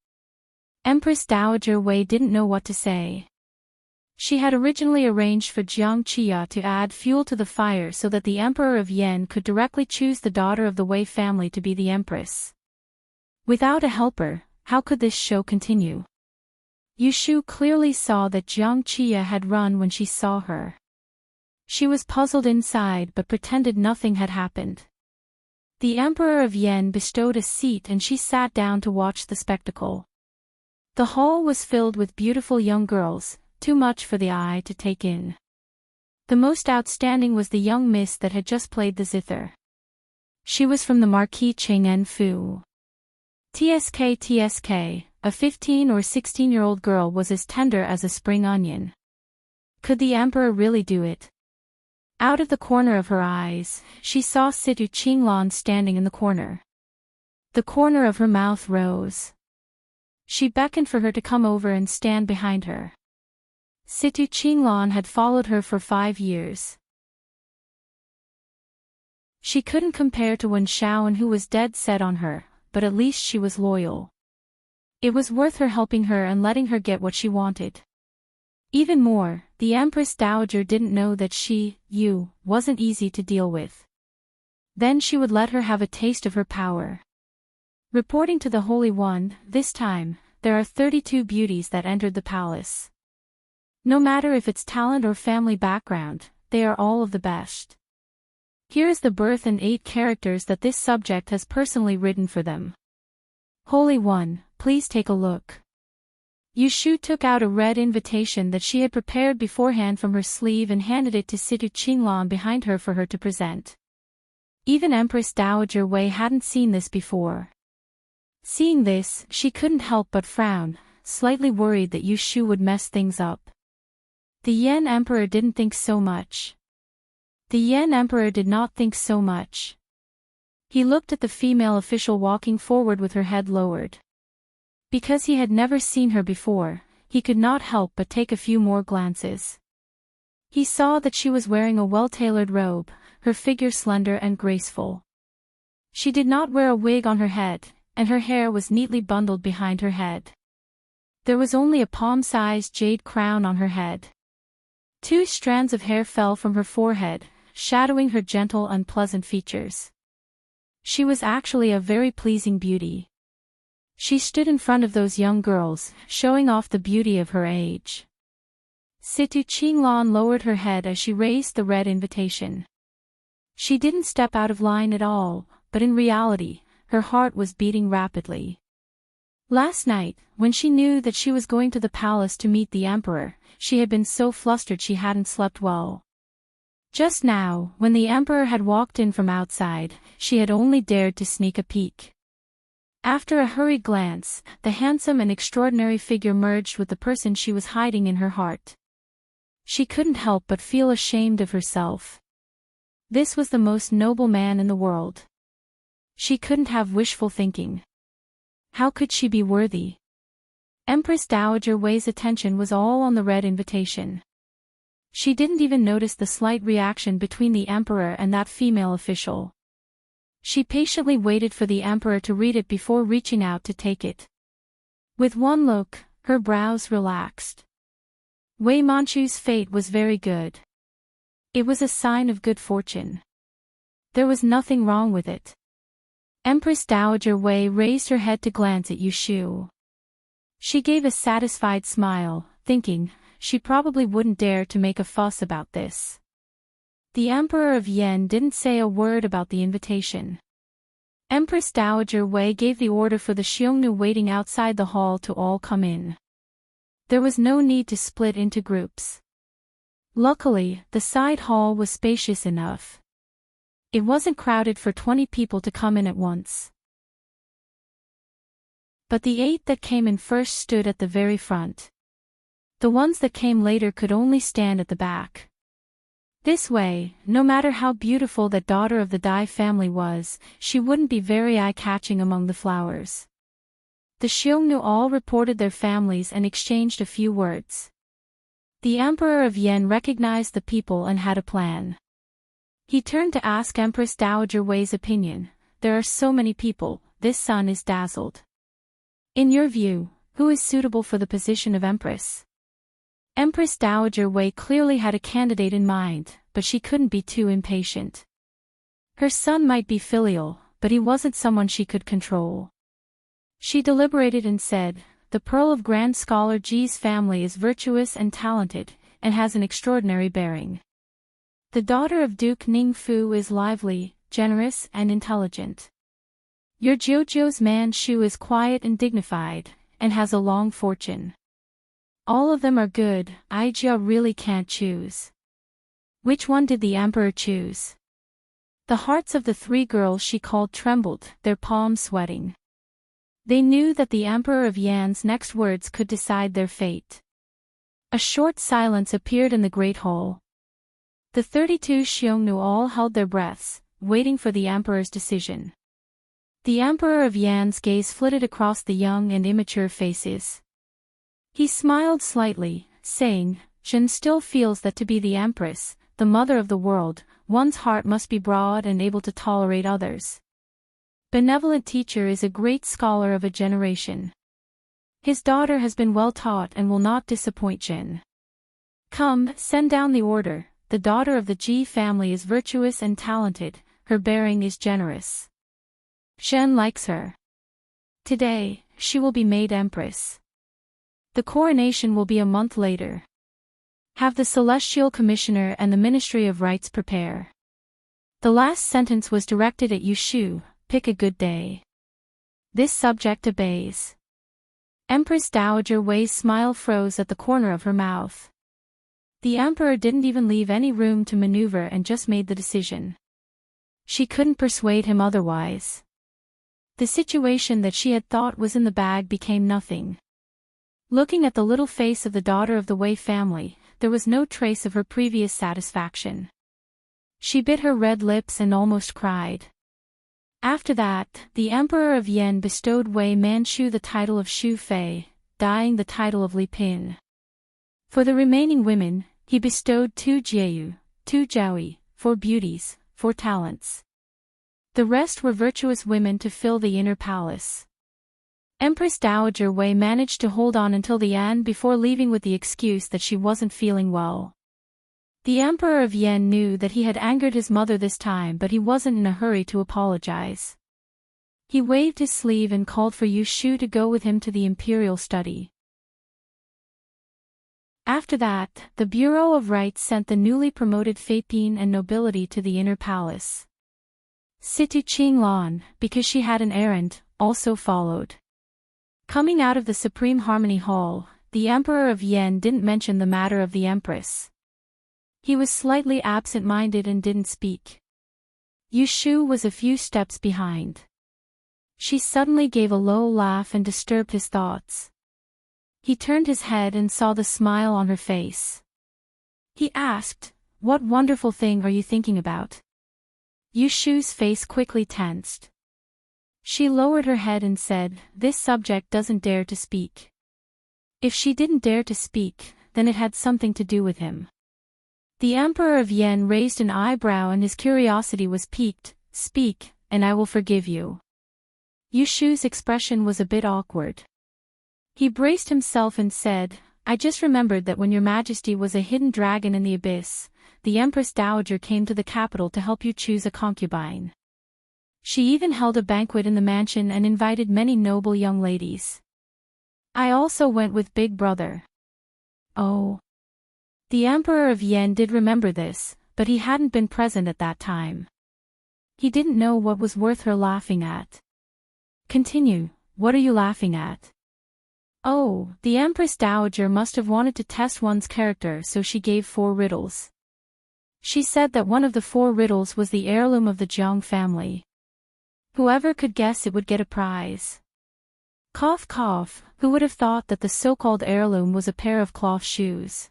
[SPEAKER 1] Empress Dowager Wei didn't know what to say. She had originally arranged for Jiang Qia to add fuel to the fire so that the Emperor of Yen could directly choose the daughter of the Wei family to be the empress. Without a helper, how could this show continue? Yu Shu clearly saw that Jiang Qia had run when she saw her. She was puzzled inside but pretended nothing had happened. The Emperor of Yen bestowed a seat and she sat down to watch the spectacle. The hall was filled with beautiful young girls, too much for the eye to take in. The most outstanding was the young miss that had just played the zither. She was from the Marquis Cheng-en Fu. TSK, a 15 or 16-year-old girl was as tender as a spring onion. Could the emperor really do it? Out of the corner of her eyes, she saw Situ Qinglan standing in the corner. The corner of her mouth rose. She beckoned for her to come over and stand behind her. Situ Qinglan had followed her for 5 years. She couldn't compare to Wen Shaoan, who was dead set on her, but at least she was loyal. It was worth her helping her and letting her get what she wanted. Even more, the Empress Dowager didn't know that wasn't easy to deal with. Then she would let her have a taste of her power. Reporting to the Holy One, this time, there are 32 beauties that entered the palace. No matter if it's talent or family background, they are all of the best. Here is the birth and 8 characters that this subject has personally written for them. Holy One, please take a look. Yushu took out a red invitation that she had prepared beforehand from her sleeve and handed it to Situ Qinglan behind her for her to present. Even Empress Dowager Wei hadn't seen this before. Seeing this, she couldn't help but frown, slightly worried that Yushu would mess things up. The Yen Emperor didn't think so much. The Yen Emperor did not think so much. He looked at the female official walking forward with her head lowered. Because he had never seen her before, he could not help but take a few more glances. He saw that she was wearing a well-tailored robe, her figure slender and graceful. She did not wear a wig on her head, and her hair was neatly bundled behind her head. There was only a palm-sized jade crown on her head. 2 strands of hair fell from her forehead, shadowing her gentle and pleasant features. She was actually a very pleasing beauty. She stood in front of those young girls, showing off the beauty of her age. Situ Qinglan lowered her head as she raised the red invitation. She didn't step out of line at all, but in reality, her heart was beating rapidly. Last night, when she knew that she was going to the palace to meet the emperor, she had been so flustered she hadn't slept well. Just now, when the emperor had walked in from outside, she had only dared to sneak a peek. After a hurried glance, the handsome and extraordinary figure merged with the person she was hiding in her heart. She couldn't help but feel ashamed of herself. This was the most noble man in the world. She couldn't have wishful thinking. How could she be worthy? Empress Dowager Wei's attention was all on the red invitation. She didn't even notice the slight reaction between the emperor and that female official. She patiently waited for the emperor to read it before reaching out to take it. With one look, her brows relaxed. Wei Manchu's fate was very good. It was a sign of good fortune. There was nothing wrong with it. Empress Dowager Wei raised her head to glance at Yushu. She gave a satisfied smile, thinking, she probably wouldn't dare to make a fuss about this. The Emperor of Yen didn't say a word about the invitation. Empress Dowager Wei gave the order for the Xiongnu waiting outside the hall to all come in. There was no need to split into groups. Luckily, the side hall was spacious enough. It wasn't crowded for 20 people to come in at once. But the 8 that came in first stood at the very front. The ones that came later could only stand at the back. This way, no matter how beautiful that daughter of the Dai family was, she wouldn't be very eye-catching among the flowers. The Xiongnu all reported their families and exchanged a few words. The Emperor of Yen recognized the people and had a plan. He turned to ask Empress Dowager Wei's opinion. There are so many people, this sun is dazzled. In your view, who is suitable for the position of Empress? Empress Dowager Wei clearly had a candidate in mind, but she couldn't be too impatient. Her son might be filial, but he wasn't someone she could control. She deliberated and said, the pearl of Grand Scholar Ji's family is virtuous and talented, and has an extraordinary bearing. The daughter of Duke Ningfu is lively, generous, and intelligent. Your Jojo's man Shu is quiet and dignified, and has a long fortune. All of them are good, Ijia really can't choose. Which one did the emperor choose? The hearts of the three girls she called trembled, their palms sweating. They knew that the emperor of Yan's next words could decide their fate. A short silence appeared in the great hall. The 32 Xiongnu all held their breaths, waiting for the emperor's decision. The emperor of Yan's gaze flitted across the young and immature faces. He smiled slightly, saying, Jin still feels that to be the empress, the mother of the world, one's heart must be broad and able to tolerate others. Benevolent teacher is a great scholar of a generation. His daughter has been well taught and will not disappoint Jin. Come, send down the order. The daughter of the Ji family is virtuous and talented, her bearing is generous. Zhen likes her. Today, she will be made empress. The coronation will be a month later. Have the Celestial Commissioner and the Ministry of Rites prepare. The last sentence was directed at Yushu, pick a good day. This subject obeys. Empress Dowager Wei's smile froze at the corner of her mouth. The emperor didn't even leave any room to maneuver and just made the decision. She couldn't persuade him otherwise. The situation that she had thought was in the bag became nothing. Looking at the little face of the daughter of the Wei family, there was no trace of her previous satisfaction. She bit her red lips and almost cried. After that, the Emperor of Yan bestowed Wei Manchu the title of Shu Fei, Dying the title of Li Pin. For the remaining women, he bestowed 2 Jieyu, 2 Jiaoyi, 4 beauties, 4 talents. The rest were virtuous women to fill the inner palace. Empress Dowager Wei managed to hold on until the end before leaving with the excuse that she wasn't feeling well. The Emperor of Yan knew that he had angered his mother this time, but he wasn't in a hurry to apologize. He waved his sleeve and called for Yu Shu to go with him to the imperial study. After that, the Bureau of Rites sent the newly promoted Feipin and nobility to the inner palace. Situ Qinglan, because she had an errand, also followed. Coming out of the Supreme Harmony Hall, the Emperor of Yan didn't mention the matter of the Empress. He was slightly absent-minded and didn't speak. Yu Shu was a few steps behind. She suddenly gave a low laugh and disturbed his thoughts. He turned his head and saw the smile on her face. He asked, "What wonderful thing are you thinking about?" Yu Shu's face quickly tensed. She lowered her head and said, "This subject doesn't dare to speak." If she didn't dare to speak, then it had something to do with him. The Emperor of Yan raised an eyebrow and his curiosity was piqued. "Speak, and I will forgive you." Yu Shu's expression was a bit awkward. He braced himself and said, "I just remembered that when your majesty was a hidden dragon in the abyss, the Empress Dowager came to the capital to help you choose a concubine. She even held a banquet in the mansion and invited many noble young ladies. I also went with Big Brother." Oh. The Emperor of Yan did remember this, but he hadn't been present at that time. He didn't know what was worth her laughing at. "Continue, what are you laughing at?" "Oh, the Empress Dowager must have wanted to test one's character, so she gave 4 riddles. She said that one of the 4 riddles was the heirloom of the Jiang family. Whoever could guess it would get a prize." Cough cough, who would have thought that the so-called heirloom was a pair of cloth shoes?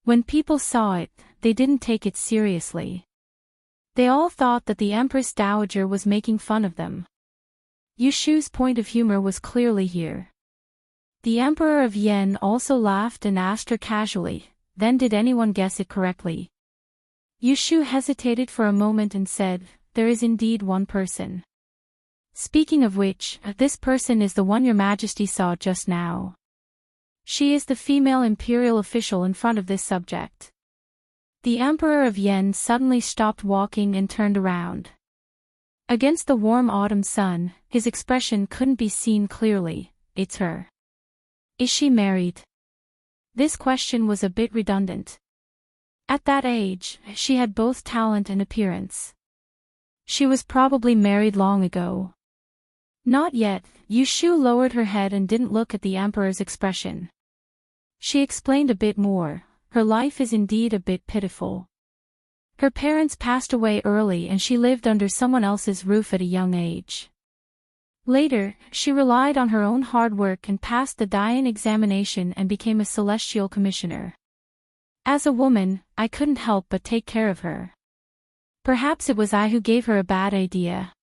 [SPEAKER 1] When people saw it, they didn't take it seriously. They all thought that the Empress Dowager was making fun of them. Yu Shu's point of humor was clearly here. The Emperor of Yan also laughed and asked her casually, "Then did anyone guess it correctly?" Yu Shu hesitated for a moment and said, "There is indeed one person. Speaking of which, this person is the one your majesty saw just now. She is the female imperial official in front of this subject." The Emperor of Yan suddenly stopped walking and turned around. Against the warm autumn sun, his expression couldn't be seen clearly. "It's her. Is she married?" This question was a bit redundant. At that age, she had both talent and appearance. She was probably married long ago. Not yet. Yushu lowered her head and didn't look at the emperor's expression. She explained a bit more. Her life is indeed a bit pitiful. Her parents passed away early and she lived under someone else's roof at a young age. Later, she relied on her own hard work and passed the Dayan examination and became a celestial commissioner. As a woman, I couldn't help but take care of her. Perhaps it was I who gave her a bad idea.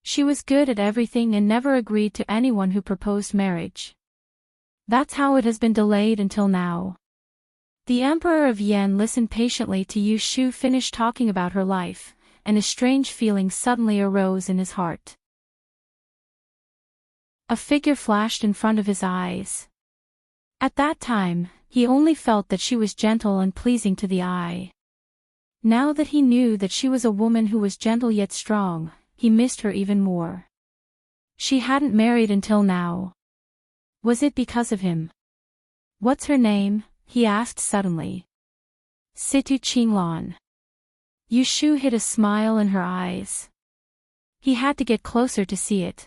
[SPEAKER 1] She was good at everything and never agreed to anyone who proposed marriage. That's how it has been delayed until now. The Emperor of Yen listened patiently to Yushu finish talking about her life, and a strange feeling suddenly arose in his heart. A figure flashed in front of his eyes. At that time, he only felt that she was gentle and pleasing to the eye. Now that he knew that she was a woman who was gentle yet strong, he missed her even more. She hadn't married until now. Was it because of him? What's her name? He asked suddenly. Situ Qinglan. Yushu hid a smile in her eyes. He had to get closer to see it.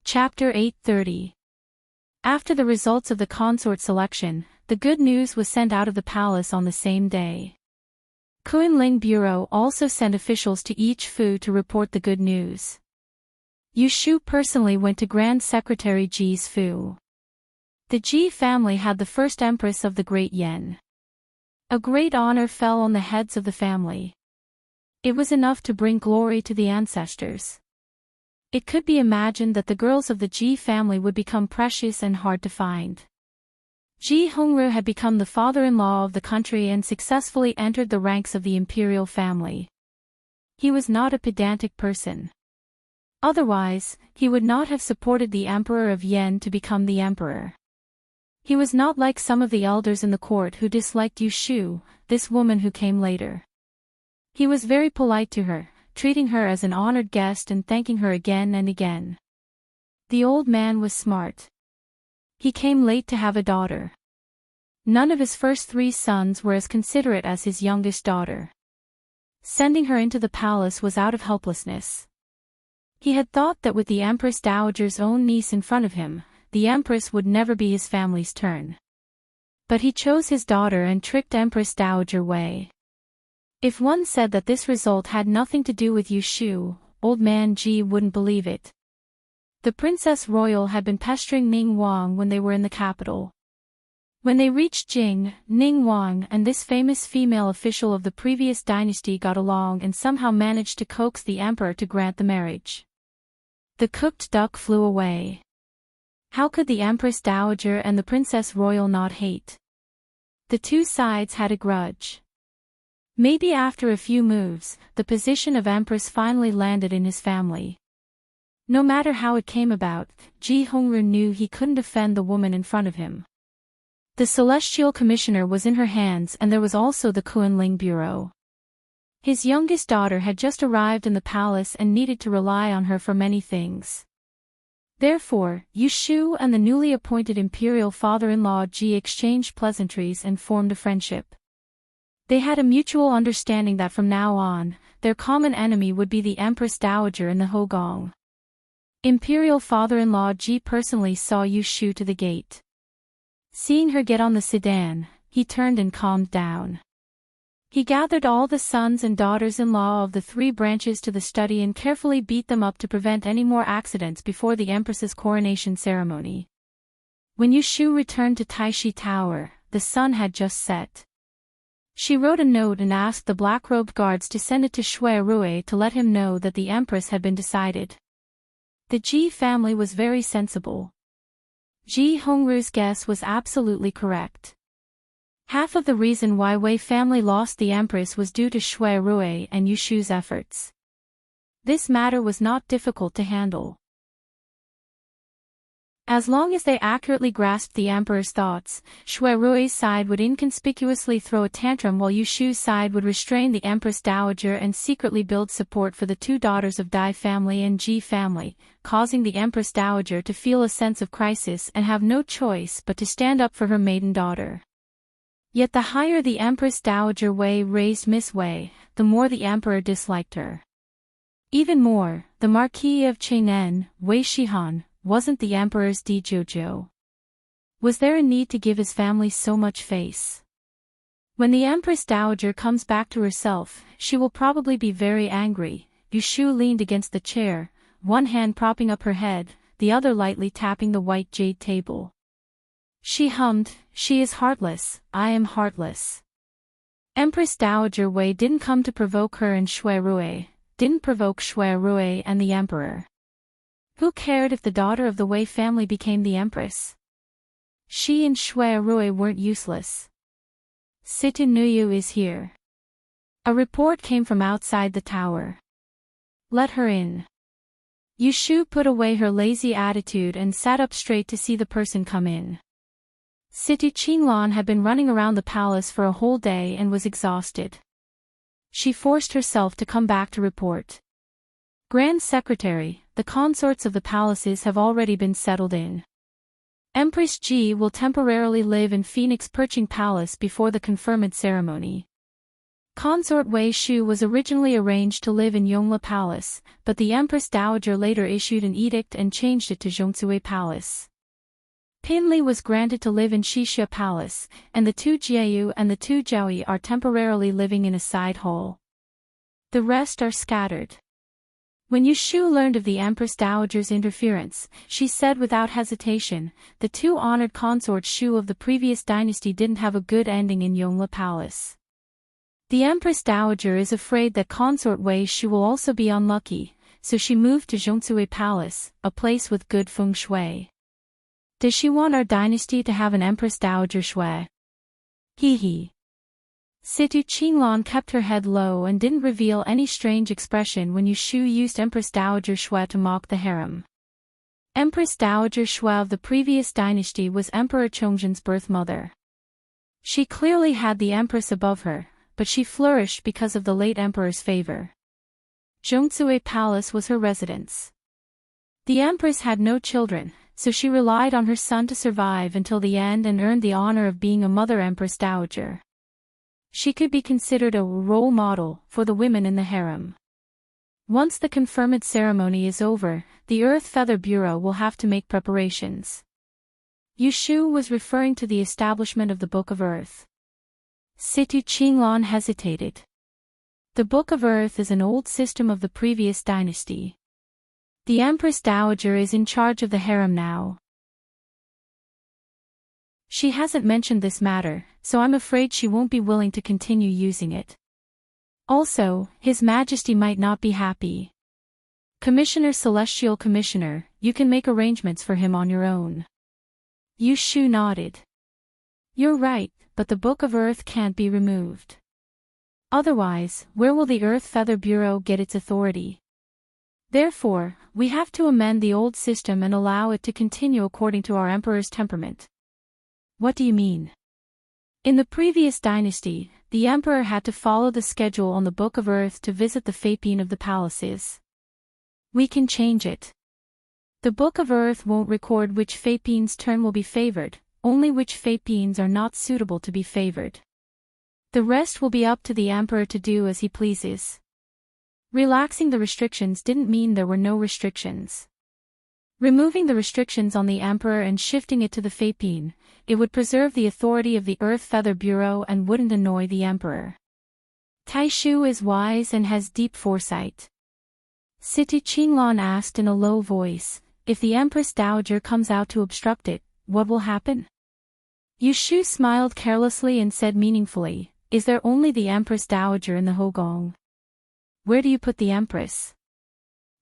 [SPEAKER 1] Chapter 830. After the results of the consort selection, the good news was sent out of the palace on the same day. Kunling Bureau also sent officials to each Fu to report the good news. Yushu personally went to Grand Secretary Ji's Fu. The Ji family had the first empress of the Great Yen. A great honor fell on the heads of the family. It was enough to bring glory to the ancestors. It could be imagined that the girls of the Ji family would become precious and hard to find. Ji Hongru had become the father-in-law of the country and successfully entered the ranks of the imperial family. He was not a pedantic person. Otherwise, he would not have supported the Emperor of Yen to become the emperor. He was not like some of the elders in the court who disliked Yushu, this woman who came later. He was very polite to her, treating her as an honored guest and thanking her again and again. The old man was smart. He came late to have a daughter. None of his first 3 sons were as considerate as his youngest daughter. Sending her into the palace was out of helplessness. He had thought that with the Empress Dowager's own niece in front of him, the Empress would never be his family's turn. But he chose his daughter and tricked Empress Dowager Wei. If one said that this result had nothing to do with Yushu, old man Ji wouldn't believe it. The Princess Royal had been pestering Ning Wang when they were in the capital. When they reached Jing, Ning Wang and this famous female official of the previous dynasty got along and somehow managed to coax the emperor to grant the marriage. The cooked duck flew away. How could the Empress Dowager and the Princess Royal not hate? The two sides had a grudge. Maybe after a few moves, the position of Empress finally landed in his family. No matter how it came about, Ji Hongru knew he couldn't defend the woman in front of him. The Celestial Commissioner was in her hands and there was also the Kunling Bureau. His youngest daughter had just arrived in the palace and needed to rely on her for many things. Therefore, Yushu and the newly appointed imperial father-in-law Ji exchanged pleasantries and formed a friendship. They had a mutual understanding that from now on, their common enemy would be the Empress Dowager in the Hogong. Imperial father-in-law Ji personally saw Yushu to the gate. Seeing her get on the sedan, he turned and calmed down. He gathered all the sons and daughters-in-law of the 3 branches to the study and carefully beat them up to prevent any more accidents before the Empress's coronation ceremony. When Yushu returned to Taishi Tower, the sun had just set. She wrote a note and asked the black-robed guards to send it to Shui Rui to let him know that the Empress had been decided. The Ji family was very sensible. Ji Hongru's guess was absolutely correct. Half of the reason why Wei family lost the Empress was due to Shui Rui and Yushu's efforts. This matter was not difficult to handle. As long as they accurately grasped the emperor's thoughts, Shui Rui's side would inconspicuously throw a tantrum while Yushu's side would restrain the Empress Dowager and secretly build support for the two daughters of Dai family and Ji family, causing the Empress Dowager to feel a sense of crisis and have no choice but to stand up for her maiden daughter. Yet the higher the Empress Dowager Wei raised Miss Wei, the more the emperor disliked her. Even more, the Marquis of Cheng'en, Wei Shihan, wasn't the emperor's Dijojo. Was there a need to give his family so much face? When the Empress Dowager comes back to herself, she will probably be very angry. Yushu leaned against the chair, one hand propping up her head, the other lightly tapping the white jade table. She hummed, "She is heartless, I am heartless." Empress Dowager Wei didn't come to provoke her and Shui Rui, didn't provoke Shui Rui and the emperor. Who cared if the daughter of the Wei family became the empress? She and Shui Rui weren't useless. Situ Nuyu is here. A report came from outside the tower. Let her in. Yushu put away her lazy attitude and sat up straight to see the person come in. Situ Qinglan had been running around the palace for a whole day and was exhausted. She forced herself to come back to report. Grand Secretary, the consorts of the palaces have already been settled in. Empress Ji will temporarily live in Phoenix Perching Palace before the conferment ceremony. Consort Wei Shu was originally arranged to live in Yongla Palace, but the Empress Dowager later issued an edict and changed it to Zhongsui Palace. Pinli was granted to live in Shixia Palace, and the two Jiayu and the two Jiaoyi are temporarily living in a side hall. The rest are scattered. When Yushu learned of the Empress Dowager's interference, she said without hesitation, the two honored consorts Shu of the previous dynasty didn't have a good ending in Yongla Palace. The Empress Dowager is afraid that consort Wei Shu will also be unlucky, so she moved to Zhongsui Palace, a place with good feng shui. Does she want our dynasty to have an Empress Dowager Shui? Hee hee. Situ Qinglan kept her head low and didn't reveal any strange expression when Yushu used Empress Dowager Shui to mock the harem. Empress Dowager Shui of the previous dynasty was Emperor Chongzhen's birth mother. She clearly had the empress above her, but she flourished because of the late emperor's favor. Zhongsui Palace was her residence. The empress had no children, so she relied on her son to survive until the end and earned the honor of being a mother Empress Dowager. She could be considered a role model for the women in the harem. Once the conferment ceremony is over, the Earth Feather Bureau will have to make preparations. Yushu was referring to the establishment of the Book of Earth. Situ Qinglan hesitated. The Book of Earth is an old system of the previous dynasty. The Empress Dowager is in charge of the harem now. She hasn't mentioned this matter, so I'm afraid she won't be willing to continue using it. Also, His Majesty might not be happy. Commissioner Celestial Commissioner, you can make arrangements for him on your own. Yushu nodded. You're right, but the Book of Earth can't be removed. Otherwise, where will the Earth Feather Bureau get its authority? Therefore, we have to amend the old system and allow it to continue according to our emperor's temperament. What do you mean? In the previous dynasty, the emperor had to follow the schedule on the Book of Earth to visit the Fapine of the palaces. We can change it. The Book of Earth won't record which Fapine's turn will be favored, only which Fapines are not suitable to be favored. The rest will be up to the emperor to do as he pleases. Relaxing the restrictions didn't mean there were no restrictions. Removing the restrictions on the emperor and shifting it to the Fapine, it would preserve the authority of the Earth Feather Bureau and wouldn't annoy the emperor. Taishu is wise and has deep foresight. Situ Qinglan asked in a low voice, if the Empress Dowager comes out to obstruct it, what will happen? Yushu smiled carelessly and said meaningfully, is there only the Empress Dowager in the Hogong? Where do you put the Empress?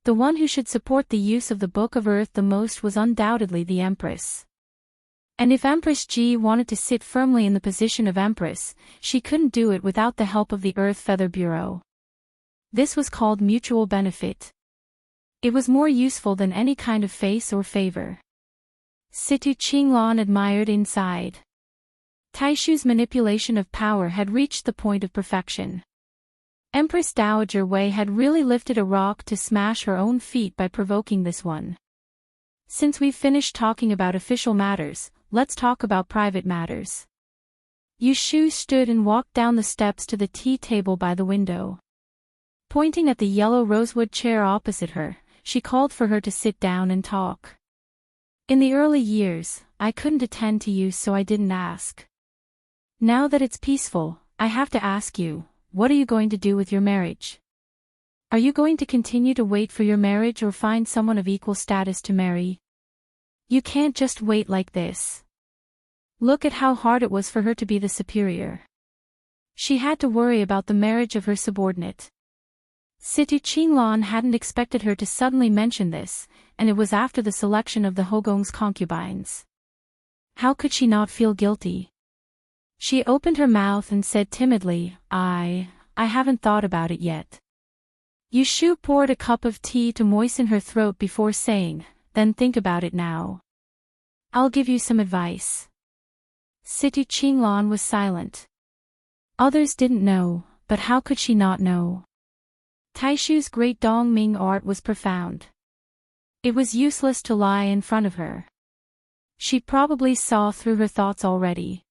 [SPEAKER 1] The one who should support the use of the Book of Earth the most was undoubtedly the Empress. And if Empress Ji wanted to sit firmly in the position of Empress, she couldn't do it without the help of the Earth Feather Bureau. This was called mutual benefit. It was more useful than any kind of face or favor. Situ Qinglan admired inside. Taishu's manipulation of power had reached the point of perfection. Empress Dowager Wei had really lifted a rock to smash her own feet by provoking this one. Since we've finished talking about official matters, let's talk about private matters. Yu Shu stood and walked down the steps to the tea table by the window. Pointing at the yellow rosewood chair opposite her, she called for her to sit down and talk. In the early years, I couldn't attend to you, so I didn't ask. Now that it's peaceful, I have to ask you, what are you going to do with your marriage? Are you going to continue to wait for your marriage or find someone of equal status to marry? You can't just wait like this. Look at how hard it was for her to be the superior. She had to worry about the marriage of her subordinate. Situ Qinglan hadn't expected her to suddenly mention this, and it was after the selection of the Hogong's concubines. How could she not feel guilty? She opened her mouth and said timidly, I haven't thought about it yet. Yu Shu poured a cup of tea to moisten her throat before saying, then think about it now. I'll give you some advice. Situ Qinglan was silent. Others didn't know, but how could she not know? Taishu's great Dongming art was profound. It was useless to lie in front of her. She probably saw through her thoughts already.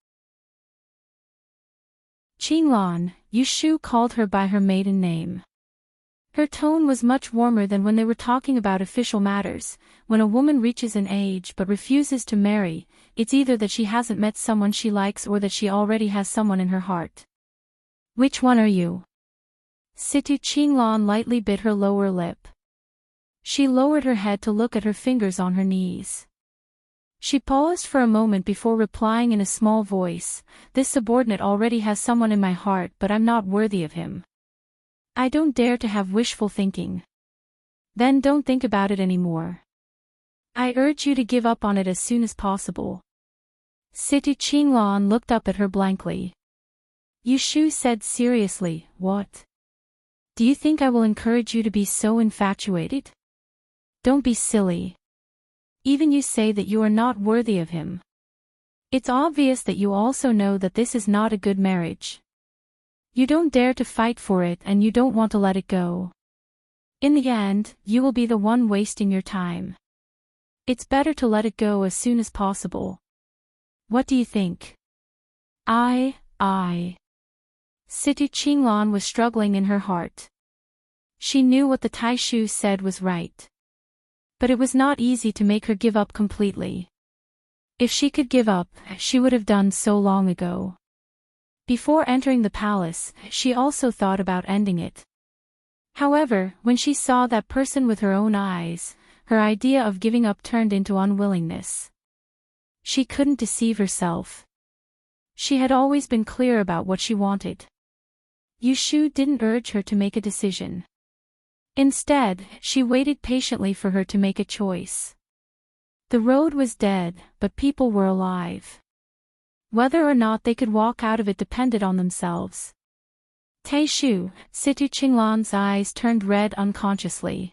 [SPEAKER 1] Qinglan, Yu Shu called her by her maiden name. Her tone was much warmer than when they were talking about official matters. When a woman reaches an age but refuses to marry, it's either that she hasn't met someone she likes or that she already has someone in her heart. Which one are you? Situ Qinglan lightly bit her lower lip. She lowered her head to look at her fingers on her knees. She paused for a moment before replying in a small voice, this subordinate already has someone in my heart, but I'm not worthy of him. I don't dare to have wishful thinking. Then don't think about it anymore. I urge you to give up on it as soon as possible. Situ Qinglan looked up at her blankly. Yu Shu said seriously, what? Do you think I will encourage you to be so infatuated? Don't be silly. Even you say that you are not worthy of him. It's obvious that you also know that this is not a good marriage. You don't dare to fight for it and you don't want to let it go. In the end, you will be the one wasting your time. It's better to let it go as soon as possible. What do you think? I. Situ Qinglan was struggling in her heart. She knew what the Taishu said was right. But it was not easy to make her give up completely. If she could give up, she would have done so long ago. Before entering the palace, she also thought about ending it. However, when she saw that person with her own eyes, her idea of giving up turned into unwillingness. She couldn't deceive herself. She had always been clear about what she wanted. Yu Shu didn't urge her to make a decision. Instead, she waited patiently for her to make a choice. The road was dead, but people were alive. Whether or not they could walk out of it depended on themselves. Taishu, Situ Qinglan's eyes turned red unconsciously.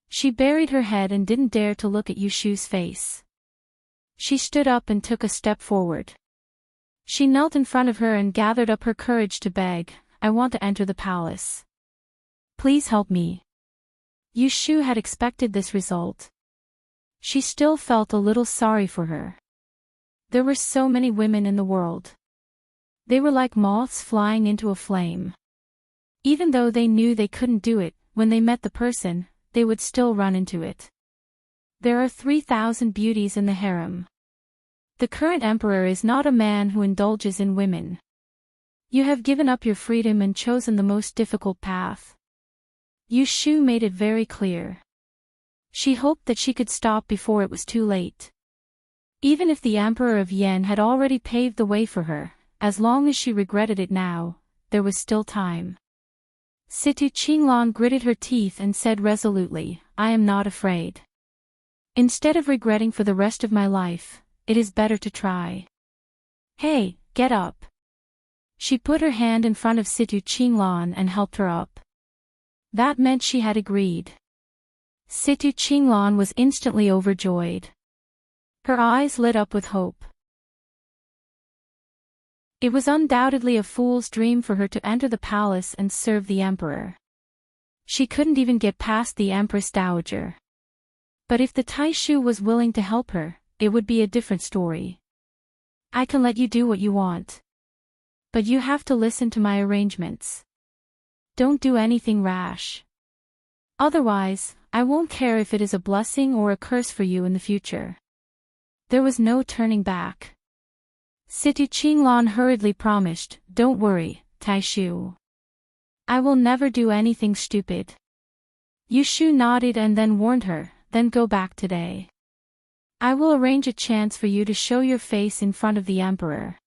[SPEAKER 1] She buried her head and didn't dare to look at Yu Shu's face. She stood up and took a step forward. She knelt in front of her and gathered up her courage to beg, I want to enter the palace. Please help me. Yu Shu had expected this result. She still felt a little sorry for her. There were so many women in the world. They were like moths flying into a flame. Even though they knew they couldn't do it, when they met the person, they would still run into it. There are 3,000 beauties in the harem. The current emperor is not a man who indulges in women. You have given up your freedom and chosen the most difficult path. Yu Shu made it very clear. She hoped that she could stop before it was too late. Even if the Emperor of Yen had already paved the way for her, as long as she regretted it now, there was still time. Situ Qinglan gritted her teeth and said resolutely, I am not afraid. Instead of regretting for the rest of my life, it is better to try. Hey, get up. She put her hand in front of Situ Qinglan and helped her up. That meant she had agreed. Situ Qinglan was instantly overjoyed. Her eyes lit up with hope. It was undoubtedly a fool's dream for her to enter the palace and serve the emperor. She couldn't even get past the Empress Dowager. But if the Taishu was willing to help her, it would be a different story. I can let you do what you want. But you have to listen to my arrangements. Don't do anything rash. Otherwise, I won't care if it is a blessing or a curse for you in the future. There was no turning back. Situ Qinglan hurriedly promised, "Don't worry, Taishu. I will never do anything stupid." Yushu nodded and then warned her, "Then go back today. I will arrange a chance for you to show your face in front of the emperor.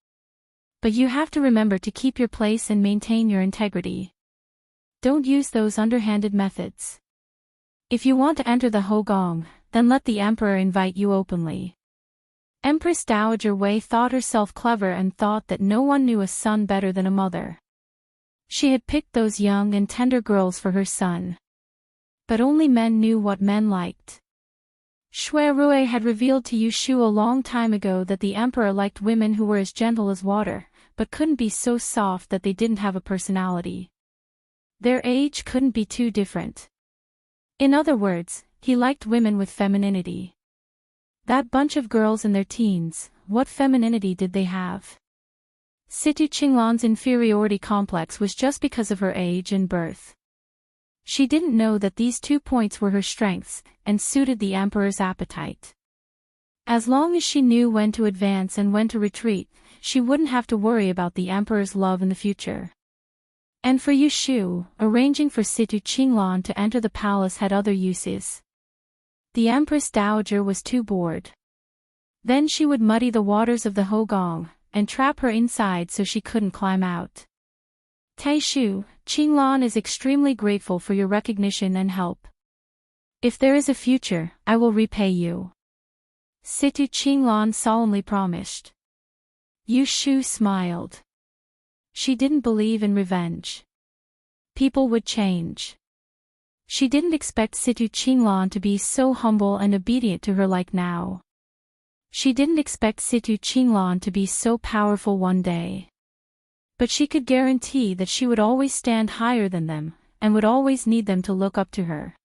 [SPEAKER 1] But you have to remember to keep your place and maintain your integrity. Don't use those underhanded methods. If you want to enter the Hogong, then let the emperor invite you openly." Empress Dowager Wei thought herself clever and thought that no one knew a son better than a mother. She had picked those young and tender girls for her son. But only men knew what men liked. Shui Rui had revealed to Yushu a long time ago that the emperor liked women who were as gentle as water, but couldn't be so soft that they didn't have a personality. Their age couldn't be too different. In other words, he liked women with femininity. That bunch of girls in their teens, what femininity did they have? Situ Qinglan's inferiority complex was just because of her age and birth. She didn't know that these 2 points were her strengths, and suited the emperor's appetite. As long as she knew when to advance and when to retreat, she wouldn't have to worry about the emperor's love in the future. And for Yushu, arranging for Situ Qinglan to enter the palace had other uses. The Empress Dowager was too bored. Then she would muddy the waters of the Hogong, and trap her inside so she couldn't climb out. Taishu, Qinglan is extremely grateful for your recognition and help. If there is a future, I will repay you. Situ Qinglan solemnly promised. Yushu smiled. She didn't believe in revenge. People would change. She didn't expect Situ Qinglan to be so humble and obedient to her like now. She didn't expect Situ Qinglan to be so powerful one day. But she could guarantee that she would always stand higher than them, and would always need them to look up to her.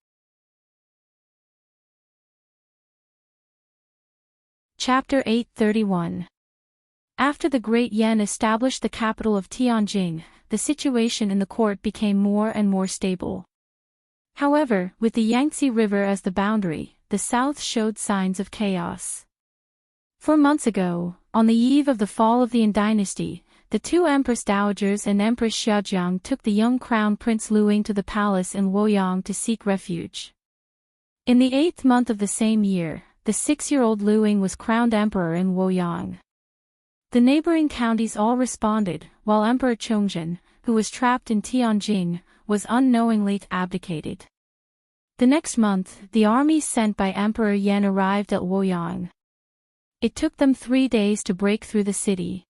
[SPEAKER 1] Chapter 831. After the Great Yan established the capital of Tianjing, the situation in the court became more and more stable. However, with the Yangtze River as the boundary, the south showed signs of chaos. 4 months ago, on the eve of the fall of the Yan dynasty, the 2 Empress Dowagers and Empress Xiaojiang took the young Crown Prince Luing to the palace in Luoyang to seek refuge. In the 8th month of the same year, the 6-year-old Luing was crowned emperor in Luoyang. The neighboring counties all responded, while Emperor Chongzhen, who was trapped in Tianjing, was unknowingly abdicated. The next month, the army sent by Emperor Yan arrived at Luoyang. It took them 3 days to break through the city.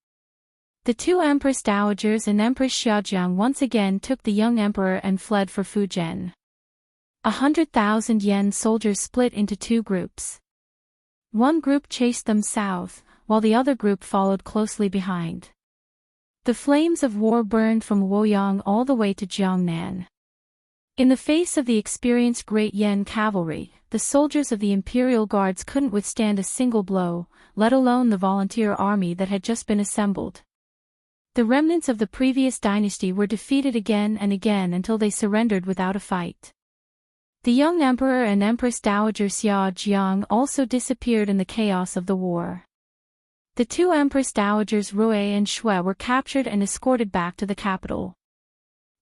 [SPEAKER 1] The 2 Empress Dowagers and Empress Xiaojiang once again took the young emperor and fled for Fujian. 100,000 Yan soldiers split into 2 groups. One group chased them south, while the other group followed closely behind. The flames of war burned from Luoyang all the way to Jiangnan. In the face of the experienced Great Yan cavalry, the soldiers of the Imperial Guards couldn't withstand a single blow, let alone the volunteer army that had just been assembled. The remnants of the previous dynasty were defeated again and again until they surrendered without a fight. The young emperor and Empress Dowager Xiaojiang also disappeared in the chaos of the war. The 2 Empress Dowagers Rui and Shui were captured and escorted back to the capital.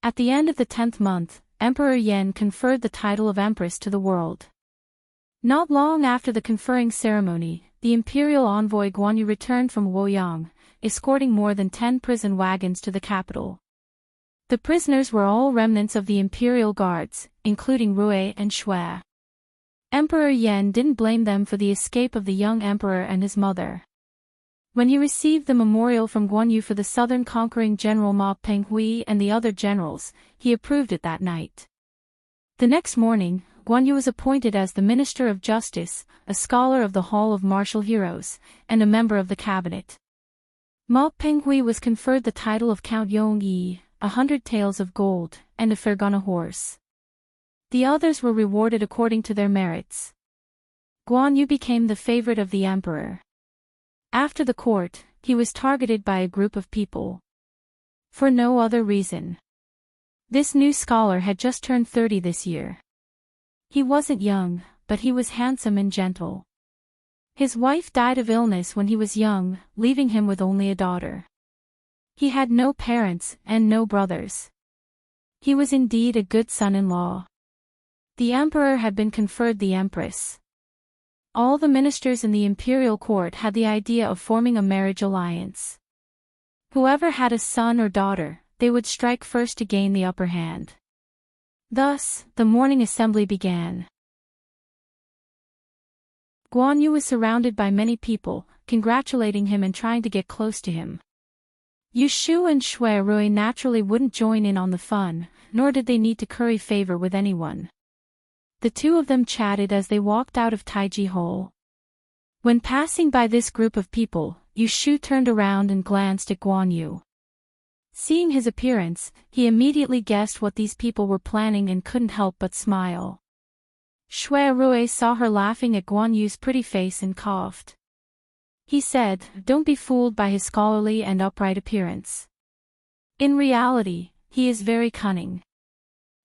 [SPEAKER 1] At the end of the 10th month, Emperor Yan conferred the title of Empress to the world. Not long after the conferring ceremony, the imperial envoy Guanyu returned from Luoyang, escorting more than 10 prison wagons to the capital. The prisoners were all remnants of the Imperial Guards, including Rui and Shui. Emperor Yan didn't blame them for the escape of the young emperor and his mother. When he received the memorial from Guanyu for the southern conquering general Ma Penghui and the other generals, he approved it that night. The next morning, Guan Yu was appointed as the Minister of Justice, a scholar of the Hall of Martial Heroes, and a member of the cabinet. Ma Penghui was conferred the title of Count Yong Yi, 100 taels of gold, and a Fergana horse. The others were rewarded according to their merits. Guan Yu became the favorite of the emperor. After the court, he was targeted by a group of people. For no other reason. This new scholar had just turned 30 this year. He wasn't young, but he was handsome and gentle. His wife died of illness when he was young, leaving him with only a daughter. He had no parents and no brothers. He was indeed a good son-in-law. The emperor had been conferred the empress. All the ministers in the imperial court had the idea of forming a marriage alliance. Whoever had a son or daughter, they would strike first to gain the upper hand. Thus, the morning assembly began. Guan Yu was surrounded by many people, congratulating him and trying to get close to him. Yu Shu and Shui Rui naturally wouldn't join in on the fun, nor did they need to curry favor with anyone. The two of them chatted as they walked out of Taiji Hall. When passing by this group of people, Yu Shu turned around and glanced at Guan Yu. Seeing his appearance, he immediately guessed what these people were planning and couldn't help but smile. Shui Rui saw her laughing at Guan Yu's pretty face and coughed. He said, "Don't be fooled by his scholarly and upright appearance. In reality, he is very cunning.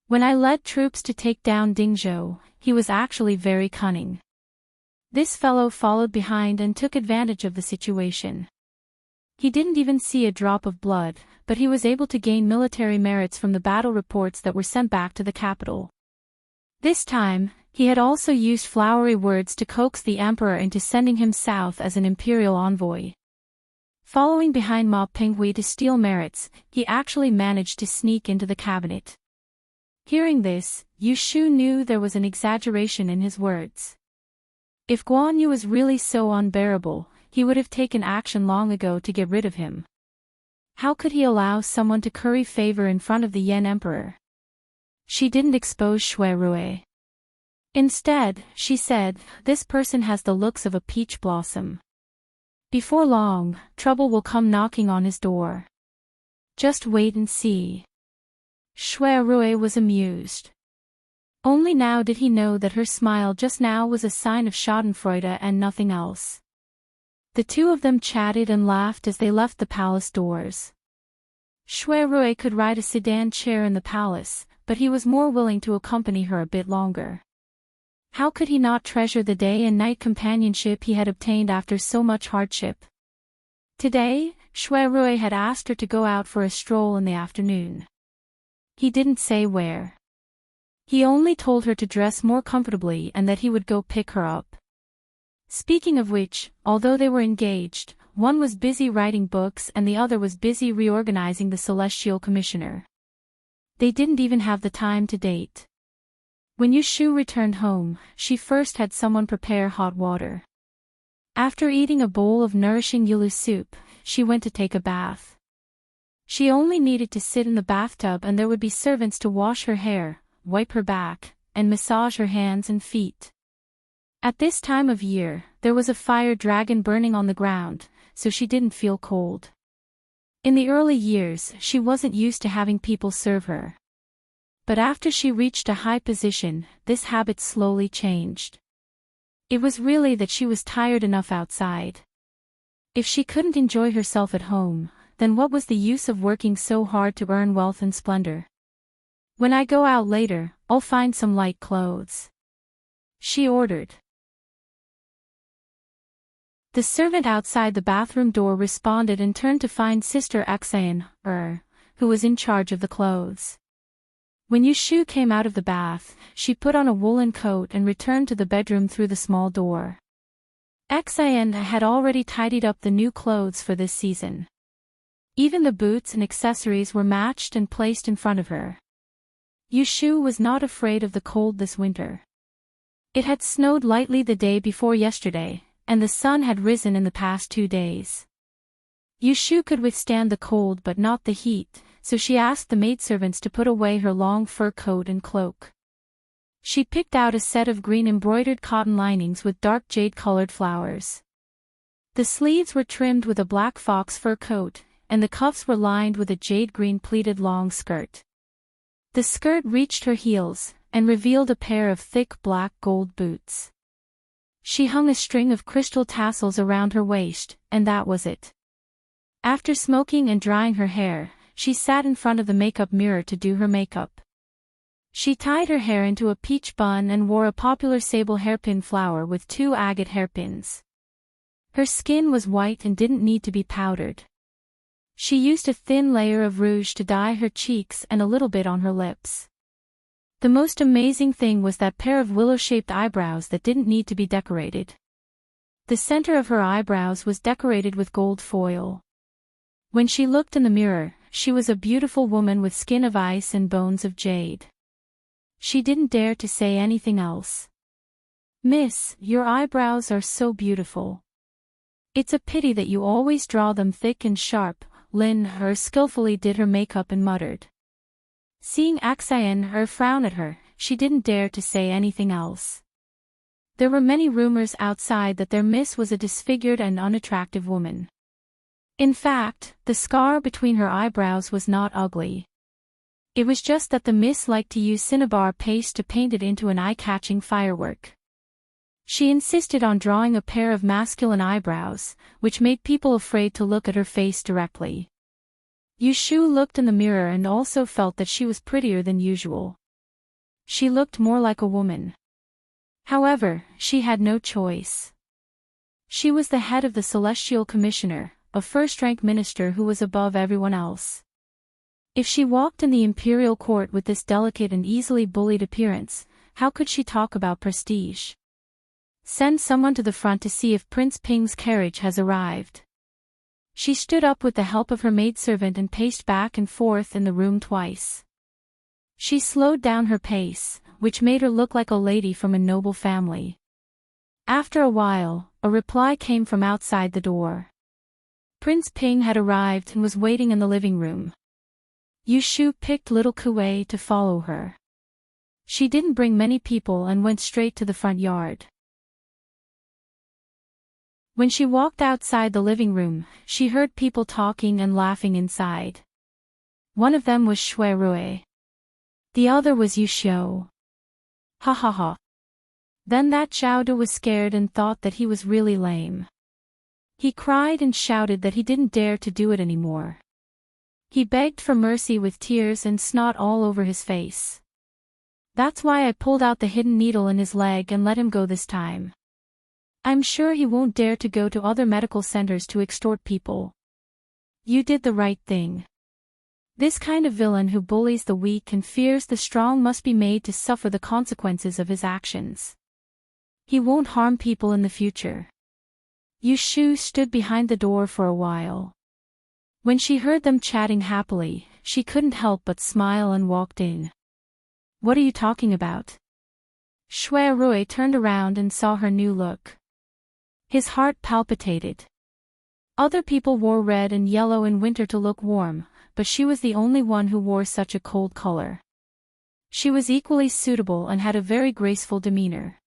[SPEAKER 1] When I led troops to take down Dingzhou, he was actually very cunning. This fellow followed behind and took advantage of the situation. He didn't even see a drop of blood, but he was able to gain military merits from the battle reports that were sent back to the capital. This time, he had also used flowery words to coax the emperor into sending him south as an imperial envoy. Following behind Ma Penghui to steal merits, he actually managed to sneak into the cabinet." Hearing this, Yu Shu knew there was an exaggeration in his words. If Guan Yu was really so unbearable, he would have taken action long ago to get rid of him. How could he allow someone to curry favor in front of the Yan Emperor? She didn't expose Shui Rui. Instead, she said, "This person has the looks of a peach blossom. Before long, trouble will come knocking on his door. Just wait and see." Shui Rui was amused. Only now did he know that her smile just now was a sign of schadenfreude and nothing else. The two of them chatted and laughed as they left the palace doors. Shui Rui could ride a sedan chair in the palace, but he was more willing to accompany her a bit longer. How could he not treasure the day and night companionship he had obtained after so much hardship? Today, Shui Rui had asked her to go out for a stroll in the afternoon. He didn't say where. He only told her to dress more comfortably and that he would go pick her up. Speaking of which, although they were engaged, one was busy writing books and the other was busy reorganizing the Celestial Commissioner. They didn't even have the time to date. When Yu Shu returned home, she first had someone prepare hot water. After eating a bowl of nourishing yulu soup, she went to take a bath. She only needed to sit in the bathtub and there would be servants to wash her hair, wipe her back, and massage her hands and feet. At this time of year, there was a fire dragon burning on the ground, so she didn't feel cold. In the early years, she wasn't used to having people serve her. But after she reached a high position, this habit slowly changed. It was really that she was tired enough outside. If she couldn't enjoy herself at home, then what was the use of working so hard to earn wealth and splendor? "When I go out later, I'll find some light clothes," she ordered. The servant outside the bathroom door responded and turned to find Sister Xan, who was in charge of the clothes. When Yu Shu came out of the bath, she put on a woolen coat and returned to the bedroom through the small door. Xan had already tidied up the new clothes for this season. Even the boots and accessories were matched and placed in front of her. Yu Shu was not afraid of the cold this winter. It had snowed lightly the day before yesterday, and the sun had risen in the past 2 days. Yu Shu could withstand the cold but not the heat, so she asked the maidservants to put away her long fur coat and cloak. She picked out a set of green embroidered cotton linings with dark jade-colored flowers. The sleeves were trimmed with a black fox fur coat, and the cuffs were lined with a jade-green pleated long skirt. The skirt reached her heels, and revealed a pair of thick black gold boots. She hung a string of crystal tassels around her waist, and that was it. After smoking and drying her hair, she sat in front of the makeup mirror to do her makeup. She tied her hair into a peach bun and wore a popular sable hairpin flower with 2 agate hairpins. Her skin was white and didn't need to be powdered. She used a thin layer of rouge to dye her cheeks and a little bit on her lips. The most amazing thing was that pair of willow-shaped eyebrows that didn't need to be decorated. The center of her eyebrows was decorated with gold foil. When she looked in the mirror, she was a beautiful woman with skin of ice and bones of jade. She didn't dare to say anything else. "Miss, your eyebrows are so beautiful. It's a pity that you always draw them thick and sharp." Lin Her skillfully did her makeup and muttered. Seeing Axayan Her frown at her, she didn't dare to say anything else. There were many rumors outside that their miss was a disfigured and unattractive woman. In fact, the scar between her eyebrows was not ugly. It was just that the miss liked to use cinnabar paste to paint it into an eye-catching firework. She insisted on drawing a pair of masculine eyebrows, which made people afraid to look at her face directly. Yushu looked in the mirror and also felt that she was prettier than usual. She looked more like a woman. However, she had no choice. She was the head of the Celestial Commissioner, a first-rank minister who was above everyone else. If she walked in the imperial court with this delicate and easily bullied appearance, how could she talk about prestige? Send someone to the front to see if Prince Ping's carriage has arrived. She stood up with the help of her maidservant and paced back and forth in the room twice. She slowed down her pace, which made her look like a lady from a noble family. After a while, a reply came from outside the door. Prince Ping had arrived and was waiting in the living room. Yushu picked little Kuei to follow her. She didn't bring many people and went straight to the front yard. When she walked outside the living room, she heard people talking and laughing inside. One of them was Shui Rui. The other was Yushu. Ha ha ha. Then that Xiaodu was scared and thought that he was really lame. He cried and shouted that he didn't dare to do it anymore. He begged for mercy with tears and snot all over his face. That's why I pulled out the hidden needle in his leg and let him go this time. I'm sure he won't dare to go to other medical centers to extort people. You did the right thing. This kind of villain who bullies the weak and fears the strong must be made to suffer the consequences of his actions. He won't harm people in the future. Yushu stood behind the door for a while. When she heard them chatting happily, she couldn't help but smile and walked in. What are you talking about? Shui Rui turned around and saw her new look. His heart palpitated. Other people wore red and yellow in winter to look warm, but she was the only one who wore such a cold color. She was equally suitable and had a very graceful demeanor.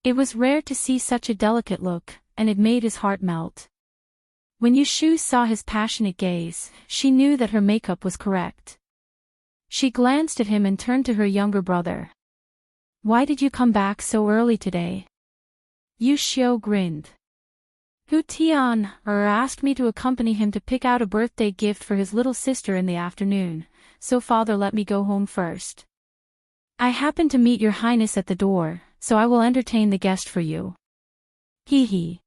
[SPEAKER 1] It was rare to see such a delicate look, and it made his heart melt. When Yushu saw his passionate gaze, she knew that her makeup was correct. She glanced at him and turned to her younger brother. Why did you come back so early today? Yushu grinned. Hu Tian asked me to accompany him to pick out a birthday gift for his little sister in the afternoon, so father let me go home first. I happened to meet your highness at the door, so I will entertain the guest for you. Hee hee.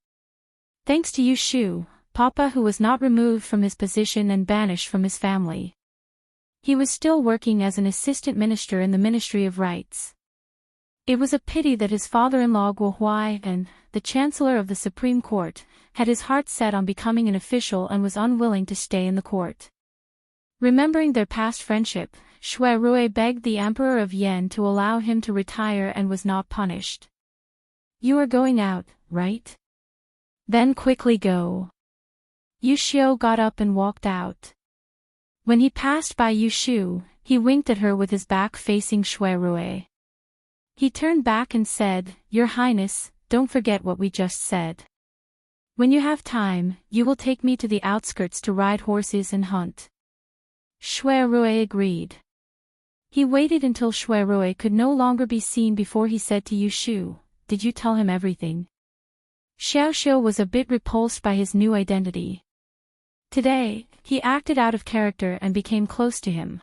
[SPEAKER 1] Thanks to Yushu, Papa who was not removed from his position and banished from his family. He was still working as an assistant minister in the Ministry of Rights. It was a pity that his father-in-law Guo Huai and, the Chancellor of the Supreme Court, had his heart set on becoming an official and was unwilling to stay in the court. Remembering their past friendship, Shui Rui begged the Emperor of Yen to allow him to retire and was not punished. You are going out, right? Then quickly go. Yushu got up and walked out. When he passed by Yushu, he winked at her with his back facing Shui Rui. He turned back and said, "Your Highness, don't forget what we just said. When you have time, you will take me to the outskirts to ride horses and hunt." Shui Rui agreed. He waited until Shui Rui could no longer be seen before he said to Yushu, "Did you tell him everything?" Xiaoxiu was a bit repulsed by his new identity. Today, he acted out of character and became close to him.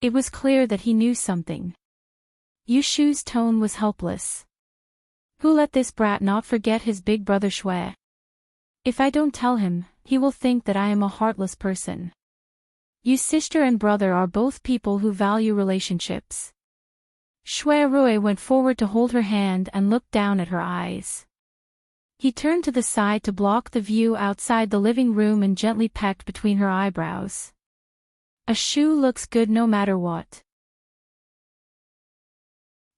[SPEAKER 1] It was clear that he knew something. Yushu's tone was helpless. Who let this brat not forget his big brother Shui? If I don't tell him, he will think that I am a heartless person. You sister and brother are both people who value relationships. Shui Rui went forward to hold her hand and looked down at her eyes. He turned to the side to block the view outside the living room and gently pecked between her eyebrows. A shoe looks good no matter what.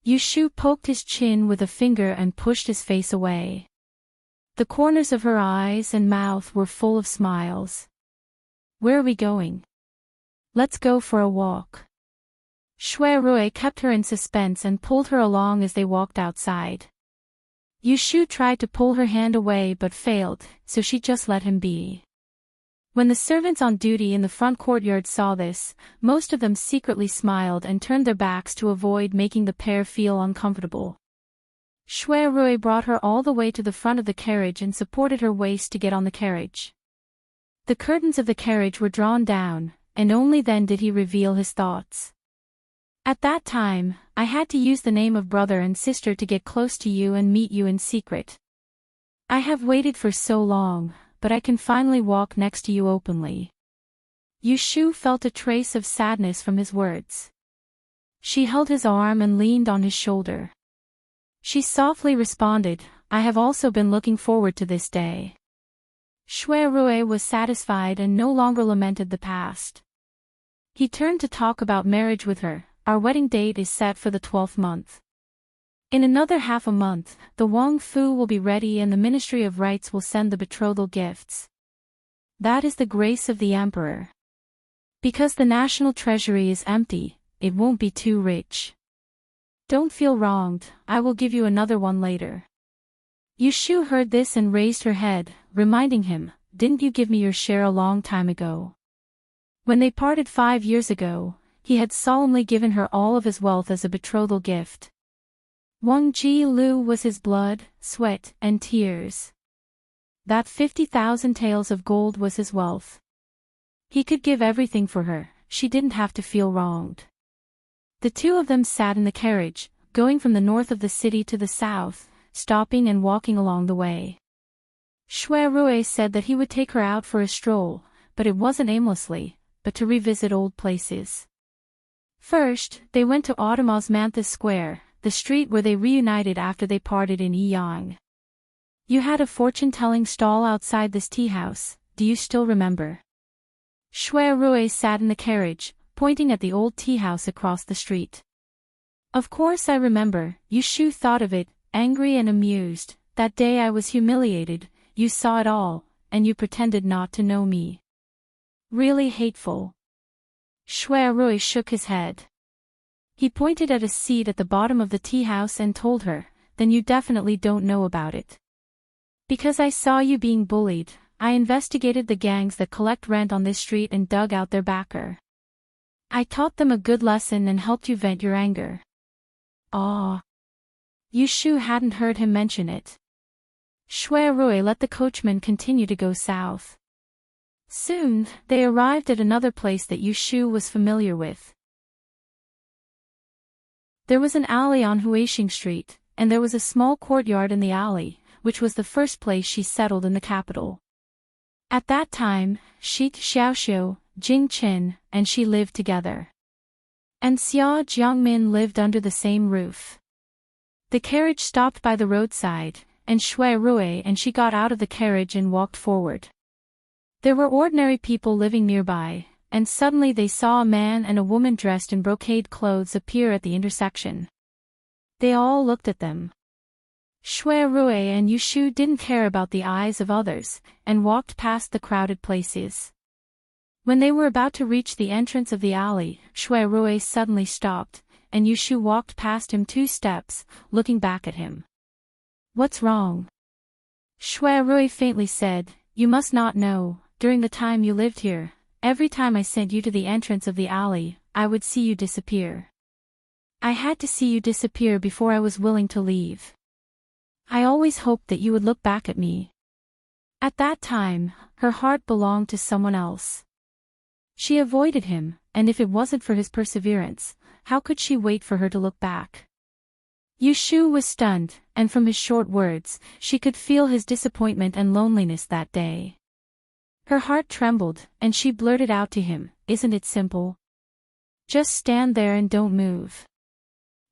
[SPEAKER 1] Yushu poked his chin with a finger and pushed his face away. The corners of her eyes and mouth were full of smiles. Where are we going? Let's go for a walk. Shui Rui kept her in suspense and pulled her along as they walked outside. Yushu tried to pull her hand away but failed, so she just let him be. When the servants on duty in the front courtyard saw this, most of them secretly smiled and turned their backs to avoid making the pair feel uncomfortable. Shui Rui brought her all the way to the front of the carriage and supported her waist to get on the carriage. The curtains of the carriage were drawn down, and only then did he reveal his thoughts. At that time, I had to use the name of brother and sister to get close to you and meet you in secret. I have waited for so long, but I can finally walk next to you openly. Yushu felt a trace of sadness from his words. She held his arm and leaned on his shoulder. She softly responded, "I have also been looking forward to this day." Shui Rui was satisfied and no longer lamented the past. He turned to talk about marriage with her. Our wedding date is set for the 12th month. In another half a month, the Wang Fu will be ready and the Ministry of Rites will send the betrothal gifts. That is the grace of the Emperor. Because the national treasury is empty, it won't be too rich. Don't feel wronged, I will give you another one later. Yushu heard this and raised her head, reminding him, "Didn't you give me your share a long time ago?" When they parted 5 years ago, he had solemnly given her all of his wealth as a betrothal gift. Wang Ji Lu was his blood, sweat, and tears. That 50,000 taels of gold was his wealth. He could give everything for her, she didn't have to feel wronged. The two of them sat in the carriage, going from the north of the city to the south, stopping and walking along the way. Shui Rui said that he would take her out for a stroll, but it wasn't aimlessly, but to revisit old places. First, they went to Osmanthus Square, the street where they reunited after they parted in Yiyang. You had a fortune-telling stall outside this tea house, do you still remember? Shui Rui sat in the carriage, pointing at the old tea house across the street. Of course I remember, Yushu thought of it, angry and amused. That day I was humiliated, you saw it all, and you pretended not to know me. Really hateful. Shui Rui shook his head. He pointed at a seat at the bottom of the tea house and told her, "Then you definitely don't know about it. Because I saw you being bullied, I investigated the gangs that collect rent on this street and dug out their backer. I taught them a good lesson and helped you vent your anger." Ah. Yushu hadn't heard him mention it. Shui Rui let the coachman continue to go south. Soon, they arrived at another place that Yushu was familiar with. There was an alley on Huixing Street, and there was a small courtyard in the alley, which was the first place she settled in the capital. At that time, Shi Xiaoxiu, Jing Qin, and she lived together. And Xia Jiangmin lived under the same roof. The carriage stopped by the roadside, and Shui Rui and she got out of the carriage and walked forward. There were ordinary people living nearby, and suddenly they saw a man and a woman dressed in brocade clothes appear at the intersection. They all looked at them. Shui Rui and Yushu didn't care about the eyes of others, and walked past the crowded places. When they were about to reach the entrance of the alley, Shui Rui suddenly stopped, and Yushu walked past him 2 steps, looking back at him. What's wrong? Shui Rui faintly said, you must not know, during the time you lived here, every time I sent you to the entrance of the alley, I would see you disappear. I had to see you disappear before I was willing to leave. I always hoped that you would look back at me. At that time, her heart belonged to someone else. She avoided him, and if it wasn't for his perseverance, how could she wait for her to look back? Yushu was stunned, and from his short words, she could feel his disappointment and loneliness that day. Her heart trembled, and she blurted out to him, isn't it simple? Just stand there and don't move.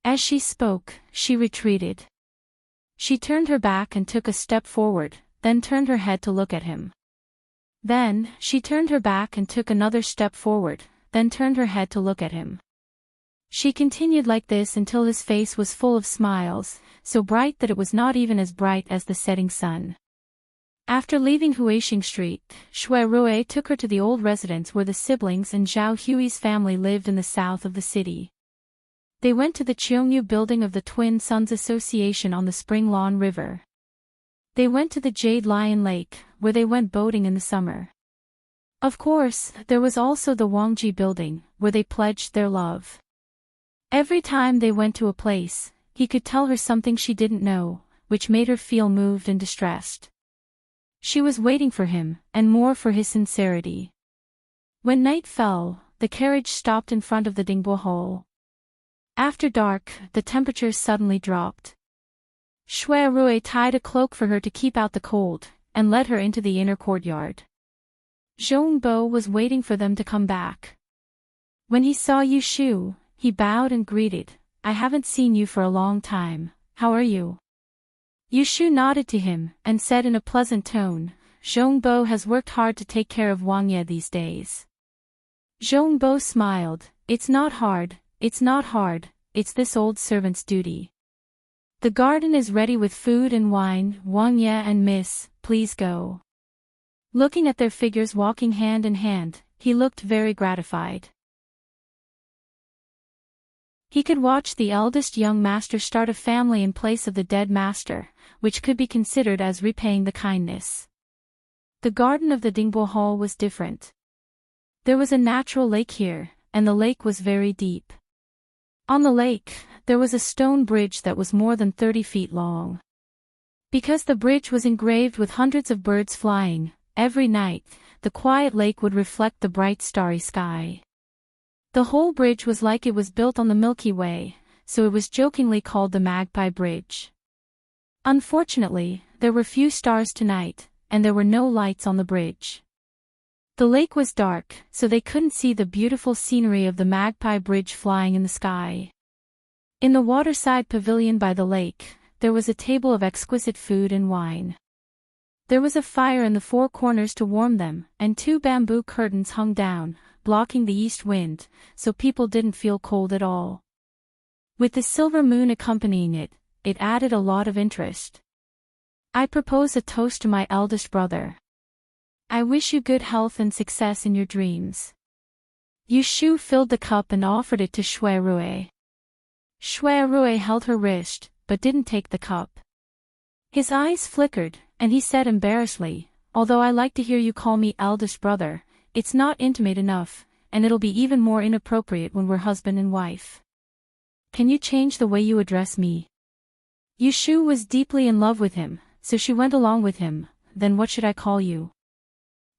[SPEAKER 1] As she spoke, she retreated. She turned her back and took a step forward, then turned her head to look at him. Then, she turned her back and took another step forward, then turned her head to look at him. She continued like this until his face was full of smiles, so bright that it was not even as bright as the setting sun. After leaving Huixing Street, Shui Rui took her to the old residence where the siblings and Zhao Hui's family lived in the south of the city. They went to the Cheongyu building of the Twin Sons Association on the Spring Lawn River. They went to the Jade Lion Lake, where they went boating in the summer. Of course, there was also the Wangji building, where they pledged their love. Every time they went to a place, he could tell her something she didn't know, which made her feel moved and distressed. She was waiting for him, and more for his sincerity. When night fell, the carriage stopped in front of the Dingbo Hall. After dark, the temperature suddenly dropped. Shui Rui tied a cloak for her to keep out the cold, and led her into the inner courtyard. Zhongbo was waiting for them to come back. When he saw Yushu, he bowed and greeted, I haven't seen you for a long time, how are you? Yushu nodded to him, and said in a pleasant tone, Zhongbo has worked hard to take care of Wang Ye these days. Zhongbo smiled, it's not hard, it's this old servant's duty. The garden is ready with food and wine, Wang Ye and Miss, please go. Looking at their figures walking hand in hand, he looked very gratified. He could watch the eldest young master start a family in place of the dead master, which could be considered as repaying the kindness. The garden of the Dingbo Hall was different. There was a natural lake here, and the lake was very deep. On the lake, there was a stone bridge that was more than 30 feet long. Because the bridge was engraved with hundreds of birds flying, every night, the quiet lake would reflect the bright starry sky. The whole bridge was like it was built on the Milky Way, so it was jokingly called the Magpie Bridge. Unfortunately, there were few stars tonight, and there were no lights on the bridge. The lake was dark, so they couldn't see the beautiful scenery of the Magpie Bridge flying in the sky. In the waterside pavilion by the lake, there was a table of exquisite food and wine. There was a fire in the 4 corners to warm them, and 2 bamboo curtains hung down, blocking the east wind, so people didn't feel cold at all. With the silver moon accompanying it, it added a lot of interest. I propose a toast to my eldest brother. I wish you good health and success in your dreams. Yushu filled the cup and offered it to Shui Rui. Shui Rui held her wrist, but didn't take the cup. His eyes flickered, and he said embarrassedly, although I like to hear you call me eldest brother, it's not intimate enough, and it'll be even more inappropriate when we're husband and wife. Can you change the way you address me? Yushu was deeply in love with him, so she went along with him. Then what should I call you?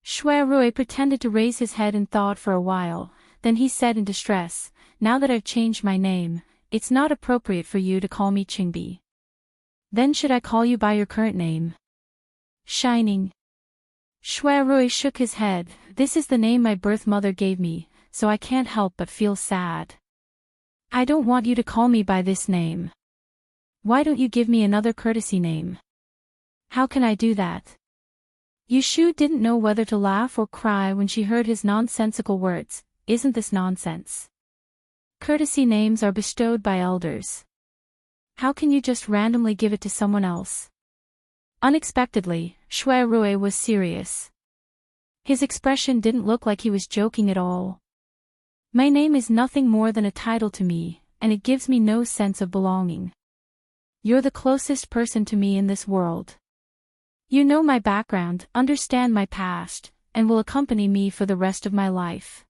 [SPEAKER 1] Shui Rui pretended to raise his head in thought for a while, then he said in distress, now that I've changed my name, it's not appropriate for you to call me Qingbi. Then should I call you by your current name? Shining. Shui Rui shook his head, this is the name my birth mother gave me, so I can't help but feel sad. I don't want you to call me by this name. Why don't you give me another courtesy name? How can I do that? Yushu didn't know whether to laugh or cry when she heard his nonsensical words. Isn't this nonsense? Courtesy names are bestowed by elders. How can you just randomly give it to someone else? Unexpectedly, Shui Rui was serious. His expression didn't look like he was joking at all. My name is nothing more than a title to me, and it gives me no sense of belonging. You're the closest person to me in this world. You know my background, understand my past, and will accompany me for the rest of my life.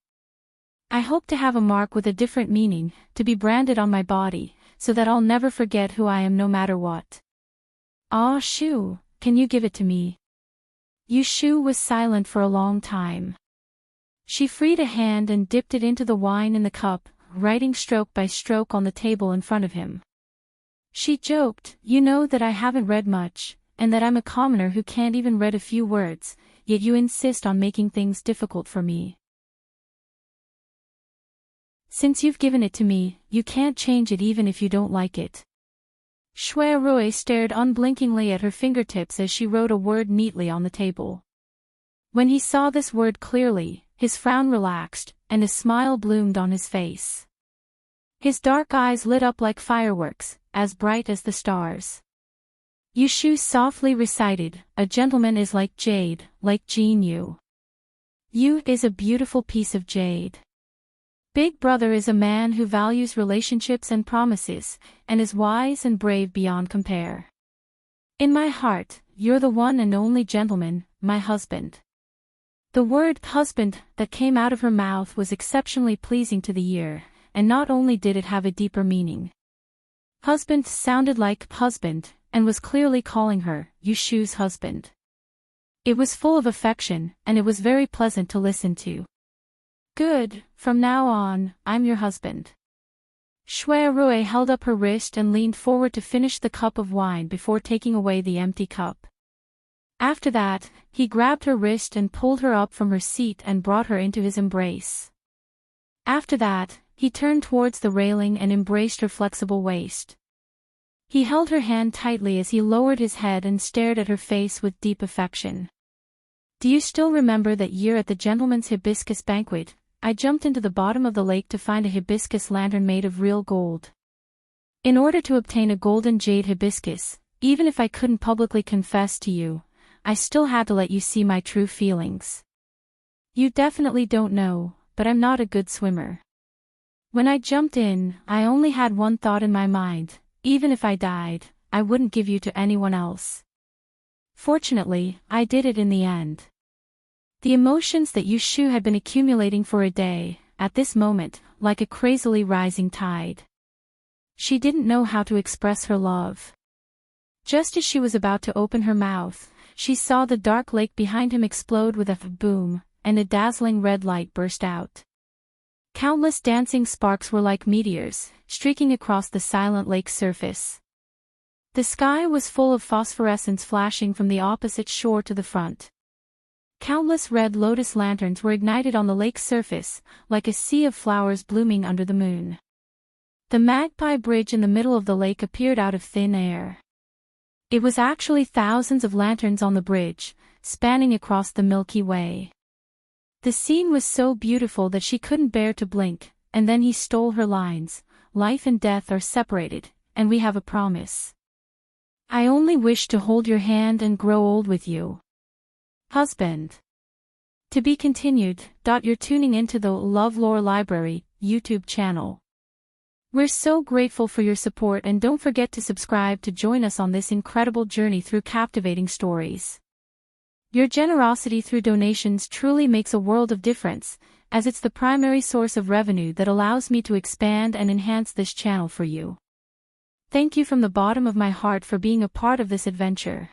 [SPEAKER 1] I hope to have a mark with a different meaning, to be branded on my body, so that I'll never forget who I am no matter what. Ah, Shu, can you give it to me? Shu was silent for a long time. She freed a hand and dipped it into the wine in the cup, writing stroke by stroke on the table in front of him. She joked, "You know that I haven't read much, and that I'm a commoner who can't even read a few words, yet you insist on making things difficult for me. Since you've given it to me, you can't change it even if you don't like it." Shui Rui stared unblinkingly at her fingertips as she wrote a word neatly on the table. When he saw this word clearly, his frown relaxed, and a smile bloomed on his face. His dark eyes lit up like fireworks, as bright as the stars. Shu softly recited, "A gentleman is like jade, like Jean Yu. Yu is a beautiful piece of jade. Big Brother is a man who values relationships and promises, and is wise and brave beyond compare. In my heart, you're the one and only gentleman, my husband." The word husband that came out of her mouth was exceptionally pleasing to the ear, and not only did it have a deeper meaning. Husband sounded like husband, and was clearly calling her Shu's husband. It was full of affection, and it was very pleasant to listen to. "Good, from now on, I'm your husband." Shui Rui held up her wrist and leaned forward to finish the cup of wine before taking away the empty cup. After that, he grabbed her wrist and pulled her up from her seat and brought her into his embrace. After that, he turned towards the railing and embraced her flexible waist. He held her hand tightly as he lowered his head and stared at her face with deep affection. "Do you still remember that year at the gentleman's hibiscus banquet? I jumped into the bottom of the lake to find a hibiscus lantern made of real gold. In order to obtain a golden jade hibiscus, even if I couldn't publicly confess to you, I still had to let you see my true feelings. You definitely don't know, but I'm not a good swimmer. When I jumped in, I only had one thought in my mind: even if I died, I wouldn't give you to anyone else. Fortunately, I did it in the end." The emotions that Shu had been accumulating for a day, at this moment, like a crazily rising tide. She didn't know how to express her love. Just as she was about to open her mouth, she saw the dark lake behind him explode with a boom, and a dazzling red light burst out. Countless dancing sparks were like meteors, streaking across the silent lake's surface. The sky was full of phosphorescence flashing from the opposite shore to the front. Countless red lotus lanterns were ignited on the lake's surface, like a sea of flowers blooming under the moon. The Magpie Bridge in the middle of the lake appeared out of thin air. It was actually thousands of lanterns on the bridge, spanning across the Milky Way. The scene was so beautiful that she couldn't bear to blink, and then he stole her lines: "Life and death are separated, and we have a promise. I only wish to hold your hand and grow old with you. Husband." To be continued. You're tuning into the LoveLore Library YouTube channel. We're so grateful for your support, and don't forget to subscribe to join us on this incredible journey through captivating stories. Your generosity through donations truly makes a world of difference, as it's the primary source of revenue that allows me to expand and enhance this channel for you. Thank you from the bottom of my heart for being a part of this adventure.